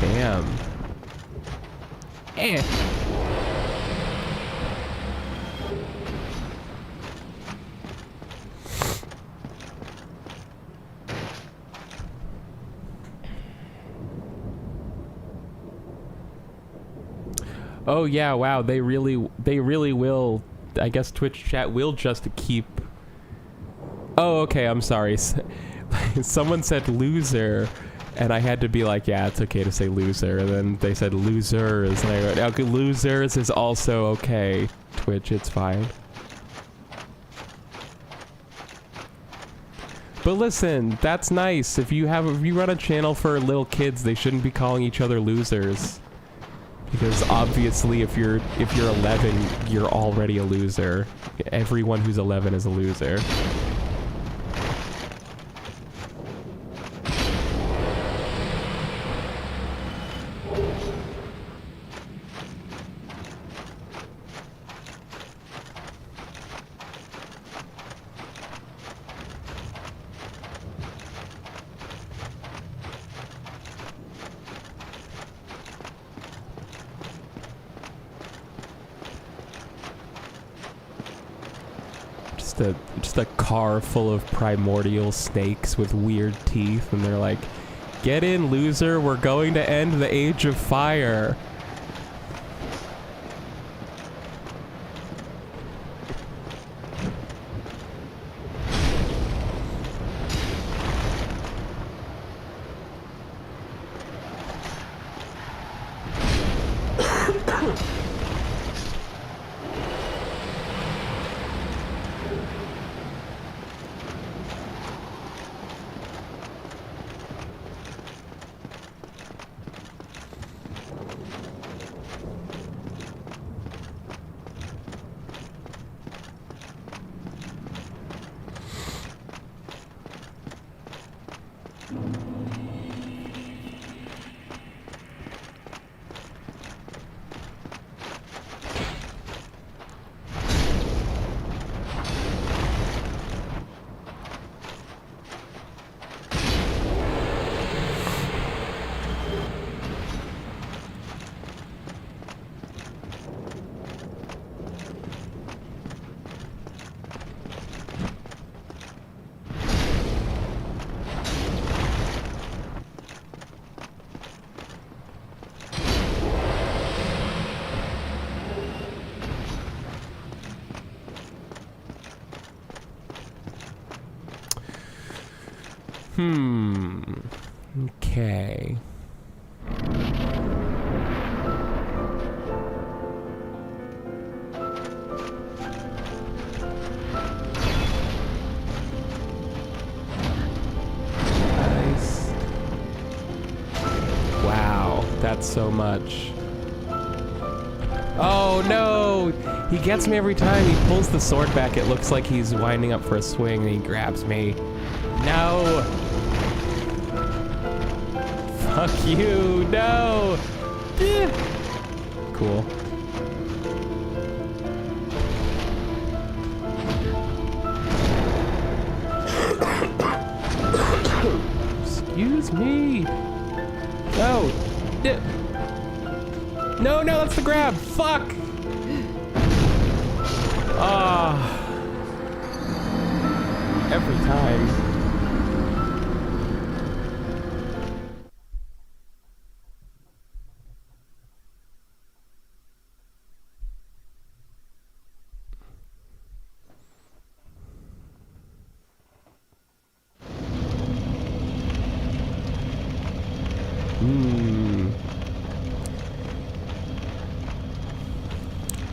Damn. Eh. Oh yeah, wow, they really will. I guess Twitch chat will just keep. Oh, okay, I'm sorry. Someone said loser, and I had to be like, yeah, it's okay to say loser. And then they said losers, and I went, okay, losers is also okay. Twitch, it's fine. But listen, that's nice. If you run a channel for little kids, they shouldn't be calling each other losers. Because obviously if you're 11, you're already a loser. Everyone who's 11 is a loser. Just a car full of primordial snakes with weird teeth, and they're like, get in, loser, we're going to end the Age of Fire. Okay. Nice. Wow, that's so much. Oh no! He gets me every time. He pulls the sword back. It looks like he's winding up for a swing and he grabs me. No! Fuck you! No! Cool. Excuse me! No! No, no, that's the grab! Fuck! Ah. Every time.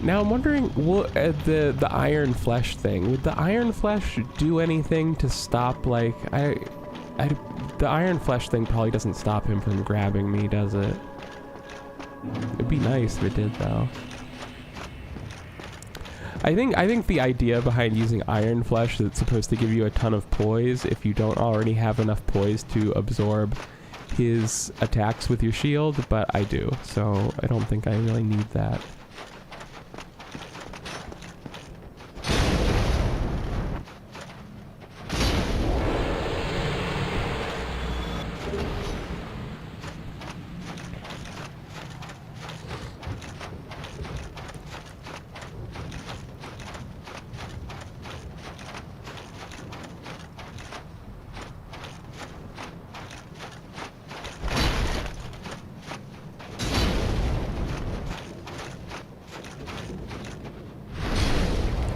Now I'm wondering, what the iron flesh thing, would the iron flesh do anything to stop, like, the iron flesh thing probably doesn't stop him from grabbing me, does it? It'd be nice if it did, though. I think the idea behind using iron flesh is it's supposed to give you a ton of poise if you don't already have enough poise to absorb his attacks with your shield, but I do, so I don't think I really need that.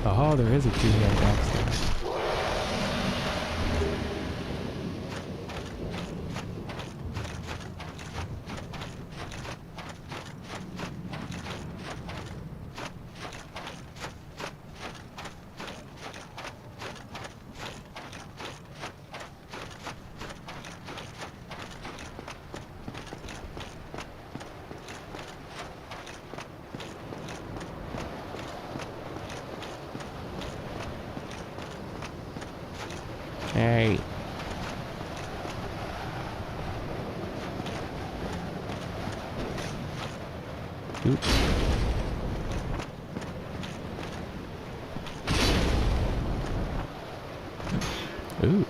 Oh, there is a two-hand axe there. Hey. Oops. Ooh.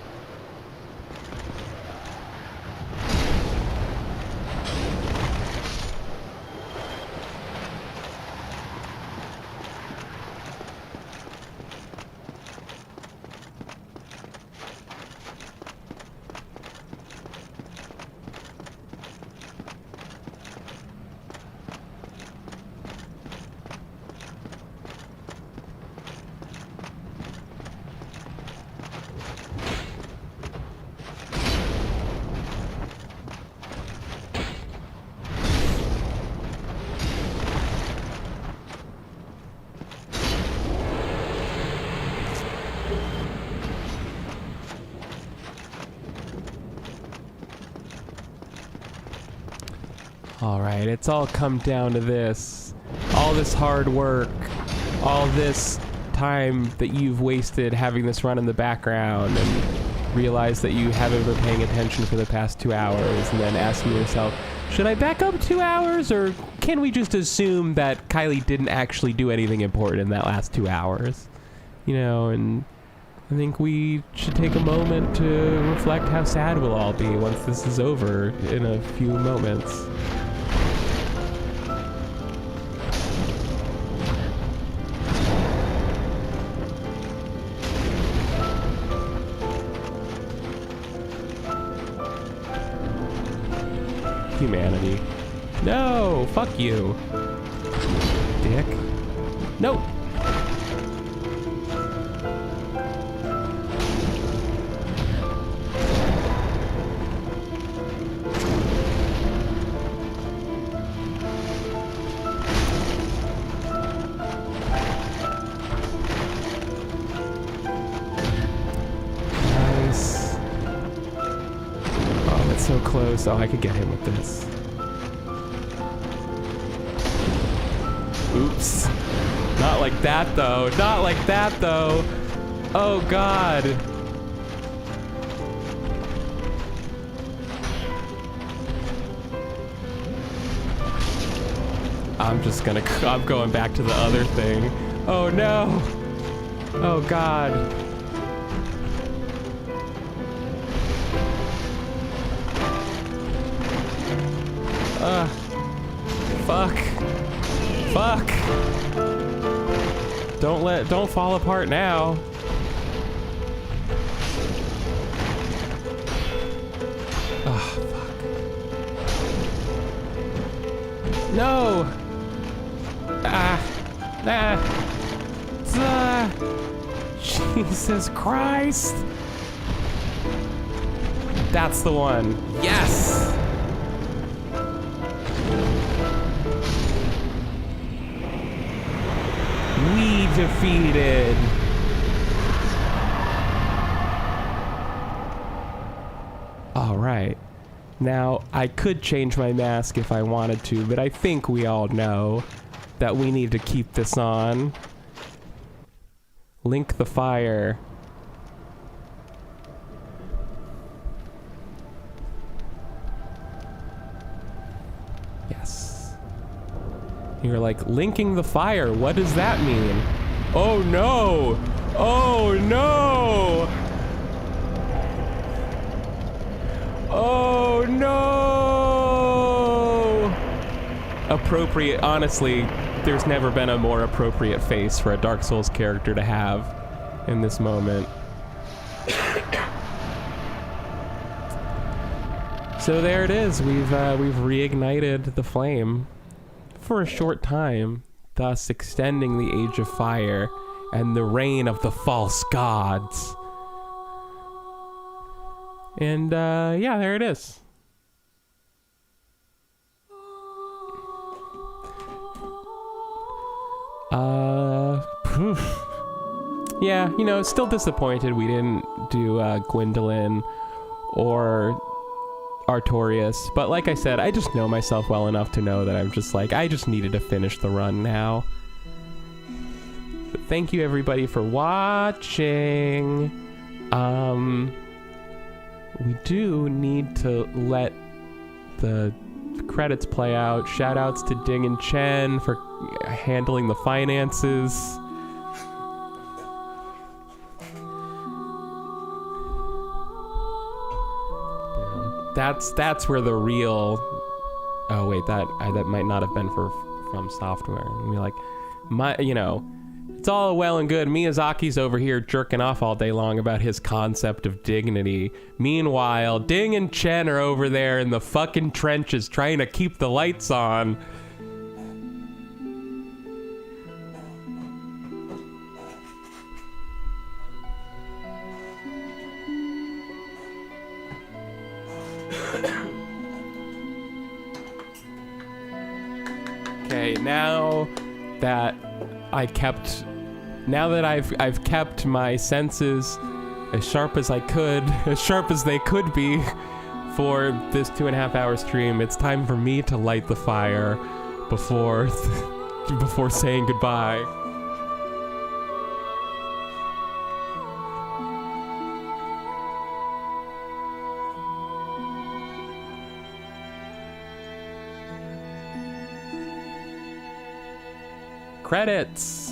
Alright, it's all come down to this. All this hard work, all this time that you've wasted having this run in the background and realize that you haven't been paying attention for the past 2 hours, and then asking yourself, should I back up 2 hours, or can we just assume that Kylie didn't actually do anything important in that last 2 hours? You know, and I think we should take a moment to reflect how sad we'll all be once this is over in a few moments. Humanity. No! Fuck you! Dick. Nope! Nice. Oh, that's so close. Oh, I could get him with this. Oops. Not like that, though. Not like that, though. Oh, God. I'm going back to the other thing. Oh, no. Oh, God. Fuck. Fuck. Don't fall apart now. Oh, fuck. No. Jesus Christ. That's the one. Yes. We defeated. All right. Now, I could change my mask if I wanted to, but I think we all know that we need to keep this on. Link the fire. Yes. You're like, linking the fire, what does that mean? Oh no! Oh no! Oh no! Appropriate, honestly, there's never been a more appropriate face for a Dark Souls character to have in this moment. So there it is. We've reignited the flame for a short time, thus extending the Age of Fire and the reign of the false gods. And yeah, there it is. Yeah, you know, still disappointed we didn't do Gwendolyn or Artorias, but like I said, I just know myself well enough to know that I'm just like, I just needed to finish the run now. But thank you everybody for watching. We do need to let the credits play out. Shout outs to Ding and Chen for handling the finances. That's where the real. Oh wait, that might not have been from software. And we're like, you know, it's all well and good. Miyazaki's over here jerking off all day long about his concept of dignity. Meanwhile, Ding and Chen are over there in the fucking trenches trying to keep the lights on. Okay, now that I've kept my senses as sharp as I could, as sharp as they could be for this 2.5 hour stream. It's time for me to light the fire before before saying goodbye. Credits.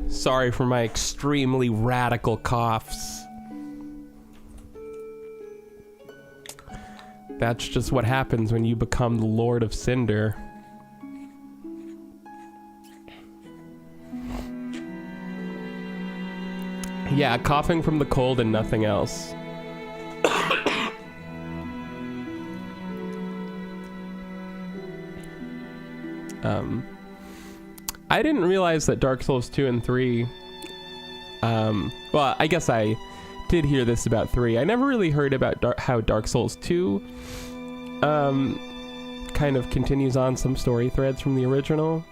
Sorry for my extremely radical coughs. That's just what happens when you become the Lord of Cinder. Yeah, coughing from the cold and nothing else. I didn't realize that Dark Souls 2 and 3, well, I guess I did hear this about 3. I never really heard about how Dark Souls 2 kind of continues on some story threads from the original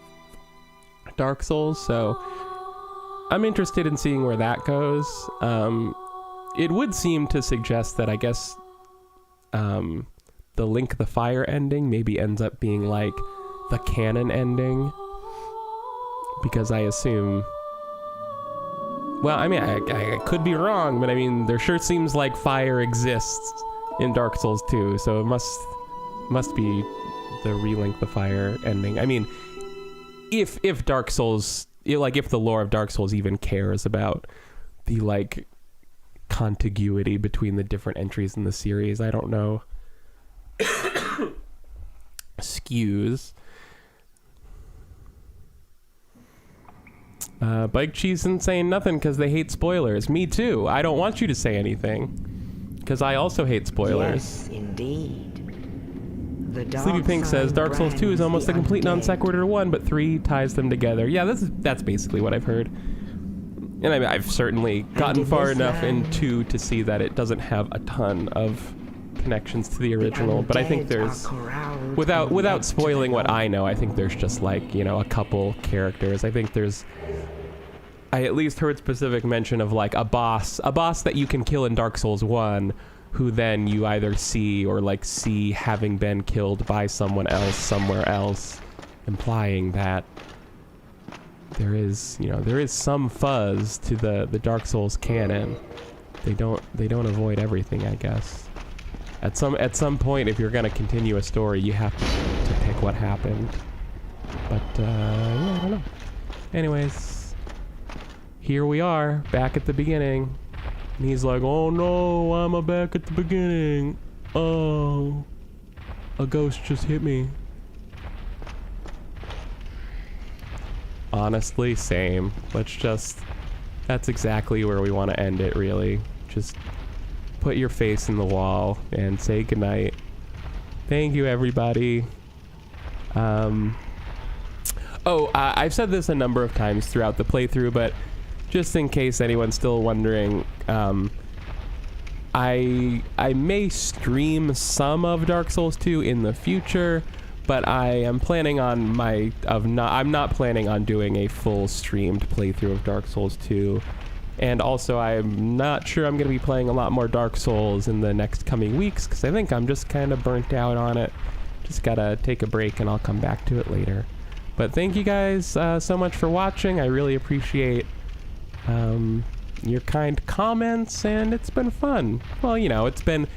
Dark Souls, so I'm interested in seeing where that goes. It would seem to suggest that I guess the Link the Fire ending maybe ends up being like the canon ending. Because I assume... Well, I mean, I could be wrong, but I mean, there sure seems like fire exists in Dark Souls 2, so it must be the Relink the Fire ending. I mean, if Dark Souls... Like, if the lore of Dark Souls even cares about the, like, contiguity between the different entries in the series, I don't know. Excuse. Bike Cheese isn't saying nothing because they hate spoilers. Me too. I don't want you to say anything because I also hate spoilers. Yes, indeed. Sleepy Pink says Dark Souls 2 is almost a complete non sequitur to 1, but 3 ties them together. Yeah, that's basically what I've heard. And I mean, I've certainly gotten far enough in 2 to see that it doesn't have a ton of connections to the original, but I think there's, without spoiling what I know, I think there's just like, you know, a couple characters. I think there's, I at least heard specific mention of like a boss that you can kill in Dark Souls 1, who then you either see or like see having been killed by someone else somewhere else, implying that there is, you know, there is some fuzz to the Dark Souls canon. They don't avoid everything, I guess. At some point, if you're gonna continue a story, you have to pick what happened. But yeah, I don't know. Anyways, here we are, back at the beginning. And he's like, oh no, I'm back at the beginning. Oh, a ghost just hit me. Honestly, same. That's exactly where we want to end it, really. Just put your face in the wall and say goodnight. Thank you, everybody. I've said this a number of times throughout the playthrough, but just in case anyone's still wondering, I may stream some of Dark Souls 2 in the future, but I am planning on I'm not planning on doing a full streamed playthrough of Dark Souls 2. And also, I'm not sure I'm going to be playing a lot more Dark Souls in the next coming weeks, because I think I'm just kind of burnt out on it. Just gotta take a break and I'll come back to it later. But thank you guys so much for watching. I really appreciate your kind comments, and it's been fun. Well, you know, it's been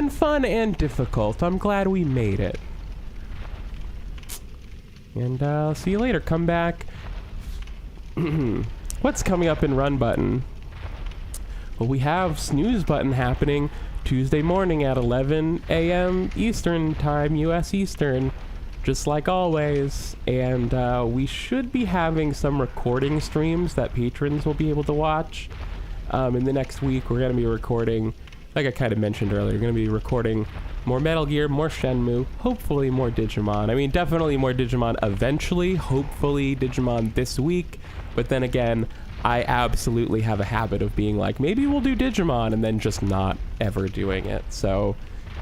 fun and difficult. I'm glad we made it. And I'll see you later. Come back. What's coming up in Run Button? Well, we have Snooze Button happening Tuesday morning at 11 a.m. Eastern Time, U.S. Eastern, just like always. And we should be having some recording streams that patrons will be able to watch. In the next week, we're going to be recording, like I kind of mentioned earlier, we're going to be recording more Metal Gear, more Shenmue, hopefully more Digimon. I mean, definitely more Digimon eventually, hopefully Digimon this week. But then again, I absolutely have a habit of being like, maybe we'll do Digimon, and then just not ever doing it. So,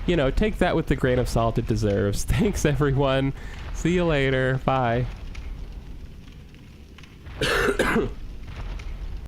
you know, take that with the grain of salt it deserves. Thanks, everyone. See you later. Bye.